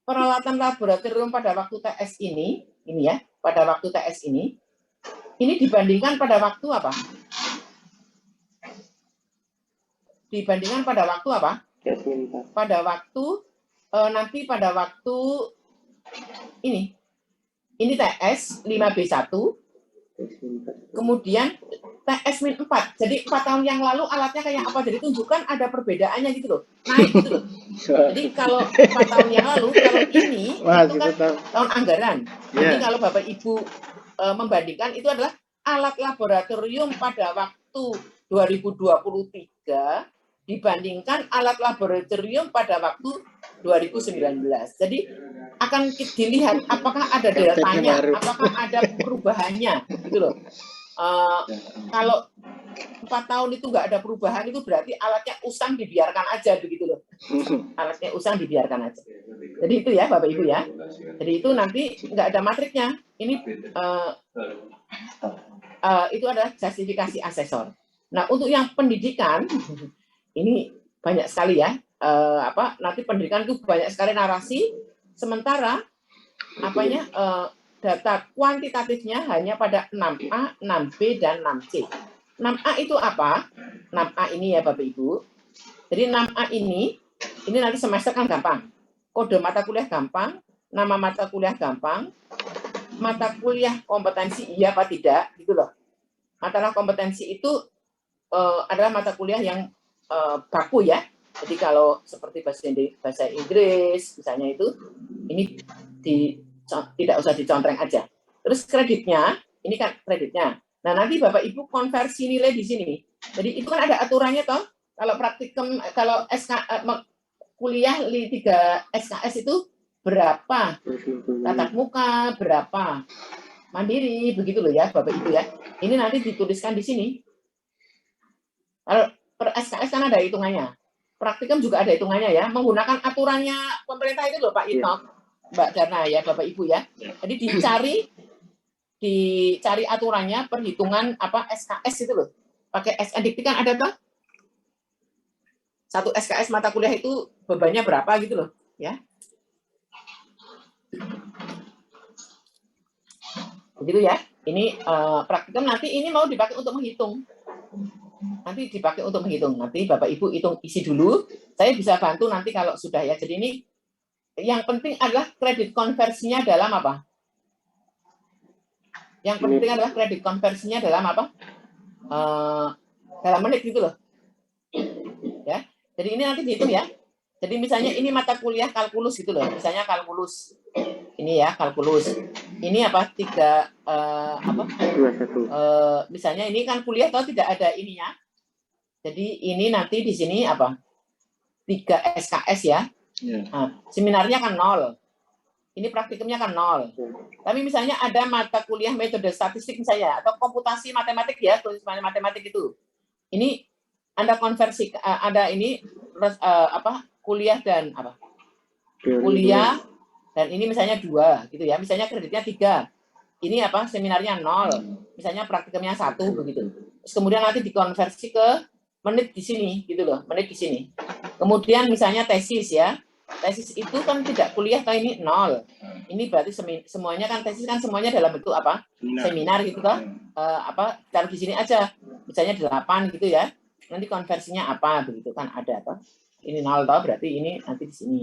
peralatan laboratorium pada waktu TS ini ya, pada waktu TS ini dibandingkan pada waktu apa? Dibandingkan pada waktu apa? Pada waktu nanti pada waktu ini TS 5B1, kemudian TS-4. Jadi 4 tahun yang lalu alatnya kayak apa? Jadi tunjukkan ada perbedaannya gitu loh. Naik gitu loh. Jadi kalau 4 tahun yang lalu, kalau ini itu kan tahun anggaran. Jadi kalau Bapak Ibu membandingkan, itu adalah alat laboratorium pada waktu 2023 dibandingkan alat laboratorium pada waktu 2019. Jadi akan dilihat apakah ada deltanya, apakah ada perubahannya, gitu loh. Kalau 4 tahun itu nggak ada perubahan, itu berarti alatnya usang dibiarkan aja, begitu loh. Alatnya usang dibiarkan aja. Jadi itu ya, Bapak Ibu ya. Jadi itu nanti nggak ada matriknya. Ini itu adalah justifikasi asesor. Nah, untuk yang pendidikan, ini banyak sekali ya. Nanti pendidikan itu banyak sekali narasi. Sementara data kuantitatifnya hanya pada 6A, 6B, dan 6C. 6A itu apa? 6A ini ya Bapak Ibu. Jadi 6A ini nanti semester kan gampang. Kode mata kuliah gampang, nama mata kuliah gampang, mata kuliah kompetensi iya apa tidak, gitu loh. Mata kompetensi itu adalah mata kuliah yang baku ya. Jadi kalau seperti bahasa Inggris misalnya itu, ini tidak usah dicontreng aja. Terus kreditnya, ini kan kreditnya. Nah nanti Bapak Ibu konversi nilai di sini. Jadi itu kan ada aturannya toh. Kalau praktikum, kalau kuliah 3 SKS itu berapa? Tatap muka berapa? Mandiri, begitu loh ya Bapak Ibu ya. Ini nanti dituliskan di sini. Kalau per SKS kan ada hitungannya. Praktikum juga ada hitungannya ya, menggunakan aturannya pemerintah itu loh Pak Itok, Mbak Darna ya, Bapak Ibu ya. Jadi dicari aturannya perhitungan SKS itu loh. Pakai SNDP kan ada toh? 1 SKS mata kuliah itu bebannya berapa gitu loh, ya. Begitu ya. Ini praktikum nanti ini mau dipakai untuk menghitung. Nanti dipakai untuk menghitung. Nanti Bapak Ibu hitung isi dulu. Saya bisa bantu nanti kalau sudah ya. Jadi ini yang penting adalah kredit konversinya dalam apa? Yang penting adalah kredit konversinya dalam apa? Dalam menit gitu loh. Ya. Jadi ini nanti dihitung ya. Jadi misalnya ini mata kuliah kalkulus gitu loh. Misalnya kalkulus. Ini ya kalkulus. Ini apa? 21. Misalnya ini kan kuliah atau tidak ada ininya. Jadi ini nanti di sini apa? 3 SKS ya. Nah, seminarnya kan 0. Ini praktikumnya kan 0. Tapi misalnya ada mata kuliah metode statistik misalnya atau komputasi matematik ya, tulis matematik itu. Ini Anda konversi ada ini kuliah dan apa? Kuliah dan ini misalnya 2 gitu ya. Misalnya kreditnya 3. Ini apa? Seminarnya 0. Misalnya praktikumnya 1 begitu. Terus kemudian nanti dikonversi ke menit di sini gitu loh, menit di sini. Kemudian misalnya tesis ya. Tesis itu kan tidak kuliah atau ini 0. Ini berarti semuanya kan tesis kan semuanya dalam bentuk apa? Seminar gitu toh. Taruh di sini aja. Misalnya 8 gitu ya. Nanti konversinya apa begitu kan ada apa? Ini 0 toh berarti ini nanti di sini.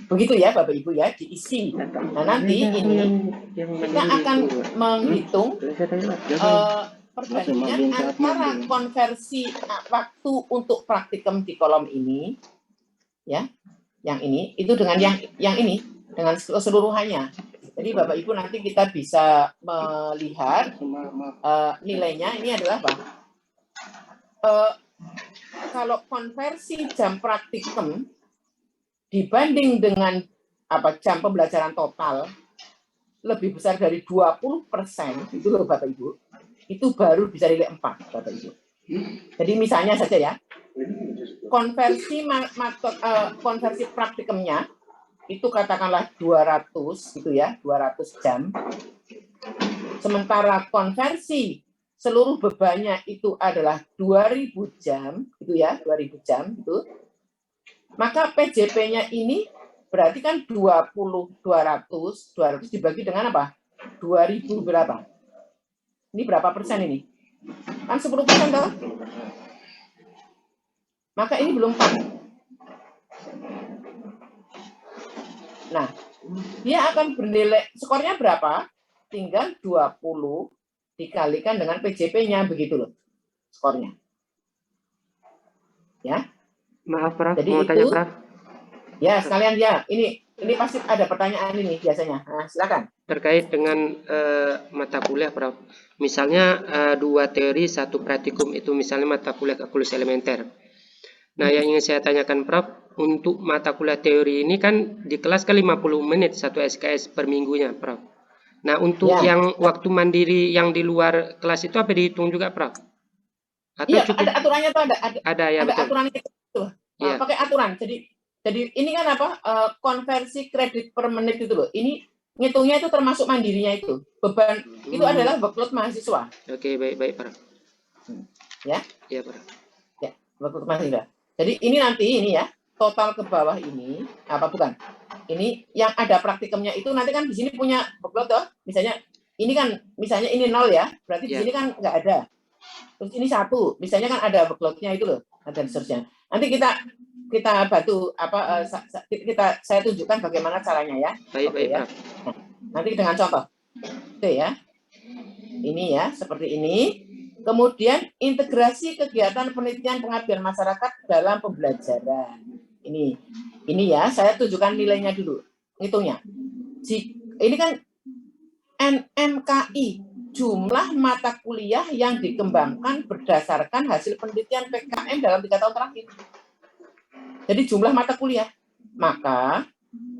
Begitu ya Bapak Ibu ya, diisi. Nah, nanti ini kita akan menghitung perbandingan antara konversi waktu untuk praktikum di kolom ini ya, yang ini itu dengan yang ini dengan keseluruhannya. Jadi Bapak Ibu nanti kita bisa melihat nilainya ini adalah apa? Kalau konversi jam praktikum dibanding dengan jam pembelajaran total lebih besar dari 20%, itu loh Bapak Ibu. Itu baru bisa nilai 4 Bapak Ibu. Jadi misalnya saja ya, konversi praktikumnya itu katakanlah 200 gitu ya, 200 jam. Sementara konversi seluruh bebannya itu adalah 2000 jam, gitu ya, 2000 jam itu. Maka PJP-nya ini berarti kan 200 dibagi dengan apa? 2000 berapa? Ini berapa persen ini? Kan 10% toh? Maka ini belum pas. Nah, dia akan bernilai, skornya berapa? Tinggal 20 dikalikan dengan PJP-nya, begitu loh skornya. Ya. Maaf, Prof. Jadi Mau itu, tanya, Prof. Ya, sekalian ya. Ini pasti ada pertanyaan ini biasanya. Nah, silakan. Terkait dengan mata kuliah, Prof. Misalnya 2 teori, 1 praktikum itu misalnya mata kuliah kalkulus elementer. Nah, yang ingin saya tanyakan, Prof, untuk mata kuliah teori ini kan di kelas kan 50 menit 1 SKS per minggunya, Prof. Nah, untuk Ya. yang waktu mandiri yang di luar kelas itu apa dihitung juga, Prof? Atau Iya, cukup ada aturannya tuh, ada ya, ada betul. aturannya itu. Iya. Pakai aturan. Jadi ini kan apa? Konversi kredit per menit itu loh. Ini ngitungnya itu termasuk mandirinya itu. Beban itu adalah workload mahasiswa. Oke, baik, Prof. Ya. Iya, Prof. Ya, workload mahasiswa. Jadi ini nanti ini ya, total ke bawah ini apa bukan? Ini yang ada praktikumnya itu nanti kan di sini punya workload toh. Misalnya ini kan misalnya ini 0 ya, berarti di Ya. sini kan nggak ada. Terus ini 1, misalnya kan ada workload-nya itu loh, dan seterusnya. Nanti kita bantu apa saya tunjukkan bagaimana caranya ya. Baik, Oke, ya. Prof. Nah, nanti dengan contoh. Oke ya. Ini ya, seperti ini. Kemudian integrasi kegiatan penelitian pengabdian masyarakat dalam pembelajaran. Ini ya, saya tunjukkan nilainya dulu. Hitungnya. Ini kan NMKI, jumlah mata kuliah yang dikembangkan berdasarkan hasil penelitian PKM dalam 3 tahun terakhir. Jadi jumlah mata kuliah. Maka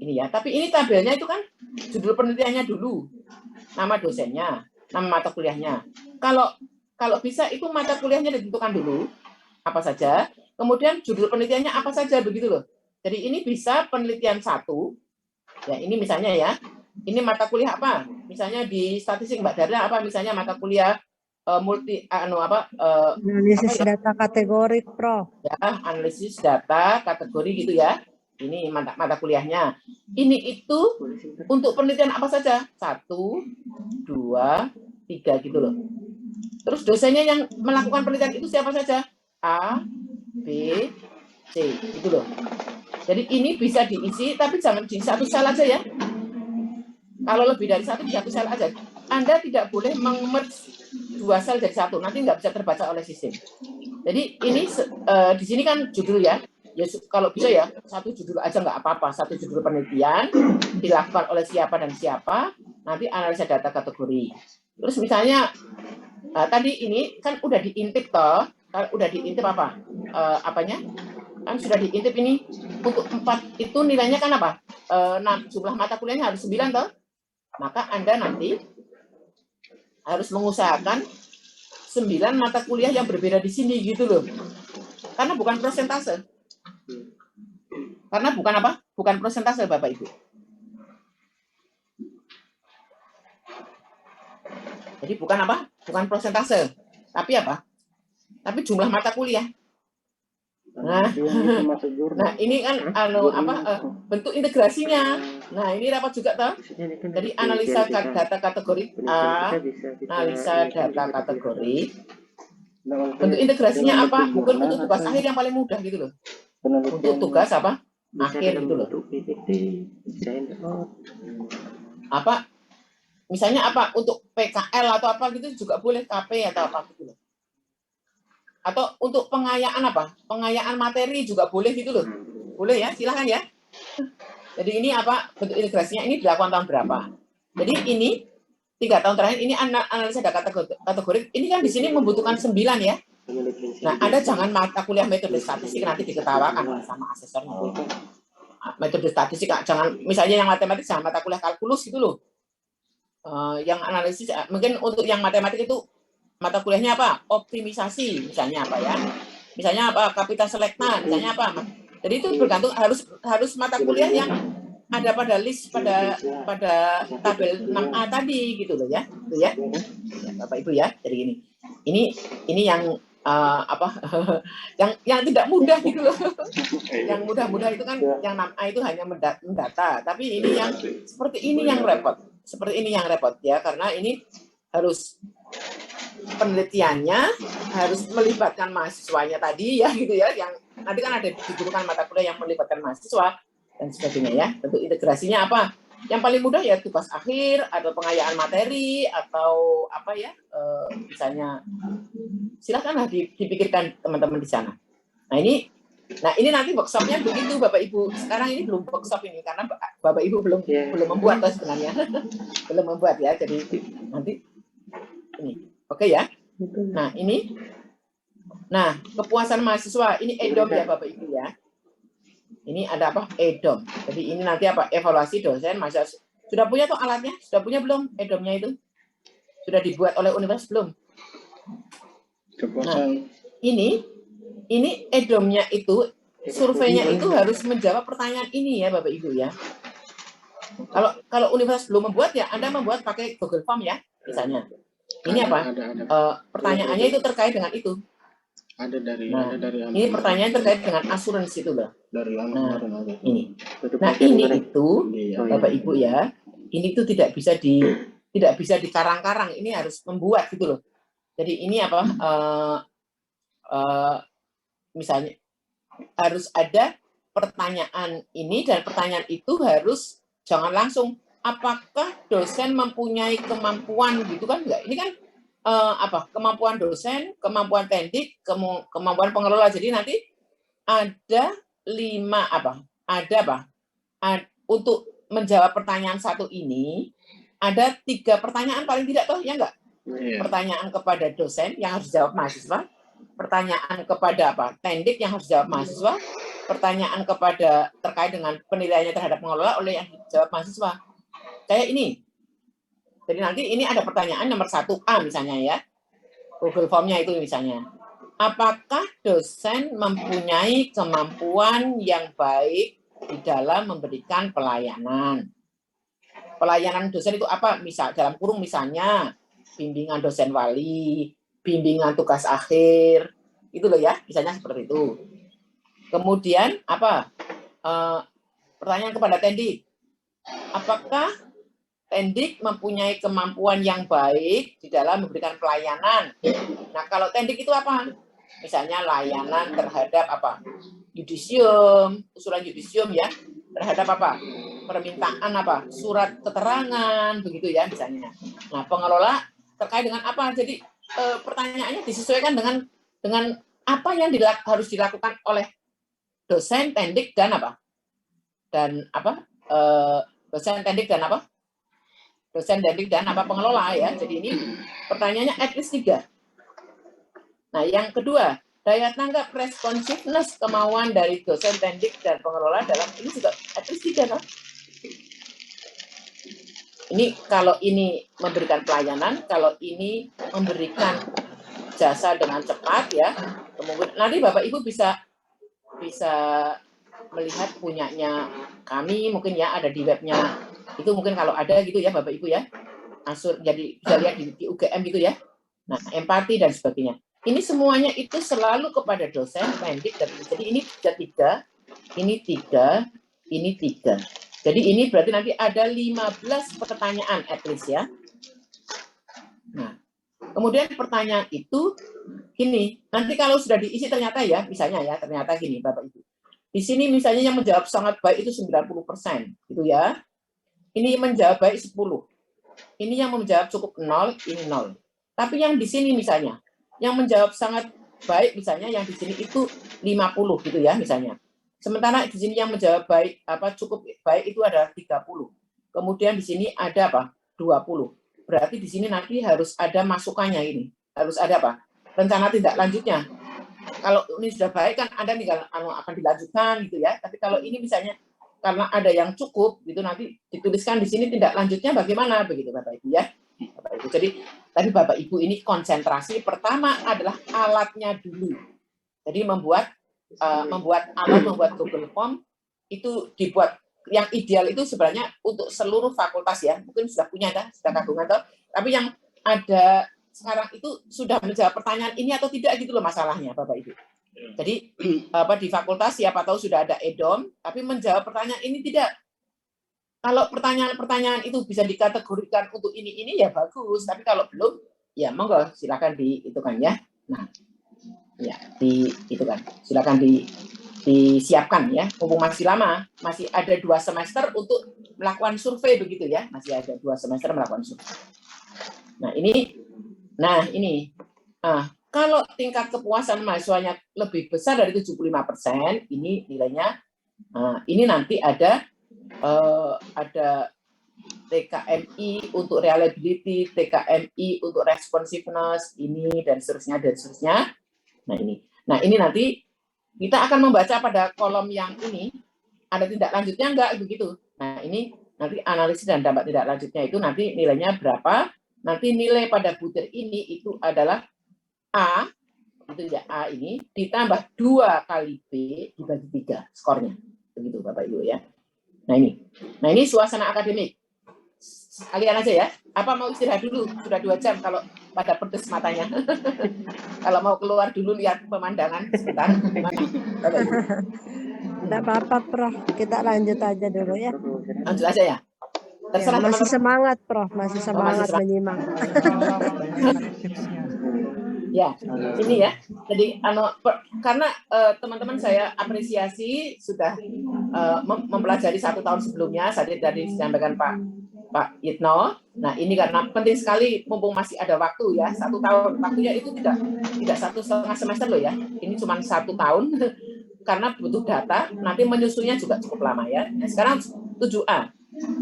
ini ya, tapi ini tabelnya itu kan judul penelitiannya dulu, nama dosennya, nama mata kuliahnya. Kalau bisa itu mata kuliahnya ditentukan dulu apa saja, kemudian judul penelitiannya apa saja, begitu loh. Jadi ini bisa penelitian 1, ya ini misalnya ya, ini mata kuliah apa? Misalnya di statistik Mbak Darda apa? Misalnya mata kuliah analisis data kategori, Prof. Ya, analisis data kategori gitu ya. Ini mata kuliahnya. Ini itu untuk penelitian apa saja? 1, 2, 3 gitu loh. Terus dosennya yang melakukan penelitian itu siapa saja? A, B, C gitu loh. Jadi ini bisa diisi, tapi jangan di satu sel aja ya. Kalau lebih dari 1 di satu sel aja. Anda tidak boleh meng-merge 2 sel jadi 1, nanti nggak bisa terbaca oleh sistem. Jadi ini di sini kan judul ya. Ya kalau bisa ya 1 judul aja nggak apa-apa. 1 judul penelitian dilakukan oleh siapa dan siapa. Nanti analisa data kategori. Terus misalnya tadi ini kan udah diintip toh. Udah diintip apa? Apanya? Kan sudah diintip ini untuk 4 itu nilainya kan apa? Jumlah mata kuliahnya harus 9 toh. Maka Anda nanti harus mengusahakan 9 mata kuliah yang berbeda di sini gitu loh. Karena bukan persentase. Karena bukan apa? Bukan persentase Bapak Ibu. Jadi bukan apa? Bukan persentase. Tapi apa? Tapi jumlah mata kuliah. Nah ini kan bentuk integrasinya. Nah, ini rapat juga toh. Jadi analisa data kategori A, analisa data kategori. Bentuk integrasinya apa? Mungkin untuk tugas akhir yang paling mudah gitu loh. Untuk tugas apa? Akhir gitu loh. Apa? Misalnya apa? Untuk PKL atau apa gitu juga boleh, KP atau apa gitu loh. Atau untuk pengayaan apa? Pengayaan materi juga boleh gitu loh. Boleh ya, silahkan ya. Jadi ini apa? Bentuk integrasinya ini dilakukan tahun berapa? Jadi ini 3 tahun terakhir ini analisa data kategori. Ini kan di sini membutuhkan 9 ya. Nah, Anda jangan mata kuliah metode statistik nanti diketawakan sama asesornya. Metode statistik jangan, misalnya yang matematik jangan mata kuliah kalkulus gitu loh. Yang analisis mungkin untuk yang matematik itu mata kuliahnya apa? Optimisasi misalnya apa ya? Misalnya apa? Kapital selektan misalnya apa? Jadi itu bergantung harus mata kuliah yang ada pada list pada tabel 6A tadi gitu loh ya. Itu ya. Ya, Bapak Ibu ya. Jadi ini yang yang tidak mudah gitu loh. Yang mudah-mudah itu kan yang 6A itu hanya mendata, tapi ini yang seperti ini yang repot. Seperti ini yang repot ya, karena ini harus penelitiannya harus melibatkan mahasiswanya tadi ya gitu ya, yang nanti kan ada dibutuhkan mata kuliah yang melibatkan mahasiswa dan sebagainya ya. Tentu integrasinya apa? Yang paling mudah ya tugas akhir atau pengayaan materi atau apa ya, misalnya silakanlah dipikirkan teman-teman di sana. Nah ini nanti workshopnya begitu Bapak Ibu. Sekarang ini belum workshop ini karena Bapak Ibu belum membuat sebenarnya belum membuat ya. Jadi nanti ini oke ya. Nah ini, kepuasan mahasiswa ini EDOM ya Bapak Ibu ya. Ini ada apa? EDOM. Jadi ini nanti apa? Evaluasi dosen mahasiswa. Sudah punya tuh alatnya? Sudah punya belum EDOM-nya itu? Sudah dibuat oleh universitas belum? Nah, ini EDOM-nya itu, surveinya itu harus menjawab pertanyaan ini ya Bapak Ibu ya. Kalau universitas belum membuat ya, Anda membuat pakai Google Form ya, misalnya. Ini apa? Pertanyaannya itu terkait dengan itu. Ada dari ini pertanyaan terkait dengan asuransi itu loh. Ini. Ini itu Bapak Ibu ya, ini itu tidak bisa dikarang-karang, ini harus membuat gitu loh. Jadi ini apa? Misalnya harus ada pertanyaan ini, dan pertanyaan itu harus jangan langsung apakah dosen mempunyai kemampuan gitu kan, enggak. Ini kan kemampuan dosen, kemampuan tendik, kemampuan pengelola. Jadi nanti ada 5 untuk menjawab pertanyaan satu ini ada 3 pertanyaan paling tidak toh ya enggak? Pertanyaan kepada dosen yang harus jawab mahasiswa, pertanyaan kepada tendik yang harus jawab mahasiswa, pertanyaan kepada terkait dengan penilaiannya terhadap pengelola oleh yang dijawab mahasiswa. Kayak ini. Jadi nanti ini ada pertanyaan nomor 1A misalnya ya. Google Form-nya itu misalnya. Apakah dosen mempunyai kemampuan yang baik di dalam memberikan pelayanan? Pelayanan dosen itu apa? Misal dalam kurung misalnya bimbingan dosen wali, bimbingan tugas akhir, itu loh ya, misalnya seperti itu. Kemudian pertanyaan kepada tendik. Apakah tendik mempunyai kemampuan yang baik di dalam memberikan pelayanan? Nah, kalau tendik itu apa? Misalnya layanan terhadap yudisium, usulan yudisium ya, terhadap permintaan surat keterangan, begitu ya misalnya. Nah, pengelola terkait dengan apa? Jadi pertanyaannya disesuaikan dengan apa yang harus dilakukan oleh dosen, tendik, dan dosen, tendik, dan dosen, tendik, dan pengelola ya. Jadi ini pertanyaannya at least 3. Nah, yang kedua, daya tanggap responsiveness, kemauan dari dosen, tendik, dan pengelola dalam ini juga at least 3 kan? Ini kalau ini memberikan pelayanan, kalau ini memberikan jasa dengan cepat ya. Kemudian nanti Bapak Ibu bisa melihat punyanya kami mungkin ya, ada di webnya. Itu mungkin kalau ada gitu ya Bapak Ibu ya. Jadi bisa lihat di UGM gitu ya. Nah, empati dan sebagainya. Ini semuanya itu selalu kepada dosen, tendik, dan jadi ini 3, ini 3, ini 3. Jadi ini berarti nanti ada 15 pertanyaan at least ya. Nah, kemudian pertanyaan itu gini, nanti kalau sudah diisi ternyata ya, misalnya ya, ternyata gini Bapak Ibu. Di sini misalnya yang menjawab sangat baik itu 90% gitu ya. Ini menjawab baik 10. Ini yang menjawab cukup 0, ini 0. Tapi yang di sini misalnya, yang menjawab sangat baik misalnya yang di sini itu 50 gitu ya misalnya. Sementara di sini yang menjawab baik cukup baik itu ada 30. Kemudian di sini ada 20. Berarti di sini nanti harus ada masukannya ini. Harus ada rencana tindak lanjutnya. Kalau ini sudah baik kan Anda tinggal akan dilanjutkan gitu ya. Tapi kalau ini misalnya karena ada yang cukup gitu nanti dituliskan di sini tindak lanjutnya bagaimana begitu Bapak Ibu ya. Bapak Ibu. Jadi tadi Bapak Ibu ini konsentrasi pertama adalah alatnya dulu. Jadi membuat Google Form itu dibuat yang ideal itu sebenarnya untuk seluruh fakultas ya, mungkin sudah punya sudah kagum atau, tapi yang ada sekarang itu sudah menjawab pertanyaan ini atau tidak gitu loh masalahnya Bapak Ibu. Jadi di fakultas siapa tahu sudah ada EDOM, tapi menjawab pertanyaan ini tidak. Kalau pertanyaan-pertanyaan itu bisa dikategorikan untuk ini ya bagus, tapi kalau belum ya monggo silakan diitukan ya. Nah, ya itu kan silakan disiapkan ya. Mumpung masih lama, masih ada 2 semester untuk melakukan survei begitu ya, masih ada 2 semester melakukan survei. Nah ini, kalau tingkat kepuasan mahasiswanya lebih besar dari 75%, ini nilainya, ini nanti ada TKMI untuk reliability, TKMI untuk responsiveness, ini dan seterusnya dan seterusnya. Nah ini nanti kita akan membaca pada kolom yang ini ada tindak lanjutnya enggak begitu. Nah ini nanti analisis dan dampak tindak lanjutnya itu nanti nilainya berapa. Nanti nilai pada butir ini itu adalah A, itu ya A ini ditambah 2 kali B dibagi 3 skornya. Begitu Bapak Ibu ya. Nah ini suasana akademik. Kalian aja ya. Apa mau istirahat dulu? Sudah 2 jam kalau pada pedes matanya. Kalau mau keluar dulu lihat pemandangan sebentar. Gimana? Bapak Ibu? Tidak apa-apa, Prof. Kita lanjut aja dulu ya. Lanjut aja ya. Terserah Ya, masih teman-teman. semangat, Prof. Masih semangat menyimak. Ya, ini ya. Jadi karena teman-teman saya apresiasi sudah mempelajari 1 tahun sebelumnya, tadi disampaikan Pak Yitno. Nah, ini karena penting sekali mumpung masih ada waktu ya, 1 tahun. Waktunya itu tidak 1,5 semester loh ya. Ini cuma 1 tahun karena butuh data, nanti menyusunnya juga cukup lama ya. Nah, sekarang 7A,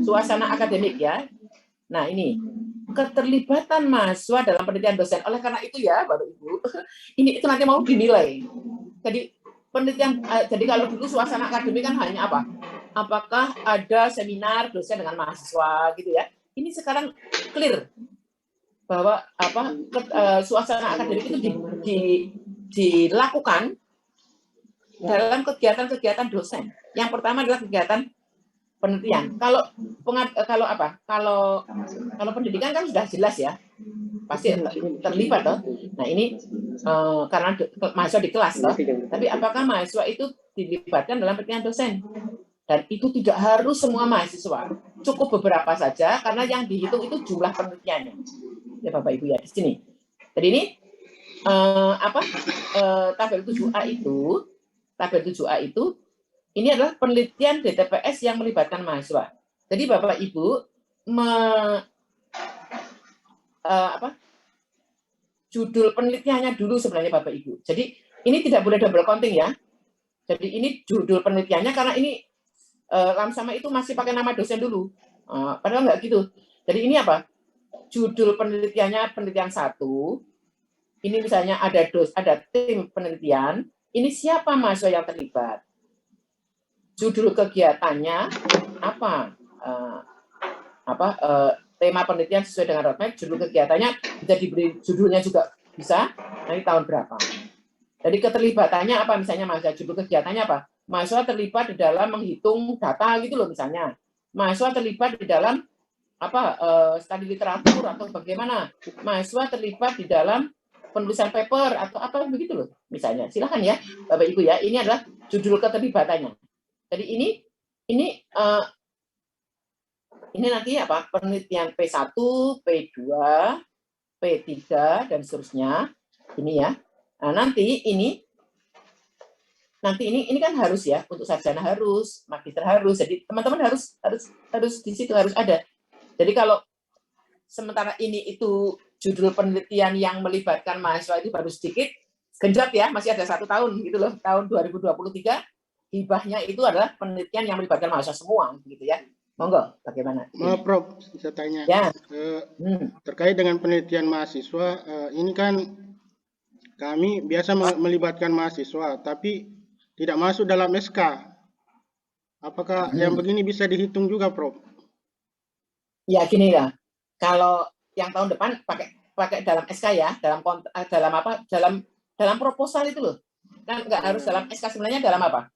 suasana akademik ya. Nah, ini keterlibatan mahasiswa dalam penelitian dosen. Oleh karena itu ya, Bapak Ibu, itu nanti mau dinilai. Jadi penelitian, jadi kalau dulu suasana akademik kan hanya apa? Apakah ada seminar dosen dengan mahasiswa gitu ya? Ini sekarang clear bahwa suasana akademik itu dilakukan dalam kegiatan-kegiatan dosen. Yang pertama adalah kegiatan penelitian. Kalau pendidikan kan sudah jelas ya, pasti terlibat toh. Nah ini karena mahasiswa di kelas toh. Tapi apakah mahasiswa itu dilibatkan dalam penelitian dosen? Dan itu tidak harus semua mahasiswa, cukup beberapa saja karena yang dihitung itu jumlah penelitiannya. Ya Bapak Ibu ya di sini. Jadi ini tabel 7A itu ini adalah penelitian DTPS yang melibatkan mahasiswa. Jadi Bapak Ibu judul penelitiannya dulu sebenarnya Bapak Ibu. Jadi ini tidak boleh double counting ya. Jadi ini judul penelitiannya karena ini Lamsama itu masih pakai nama dosen dulu. Padahal nggak gitu. Jadi ini apa? Judul penelitiannya penelitian 1. Ini misalnya ada tim penelitian. Ini siapa mahasiswa yang terlibat? Judul kegiatannya apa? Tema penelitian sesuai dengan roadmap. Judul kegiatannya bisa diberi judulnya juga bisa. Nanti tahun berapa? Jadi keterlibatannya apa? Misalnya mahasiswa judul kegiatannya apa? Mahasiswa terlibat di dalam menghitung data gitu loh misalnya. Mahasiswa terlibat di dalam studi literatur atau bagaimana. Mahasiswa terlibat di dalam penulisan paper atau apa begitu loh misalnya. Silakan ya Bapak Ibu ya. Ini adalah judul keterlibatannya. Jadi ini nanti apa? Penelitian P1, P2, P3 dan seterusnya. Ini ya. Nah, nanti ini kan harus ya untuk sarjana harus, magister harus. Jadi teman-teman harus di situ harus ada. Jadi kalau sementara ini itu judul penelitian yang melibatkan mahasiswa itu baru sedikit, genjot ya, masih ada 1 tahun gitu loh. Tahun 2023 hibahnya itu adalah penelitian yang melibatkan mahasiswa semua gitu ya. Monggo, bagaimana? Maaf Prof, bisa tanya. Ya. Terkait dengan penelitian mahasiswa, ini kan kami biasa melibatkan mahasiswa, tapi tidak masuk dalam SK. Apakah yang begini bisa dihitung juga, Prof? Ya gini ya, kalau yang tahun depan pakai dalam SK ya, dalam proposal itu loh. Kan nggak harus dalam SK, sebenarnya dalam apa?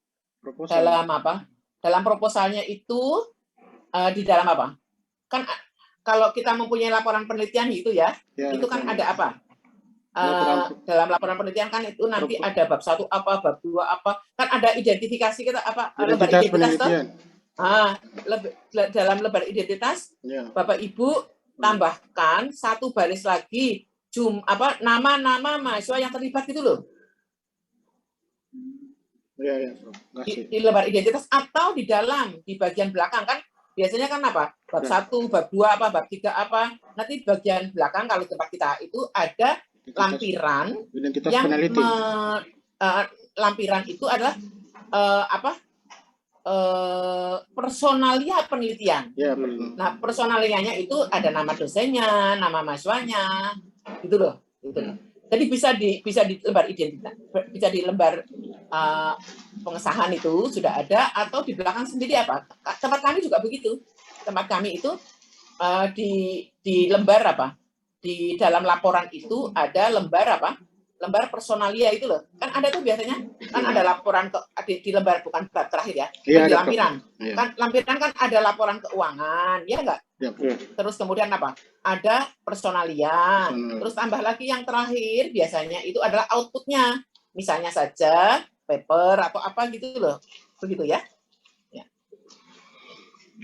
Proposal. Dalam apa? dalam proposalnya itu di dalam apa? Kan kalau kita mempunyai laporan penelitian itu ya, Ya, itu kan ada apa? Laporan- Dalam laporan penelitian kan itu nanti ada bab 1 apa, bab 2 apa, kan ada identifikasi kita apa, lembar identitas identitas toh. penelitian. Dalam lembar identitas Ya. Bapak Ibu tambahkan satu baris lagi nama-nama mahasiswa yang terlibat gitu loh. Ya, Prof. Kasih. Di lembar identitas atau di bagian belakang kan biasanya kan apa? Bab 1, bab 2 apa, bab 3 apa. Nanti bagian belakang kalau tempat kita itu ada lampiran Identitas yang peneliti. lampiran itu adalah personalia penelitian. Ya, betul. Nah, personalianya itu ada nama dosennya, nama mahasiswanya, gitu loh. Gitu. Jadi bisa di lembar identitas, bisa di lembar pengesahan itu sudah ada, atau di belakang sendiri apa? Tempat kami juga begitu. Tempat kami itu di lembar apa? Di dalam laporan itu ada lembar apa? Lembar personalia itu loh. Kan ada tuh biasanya, kan ada laporan di lembar, bukan bab terakhir ya. Iya, Di ada, lampiran. Iya. Kan lampiran kan ada laporan keuangan, ya enggak? Ya, Prof. Terus kemudian apa? Ada personalia. Personalia. Terus tambah lagi yang terakhir biasanya itu adalah outputnya. Misalnya saja paper atau apa gitu loh. Begitu ya.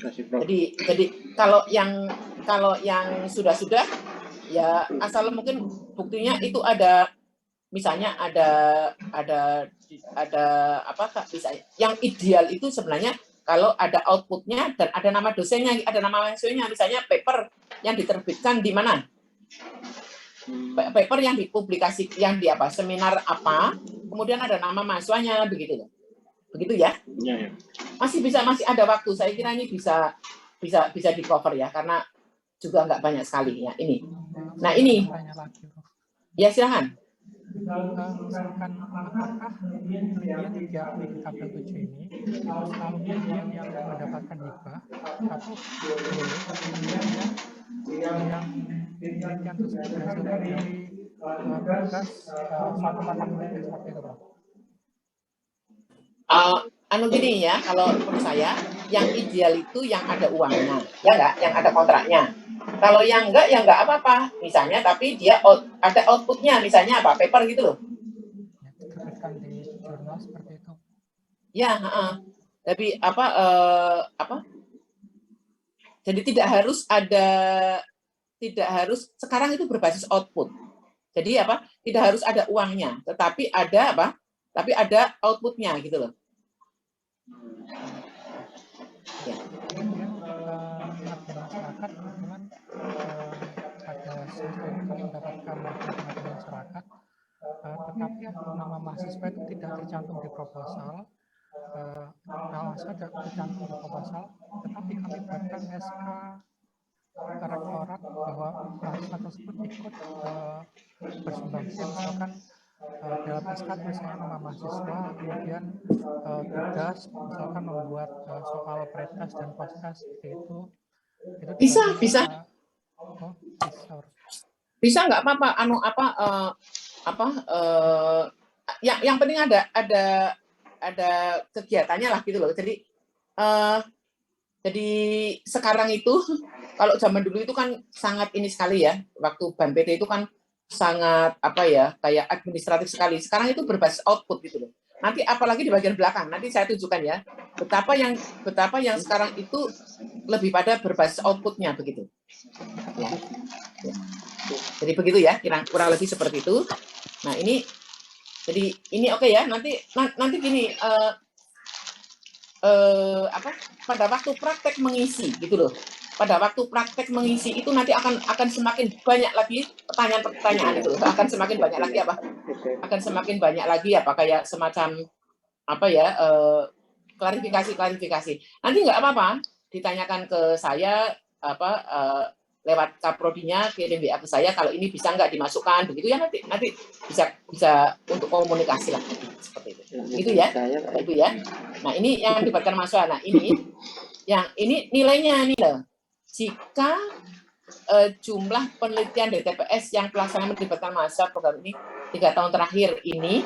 Kasih, Prof. Jadi kalau yang sudah ya asal mungkin buktinya itu ada, misalnya ada apa Kak, bisa yang ideal itu sebenarnya kalau ada outputnya dan ada nama dosennya, ada nama mahasiswanya, misalnya paper yang diterbitkan di mana, paper yang dipublikasi, yang di apa, seminar apa, kemudian ada nama mahasiswanya, begitu ya. Ya. Masih ada waktu, saya kira ini bisa di cover ya, karena juga nggak banyak sekali ya ini. Nah ini, ya silakan. Misalkan apakah penelitian yang diakui di tabel 7 ini itu selalu penelitian yang mendapatkan hibah, atau boleh penelitian yang penelitian tersebut dihasilkan dari tugas suatu mata kuliah seperti itu, Pak? Gini ya, kalau menurut saya yang ideal itu yang ada uangnya, ya nggak, yang ada kontraknya. Kalau yang enggak, ya enggak apa-apa. Misalnya, tapi dia ada outputnya, misalnya apa, paper gitu loh. Ya, diterbitkan di jurnal seperti itu. Ya, tapi jadi tidak harus sekarang itu berbasis output. Jadi apa? Tidak harus ada uangnya, tetapi ada apa? Tapi ada outputnya gitu loh. Ya. Kemudian masyarakat, teman-teman, pada semester ini kami mendapatkan pengabdian masyarakat, tetapi nama mahasiswa itu tidak tercantum di proposal. Nama mahasiswa tidak tercantum di proposal, tetapi kami buatkan SK rektorat bahwa mahasiswa tersebut ikut bersumbangsi, misalkan dalam SK tulisannya nama mahasiswa, kemudian tugas misalkan membuat soal pretest dan postest seperti itu Bisa. Bisa nggak apa-apa, yang penting ada kegiatannya lah gitu loh. Jadi sekarang itu kalau zaman dulu itu kan sangat ini sekali ya, waktu BAM PT itu kan sangat kayak administratif sekali. Sekarang itu berbasis output gitu loh. Nanti apalagi di bagian belakang, nanti saya tunjukkan ya betapa yang sekarang itu lebih pada berbasis outputnya begitu. Ya. Jadi begitu ya, kurang lebih seperti itu. Nah ini, jadi ini oke ya. Nanti gini, pada waktu praktek mengisi gitu loh. Pada waktu praktek mengisi itu nanti akan semakin banyak lagi pertanyaan-pertanyaan itu, akan semakin banyak lagi kayak semacam klarifikasi. Nanti nggak apa-apa ditanyakan ke saya lewat kaprodinya, kirim WA ke saya kalau ini bisa nggak dimasukkan begitu ya, nanti bisa untuk komunikasi lah seperti itu. Gitu ya, Ibu ya. Nah ini yang dilibatkan mahasiswa. Nah ini nilainya nih loh. Jika jumlah penelitian dari TPS yang pelaksanaan melibatkan mahasiswa program ini 3 tahun terakhir ini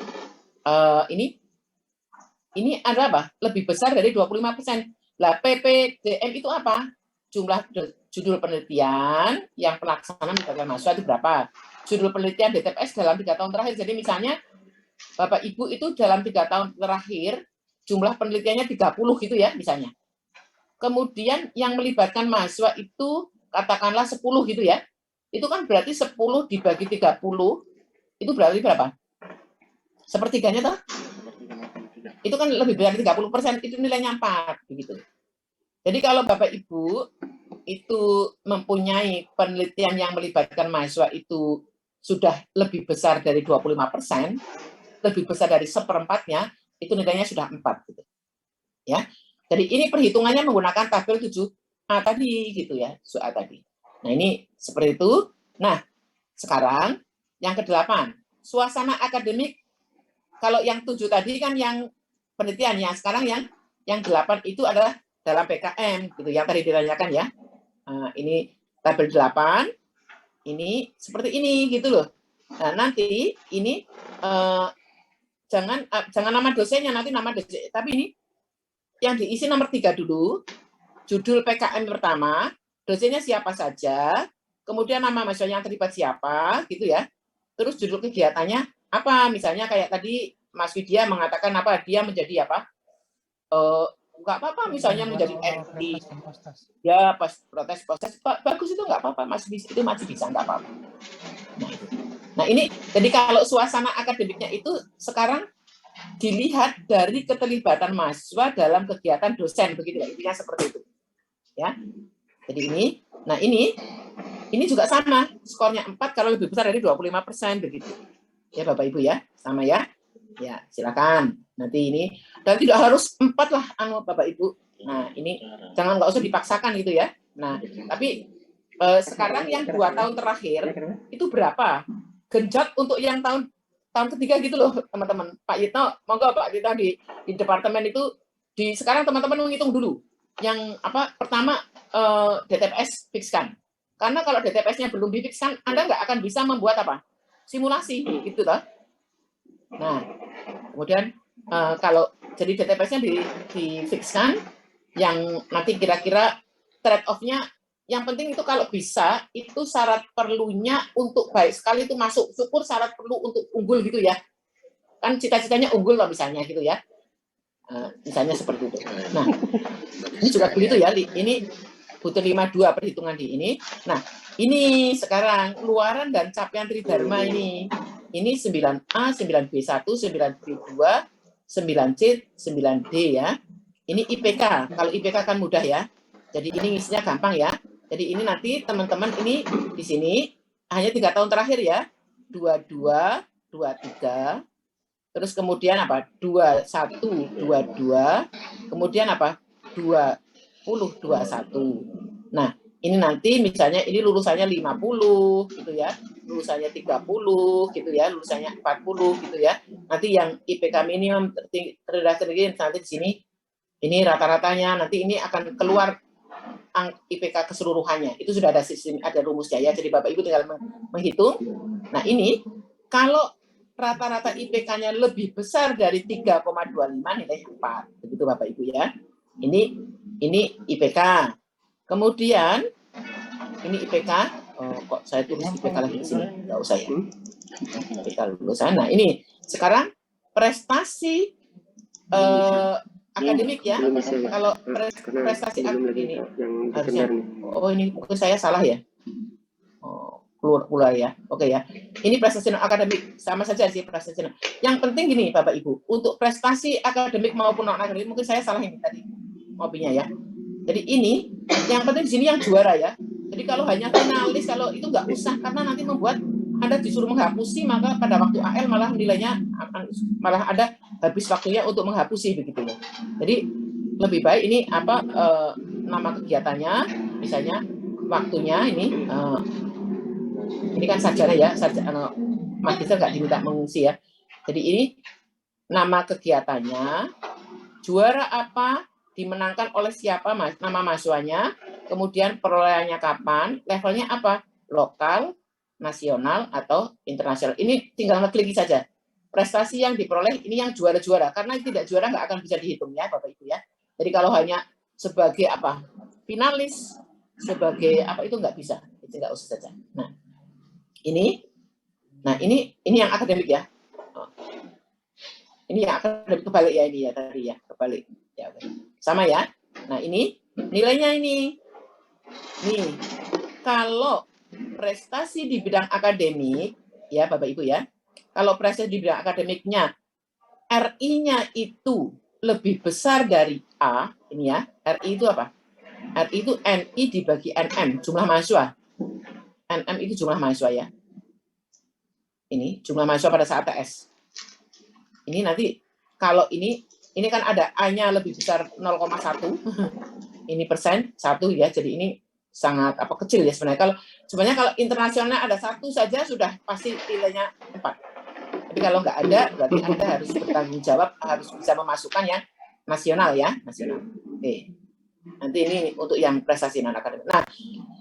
ini adalah apa? Lebih besar dari 25%. Lah PPDM itu apa? Jumlah judul penelitian yang pelaksanaan melibatkan mahasiswa itu berapa? Judul penelitian DTPS dalam 3 tahun terakhir. Jadi misalnya Bapak Ibu itu dalam 3 tahun terakhir jumlah penelitiannya 30 gitu ya misalnya. Kemudian yang melibatkan mahasiswa itu katakanlah 10 gitu ya. Itu kan berarti 10 dibagi 30 itu berarti berapa? Sepertiganya toh? Itu kan lebih dari 30%, itu nilainya 4 begitu. Jadi kalau Bapak Ibu itu mempunyai penelitian yang melibatkan mahasiswa itu sudah lebih besar dari 25%, lebih besar dari seperempatnya, itu nilainya sudah 4 gitu. Ya. Jadi ini perhitungannya menggunakan tabel 7A tadi gitu ya, soal tadi. Nah, ini seperti itu. Nah, sekarang yang ke-8, suasana akademik. Kalau yang 7 tadi kan yang penelitian, yang sekarang yang 8 itu adalah dalam PKM gitu yang tadi ditanyakan ya. Ini tabel 8, ini seperti ini gitu loh. Nah, nanti ini jangan nama dosennya, nanti nama dosen, tapi ini yang diisi nomor 3 dulu, judul PKM pertama, dosennya siapa saja, kemudian nama mahasiswa yang terlibat siapa gitu ya. Terus judul kegiatannya apa, misalnya kayak tadi Mas Widya mengatakan apa, dia menjadi apa, nggak apa-apa misalnya menjadi MT, ya pas protes bagus itu nggak apa-apa, itu masih bisa, nggak apa-apa. Nah ini jadi kalau suasana akademiknya itu sekarang dilihat dari keterlibatan mahasiswa dalam kegiatan dosen begitu ya, intinya seperti itu ya. Jadi ini juga sama, skornya 4 kalau lebih besar dari 25% begitu ya Bapak Ibu ya, sama ya. Ya, silakan. Nanti ini dan tidak harus 4 lah Bapak Ibu. Nah, ini nggak usah dipaksakan gitu ya. Nah, tapi sekarang yang 2 tahun terakhir itu berapa? Genjot untuk yang tahun ketiga gitu loh, teman-teman. Pak Yitno, monggo Pak Yitno di departemen itu sekarang teman-teman menghitung dulu. Yang apa? Pertama DTPS fixkan. Karena kalau DTPS-nya belum difikskan, Anda nggak akan bisa membuat apa? Simulasi gitu loh. Nah, kemudian kalau jadi DTPS-nya difikskan, yang nanti kira-kira trade-off-nya, yang penting itu kalau bisa, itu syarat perlunya untuk baik sekali itu masuk, syukur syarat perlu untuk unggul gitu ya. Kan cita-citanya unggul loh misalnya gitu ya. Misalnya seperti itu. Nah, ini juga begitu ya, ini butuh 52 perhitungan di ini. Nah, ini sekarang luaran dan capaian Tridharma ini 9A, 9B1, 9B2, 9C, 9D ya. Ini IPK. Kalau IPK kan mudah ya. Jadi ini isinya gampang ya. Jadi ini nanti teman-teman ini di sini hanya 3 tahun terakhir ya. 22, 23. Terus kemudian apa? 21, 22. Kemudian apa? 20, 21. Nah, ini nanti misalnya ini lulusannya 50 gitu ya, lulusannya 30 gitu ya, lulusannya 40 gitu ya. Nanti yang IPK minimum terendah tinggi nanti di sini ini rata-ratanya, nanti ini akan keluar IPK keseluruhannya. Itu sudah ada sistem, ada rumusnya ya. Jadi Bapak Ibu tinggal menghitung. Nah, ini kalau rata-rata IPK-nya lebih besar dari 3,25 nilai 4. Begitu Bapak Ibu ya. Ini IPK. Kemudian ini IPK, kok saya tulis IPK lagi di sini? Nggak usah ya. IPK lulusan. Nah ini sekarang prestasi akademik ya. Kalau prestasi akademik ini harusnya, ini mungkin saya salah ya. Keluar ya. Oke ya. Ini prestasi akademik sama saja sih prestasi. Yang penting gini Bapak Ibu, untuk prestasi akademik maupun non akademik mungkin saya salah ini tadi ngopinya ya. Jadi ini yang penting di sini yang juara ya. Jadi kalau hanya finalis, kalau itu nggak usah, karena nanti membuat Anda disuruh menghapusi, maka pada waktu AL malah nilainya malah ada habis waktunya untuk menghapusi begitu ya. Jadi lebih baik ini apa nama kegiatannya, misalnya waktunya ini kan sarjana ya, sarjana magister nggak diminta mengungsi ya. Jadi ini nama kegiatannya, juara apa, dimenangkan oleh siapa, nama mahasiswanya, kemudian perolehannya kapan, levelnya apa, lokal, nasional, atau internasional. Ini tinggal ngeklik saja. prestasi yang diperoleh ini yang juara-juara, karena tidak juara nggak akan bisa dihitung ya Bapak Ibu ya. Jadi kalau hanya sebagai apa finalis, sebagai apa itu nggak bisa, itu nggak usah saja. Nah ini yang akademik ya. Ini yang akademik kebalik ya ini ya tadi ya kebalik ya sama ya. Nah ini nilainya ini nih kalau prestasi di bidang akademik ya Bapak Ibu ya, kalau prestasi di bidang akademiknya RI-nya itu lebih besar dari A, ini ya, RI itu apa? RI itu NI dibagi NM, jumlah mahasiswa. NM itu jumlah mahasiswa ya. Ini jumlah mahasiswa pada saat TS. Ini nanti kalau ini kan ada A-nya lebih besar 0,1. Ini persen 1 ya. Jadi ini sangat kecil ya sebenarnya. Sebenarnya kalau internasionalnya ada 1 saja sudah pasti nilainya 4. Tapi kalau nggak ada berarti Anda harus bertanggung jawab, harus bisa memasukkan yang nasional ya, nasional. Oke. Nanti ini untuk yang prestasi non akademik. Nah,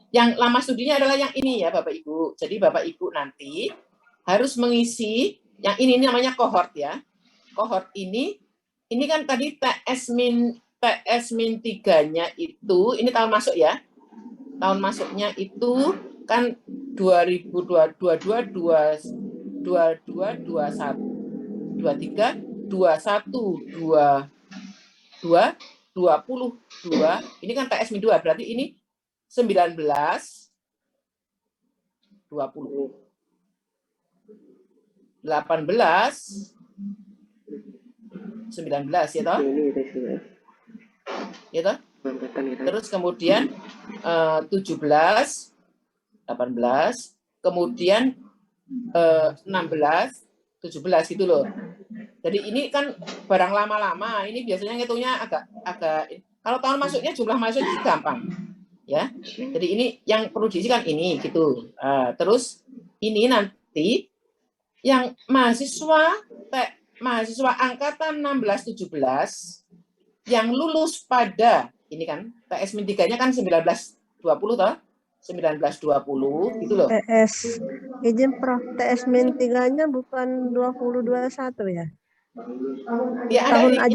yang lama studinya adalah yang ini ya Bapak Ibu. Jadi Bapak Ibu nanti harus mengisi yang ini namanya cohort ya. Cohort ini kan tadi TS-3-nya itu ini tahun masuk ya. Tahun masuknya itu kan 2022 22 21 23 21 22 20 ini kan TS-2 berarti ini 19 20 18 19 ya toh? Ya toh? Terus kemudian 17 18 kemudian 16 17 gitu loh. Jadi ini kan barang lama-lama, ini biasanya ngitungnya agak kalau tahun masuknya jumlah mahasiswa itu gampang. Ya. Jadi ini yang perlu diisi kan ini gitu. Terus ini nanti yang mahasiswa angkatan 16 17 yang lulus pada ini kan TS-3-nya kan 19 20 toh? 19-20 gitu loh. Izin Prof, TS-3-nya bukan 2021 ya? Ya ada tahun ini.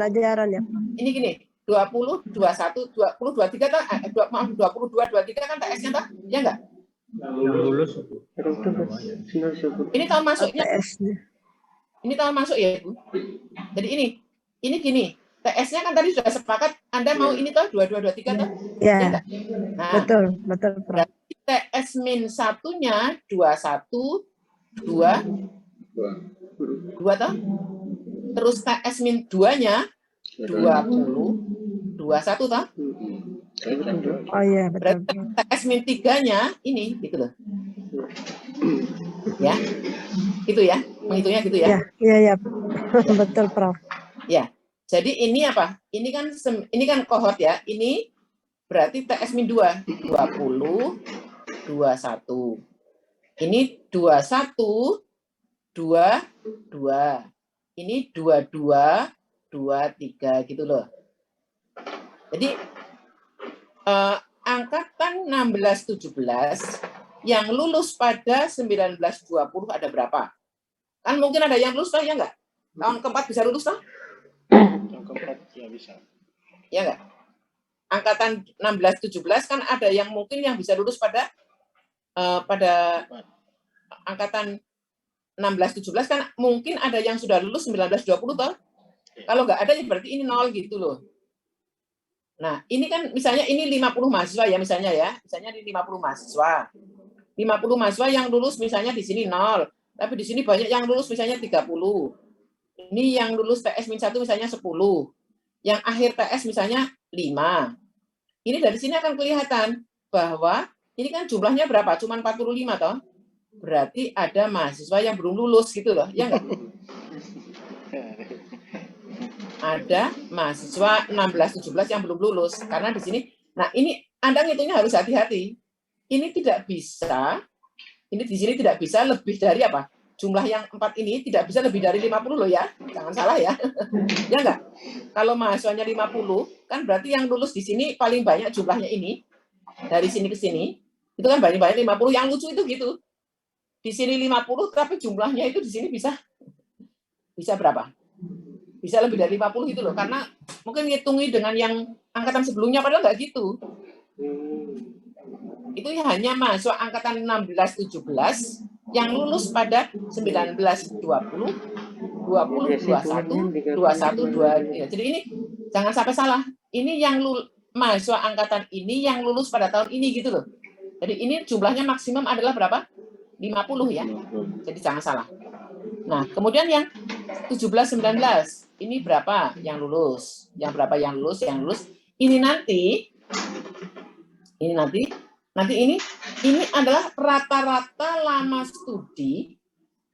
ajaran ya. Ini gini, 20 21 20 23 kan 22 23 kan TS-nya toh? Ya enggak? Yang lulus. Ini tahun masuknya. TS-nya. Ini tahun masuk ya, Bu. Jadi ini gini. TS-nya kan tadi sudah sepakat Anda mau ini toh 22 23 toh? Ya. Nah, betul Prof. Berarti TS-1-nya 21 2 toh? Terus TS-2-nya 20 21 toh? Oh iya, betul. Berarti TS-3-nya ini gitu loh. Ya. Gitu ya. Menghitungnya gitu ya. Iya. Betul, Prof. Ya. Jadi ini apa? Ini kan cohort ya. Ini berarti TS-2 20 21. Ini 21 22. Ini 22 23 gitu loh. Jadi angkatan 16 17 yang lulus pada 19 20 ada berapa? Kan mungkin ada yang lulus toh ya enggak? Tahun keempat bisa lulus toh? Yang keempat ya bisa. Ya enggak? Angkatan 16 17 kan ada yang mungkin yang bisa lulus pada angkatan 16 17 kan mungkin ada yang sudah lulus 19 20 toh. Kalau enggak ada ya berarti ini 0 gitu loh. Nah, ini kan misalnya ini 50 mahasiswa ya misalnya ya. Misalnya di 50 mahasiswa. 50 mahasiswa yang lulus misalnya di sini 0, tapi di sini banyak yang lulus misalnya 30. Ini yang lulus TS-1 misalnya 10. Yang akhir TS misalnya 5. Ini dari sini akan kelihatan bahwa ini kan jumlahnya berapa? Cuma 45 toh. Berarti ada mahasiswa yang belum lulus gitu loh. Ya enggak? Ada mahasiswa 16 17 yang belum lulus karena di sini. Nah, ini Anda ngitungnya harus hati-hati. Ini tidak bisa. Ini di sini tidak bisa lebih dari apa? Jumlah yang 4 ini tidak bisa lebih dari 50 loh ya. Jangan salah ya. Ya enggak? Kalau mahasiswanya 50, kan berarti yang lulus di sini paling banyak jumlahnya ini. Dari sini ke sini. Itu kan banyak 50. Yang lucu itu gitu. di sini 50 tapi jumlahnya itu di sini bisa berapa? Bisa lebih dari 50 gitu loh, karena mungkin ngitungi dengan yang angkatan sebelumnya padahal nggak gitu. Itu ya hanya mahasiswa angkatan 16-17 yang lulus pada 19-20, 20-21, 21-22. Ya, jadi ini jangan sampai salah. Ini yang mahasiswa angkatan ini yang lulus pada tahun ini gitu loh. Jadi ini jumlahnya maksimum adalah berapa? 50 ya. Jadi jangan salah. Nah, kemudian yang 17-19 ini berapa yang lulus? Yang berapa yang lulus? Yang lulus ini nanti ini adalah rata-rata lama studi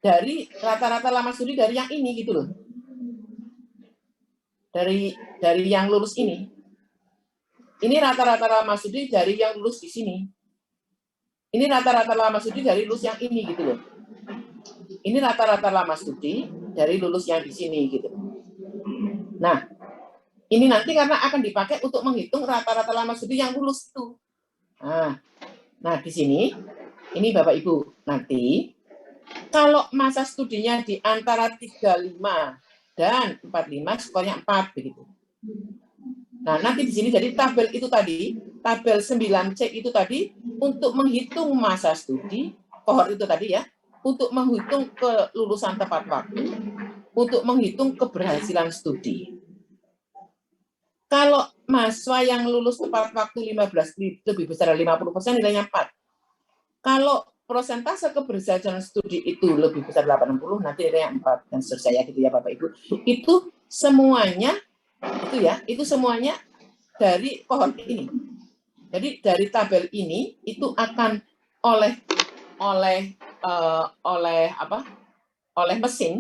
dari yang ini gitu loh. Dari yang lulus ini. Ini rata-rata lama studi dari yang lulus di sini. Ini rata-rata lama studi dari lulus yang ini gitu loh. Ini rata-rata lama studi dari lulus yang di sini gitu. Nah, ini nanti karena akan dipakai untuk menghitung rata-rata lama studi yang lulus itu. Nah di sini, ini Bapak Ibu, nanti kalau masa studinya di antara 35 dan 45, skornya 4 begitu. Nah, nanti di sini jadi tabel itu tadi, tabel 9C itu tadi untuk menghitung masa studi, kohort itu tadi ya, untuk menghitung kelulusan tepat waktu, untuk menghitung keberhasilan studi. Kalau mahasiswa yang lulus tepat waktu 15 lebih besar dari 50% nilainya 4. Kalau persentase keberhasilan studi itu lebih besar 80, nanti nilainya 4 dan seterusnya gitu ya Bapak Ibu. Itu semuanya dari kohort ini. Jadi dari tabel ini itu akan oleh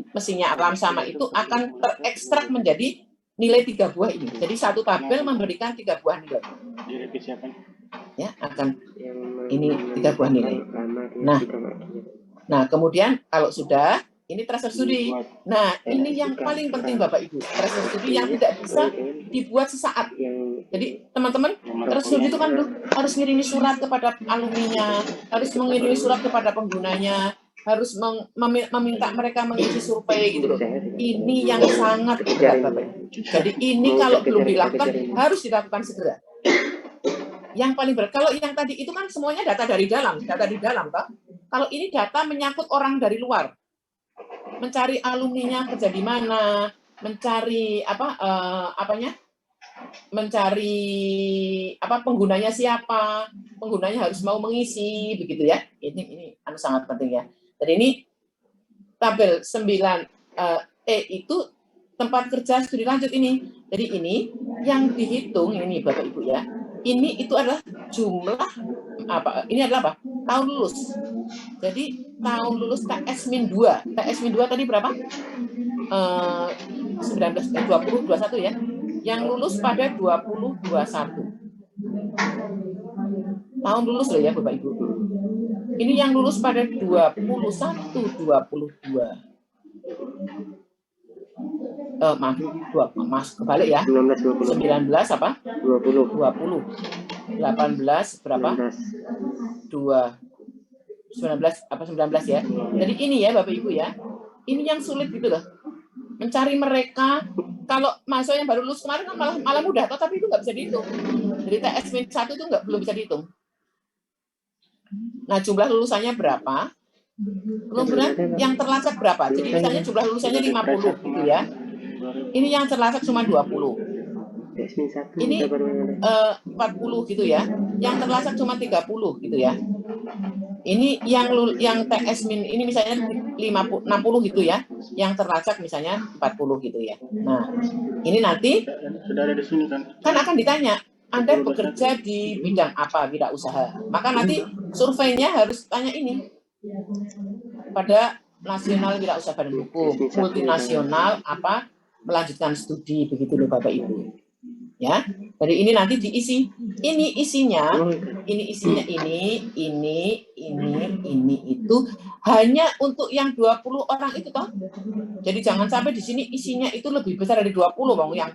mesinnya Alam Sama itu akan terekstrak menjadi nilai 3 buah ini. Jadi satu tabel memberikan 3 buah nilai. Ya, akan ini 3 buah nilai. Nah, kemudian kalau sudah ini tracer studi. Nah, ini yang paling penting Bapak Ibu. Tracer studi yang tidak bisa dibuat sesaat. Jadi teman-teman, tracer studi itu kan harus ngirimi surat kepada alumninya, harus mengirimi surat kepada penggunanya, harus meminta mereka mengisi survei gitu loh. Ini yang sangat berat Bapak Ibu. Jadi ini kalau belum dilakukan harus dilakukan segera. Yang paling berat, kalau yang tadi itu kan semuanya data di dalam toh. Kalau ini data menyangkut orang dari luar, mencari alumninya kerja di mana, mencari penggunanya siapa, penggunanya harus mau mengisi begitu ya. Ini sangat penting ya. Dan ini tabel 9E itu tempat kerja studi lanjut ini. Jadi ini yang dihitung ini Bapak Ibu ya. Ini itu adalah jumlah ini adalah apa? Tahun lulus. Jadi tahun lulus TS-2. TS-2 tadi berapa? 20, 21 ya. Yang lulus pada 2021. Tahun lulus loh ya Bapak Ibu. Ini yang lulus pada 21, 22. Mas kebalik ya. 19 apa? 20. 18 berapa? 19 ya. Jadi ini ya Bapak Ibu ya. Ini yang sulit gitu loh. Mencari mereka. Kalau mahasiswa yang baru lulus kemarin kan malah mudah, tapi itu nggak bisa dihitung. Jadi TS-1 itu belum bisa dihitung. Nah, jumlah lulusannya berapa? Kemudian yang terlacak berapa? Jadi misalnya jumlah lulusannya 50 gitu ya. Ini yang terlacak cuma 20. Ini 40 gitu ya. Yang terlacak cuma 30 gitu ya. Ini yang TS-min ini misalnya 60 gitu ya. Yang terlacak misalnya 40 gitu ya. Nah, ini nanti kan akan ditanya, Anda bekerja di bidang apa, bidang usaha. Maka nanti surveinya harus tanya ini. Pada nasional bidang usaha badan hukum, multinasional apa melanjutkan studi begitu loh Bapak Ibu. Ya. Jadi ini nanti diisi. Ini isinya ini itu hanya untuk yang 20 orang itu toh. Jadi jangan sampai di sini isinya itu lebih besar dari 20 Bang, yang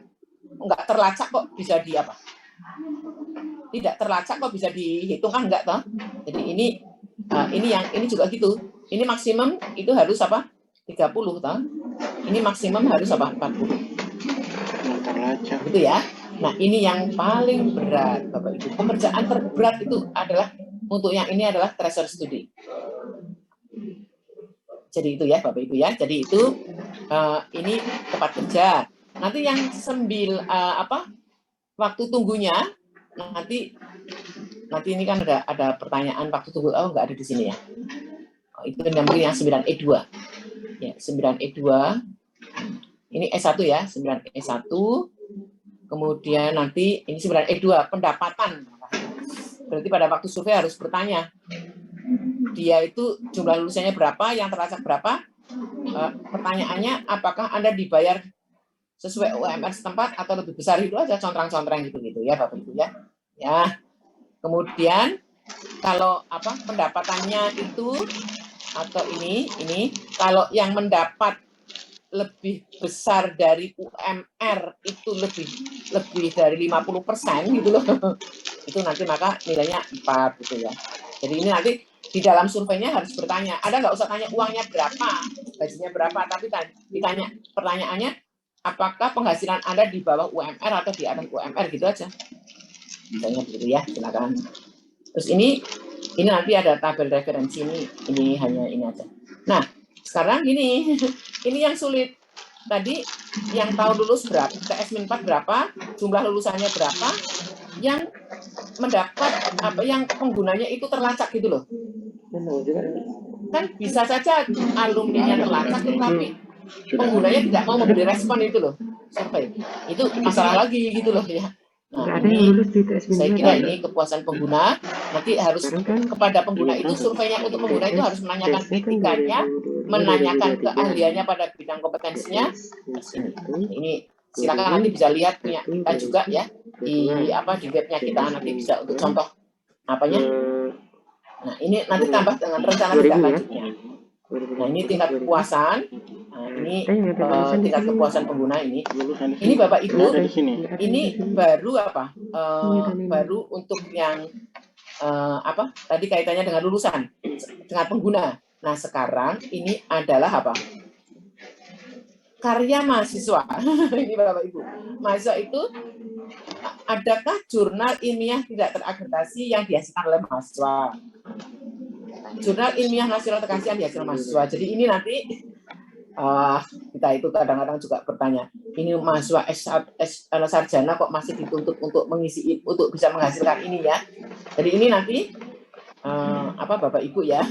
enggak terlacak kok bisa tidak terlacak kok bisa dihitung kan enggak toh. Jadi ini juga gitu. ini maksimum itu harus apa? 30 toh. Ini maksimum harus apa? 40. Gitu ya. Nah, ini yang paling berat, Bapak Ibu. Pekerjaan terberat itu adalah untuk yang ini adalah tracer study. Jadi itu ya, Bapak Ibu ya. Jadi itu ini tempat kerja. Nanti yang waktu tunggunya nanti ini kan ada pertanyaan waktu tunggu. Oh, nggak ada di sini ya. Oh, itu mungkin yang 9E2. Ya, 9E2. Ini S1 ya, 9E1. Kemudian nanti ini 9E2 pendapatan. Berarti pada waktu survei harus bertanya, dia itu jumlah lulusannya berapa, yang terlacak berapa? Pertanyaannya, apakah Anda dibayar sesuai UMR setempat atau lebih besar? Itu aja contrang-contrang gitu ya Bapak Ibu ya. Ya. Kemudian kalau pendapatannya itu atau ini kalau yang mendapat lebih besar dari UMR itu lebih dari 50% gitu loh. Itu nanti maka nilainya 4 gitu ya. Jadi ini nanti di dalam surveinya harus bertanya. Ada nggak usah tanya uangnya berapa, gajinya berapa, tapi ditanya pertanyaannya apakah penghasilan Anda di bawah UMR atau di atas UMR gitu aja. Misalnya begitu ya, silakan. Terus ini nanti ada tabel referensi ini hanya ini aja. Nah, sekarang ini yang sulit. Tadi yang tahu lulus berapa, TS-4 berapa, jumlah lulusannya berapa, yang mendapat yang penggunanya itu terlacak gitu loh. Kan bisa saja alumni-nya terlacak tetapi penggunanya tidak mau memberi respon itu loh. Survei. Itu masalah lagi gitu loh ya. Nah, ini saya kira ini kepuasan pengguna. Nanti harus kepada pengguna itu surveinya untuk pengguna itu harus menanyakan etikanya, menanyakan keahliannya pada bidang kompetensinya. Ini silakan nanti bisa lihat punya kita juga ya di webnya kita, nanti bisa untuk contoh apanya. Nah, ini nanti tambah dengan rencana tindak lanjutnya. Nah, ini tingkat kepuasan. Nah, ini tingkat kepuasan pengguna ini. Ini Bapak Ibu, ini baru baru untuk yang tadi kaitannya dengan lulusan, dengan pengguna. Nah, sekarang ini adalah karya mahasiswa. Ini Bapak Ibu. Mahasiswa itu adakah jurnal ilmiah tidak terakreditasi yang dihasilkan oleh mahasiswa? Jurnal ilmiah nasional terkasih yang dihasilkan mahasiswa. Jadi ini nanti kita itu kadang-kadang juga bertanya, ini mahasiswa sarjana kok masih dituntut untuk mengisi, untuk bisa menghasilkan ini ya. Jadi ini nanti Bapak Ibu ya.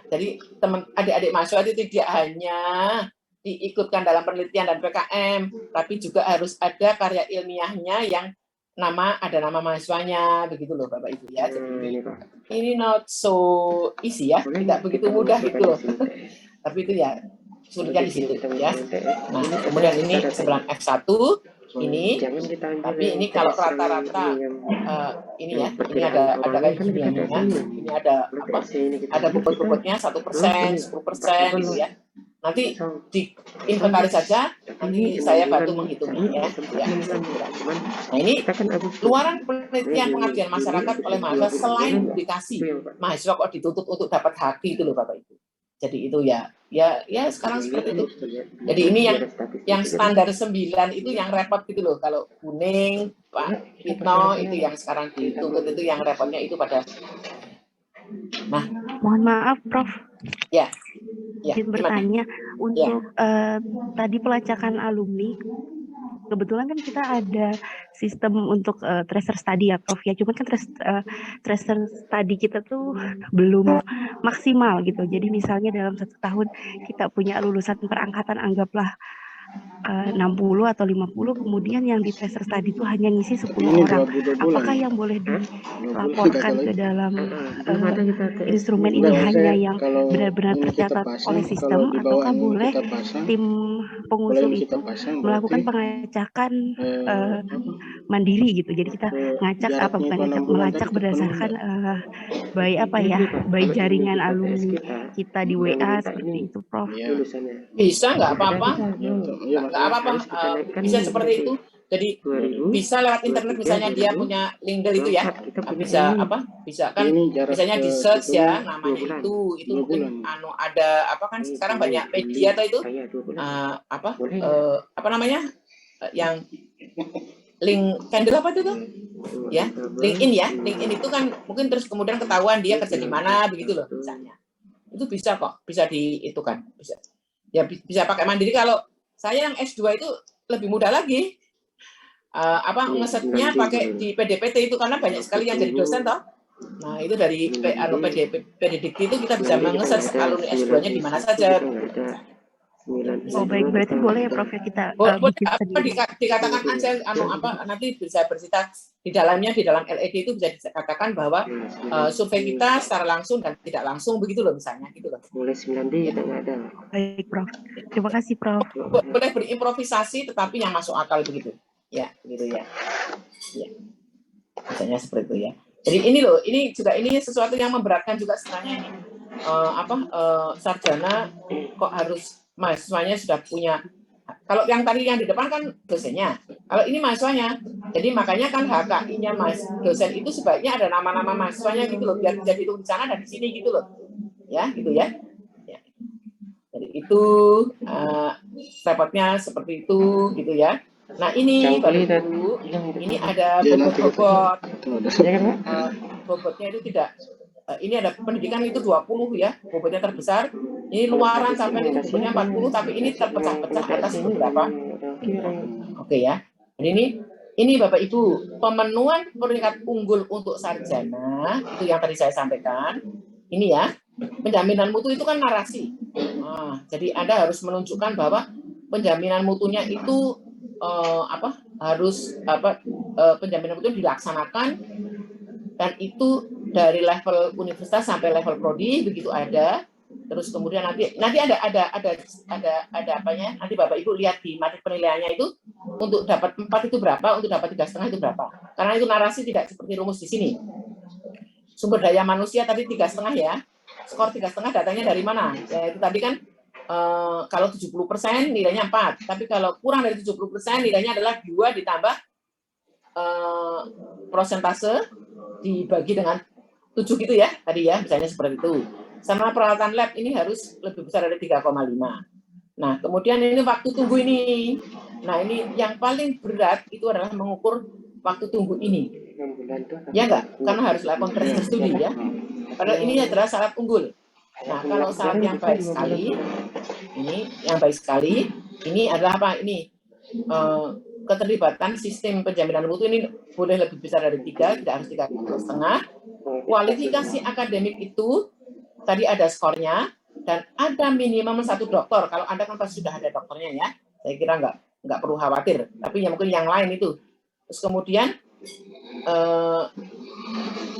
Jadi teman adik-adik mahasiswa itu tidak hanya diikutkan dalam penelitian dan PKM, tapi juga harus ada karya ilmiahnya yang ada nama mahasiswanya, begitu loh Bapak Ibu ya. Jadi ini not so easy ya, tidak begitu mudah gitu loh. Tapi itu ya sulitnya di situ ya. Nah, kemudian ini sebelah F1 ini, tapi ini kalau rata-rata ini ya, ini ada kayak gini ya, ini ada bobot-bobotnya 1%, 10% gitu ya. Nanti diinventaris saja, nanti saya bantu menghitungnya ya. Nah, ini luaran penelitian pengabdian masyarakat oleh mahasiswa selain publikasi, mahasiswa kok dituntut untuk dapat haki itu loh Bapak Ibu. Jadi itu ya sekarang seperti itu. Jadi ini yang standar 9 itu yang repot gitu loh. Kalau kuning, Pak Hitno itu yang sekarang dituntut itu yang repotnya itu pada. Nah, mohon maaf Prof. Ya, izin bertanya untuk tadi pelacakan alumni. Kebetulan kan kita ada sistem untuk tracer study ya Prof ya, cuman kan tracer study kita tuh belum maksimal gitu. Jadi misalnya dalam 1 tahun kita punya lulusan perangkatan anggaplah 60 atau 50, kemudian yang di tracer study itu hanya ngisi 10 orang. Apakah yang boleh dilaporkan ke dalam instrumen ini hanya yang benar-benar tercatat oleh sistem, ataukah boleh tim pengusul itu melakukan pengacakan mandiri gitu? Jadi kita ngacak melacak berdasarkan by jaringan alumni kita di WA seperti itu, Prof. Bisa nggak apa-apa? Nggak apa-apa, bisa seperti itu. Jadi 2000, bisa lewat internet, misalnya dia punya Linkedin itu ya, kita punya bisa ini. apa? Bisa kan, Ini jarak misalnya ke di search situnya ya namanya 2 bulan. itu 2 mungkin bulan. ada apa kan sekarang banyak media atau itu Iya, 2 bulan. apa Boleh nggak? apa namanya yang link candle apa itu tuh ya, LinkedIn ya, LinkedIn itu kan mungkin terus kemudian ketahuan dia kerja di mana begitu loh misalnya. Itu bisa kok, bisa di itu kan, bisa. Ya bisa pakai mandiri. Kalau saya yang S2 itu lebih mudah lagi. Apa ngesetnya pakai di PDPT itu karena banyak sekali yang jadi dosen toh. Nah, itu dari PDDikti itu kita bisa mengeset alumni S2-nya di mana saja. Oh baik, berarti boleh ya Prof ya kita bikin Apa sendiri. dikatakan aja apa nanti bisa bersita di dalamnya, di dalam LED itu bisa dikatakan bahwa survei kita secara langsung dan tidak langsung begitu loh misalnya gitu loh. Mulai 9D Ya. udah nggak ada. Baik Prof, terima kasih Prof. Boleh berimprovisasi tetapi yang masuk akal begitu. Ya, gitu ya. Ya. Misalnya seperti itu ya. Jadi ini loh, ini juga ini sesuatu yang memberatkan juga sebenarnya ini. Sarjana kok harus mahasiswanya sudah punya. Kalau yang tadi yang di depan kan dosennya. Kalau ini mahasiswanya. Jadi makanya kan HKI-nya dosen itu sebaiknya ada nama-nama mahasiswanya gitu loh, biar bisa dihitung di sana dan di sini gitu loh. Ya, gitu ya. Ya. Jadi itu repotnya seperti itu gitu ya. Nah ini Bapak Ibu, ini ada bobot-bobot. Bobotnya itu tidak, ini ada pendidikan itu 20 ya, bobotnya terbesar. Ini luaran sampai itu bobotnya 40, tapi ini terpecah-pecah atas beberapa. Oke ya. Jadi ini Bapak Ibu, pemenuhan peringkat unggul untuk sarjana, itu yang tadi saya sampaikan. Ini ya, penjaminan mutu itu kan narasi. Nah, jadi Anda harus menunjukkan bahwa penjaminan mutunya itu harus penjaminan mutu dilaksanakan, dan itu dari level universitas sampai level prodi begitu ada. Terus kemudian nanti ada apanya, nanti Bapak Ibu lihat di materi penilaiannya itu untuk dapat 4 itu berapa, untuk dapat 3,5 itu berapa. Karena itu narasi tidak seperti rumus di sini. Sumber daya manusia tadi 3,5 ya. Skor 3,5 datanya dari mana? Ya itu tadi kan kalau 70% nilainya 4, tapi kalau kurang dari 70% nilainya adalah 2 ditambah prosentase dibagi dengan 7 gitu ya tadi ya, misalnya seperti itu. Sama peralatan lab ini harus lebih besar dari 3,5. Nah, kemudian ini waktu tunggu ini. Nah, ini yang paling berat itu adalah mengukur waktu tunggu ini. Ya enggak? Karena harus lakukan tracer studi ya. Padahal ini adalah syarat unggul. Nah, kalau syarat yang baik sekali, ini adalah apa? Ini keterlibatan sistem penjaminan mutu ini boleh lebih besar dari 3, tidak harus 3,5. Kualifikasi akademik itu tadi ada skornya dan ada minimum 1 doktor. Kalau Anda kan pasti sudah ada dokternya ya. Saya kira nggak perlu khawatir. Tapi yang mungkin yang lain itu. Terus kemudian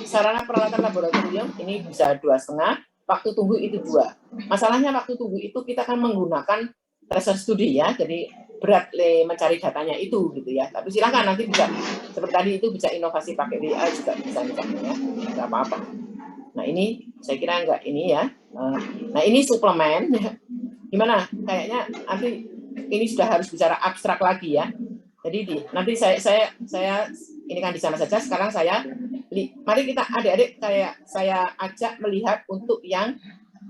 sarana peralatan laboratorium ini bisa 2,5. Waktu tunggu itu 2. Masalahnya waktu tunggu itu kita kan menggunakan tracer studi ya. Jadi berat mencari datanya itu gitu ya. Tapi silakan nanti bisa seperti tadi itu bisa inovasi pakai WA juga bisa misalnya ya. Nggak apa-apa. Nah ini saya kira enggak ini ya. Nah ini suplemen. Gimana? Kayaknya nanti ini sudah harus bicara abstrak lagi ya. Jadi nanti saya ini kan di sana saja. Sekarang mari kita adik-adik saya ajak melihat untuk yang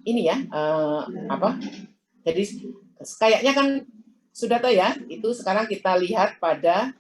ini ya. Jadi kayaknya kan sudah tahu ya. Itu sekarang kita lihat pada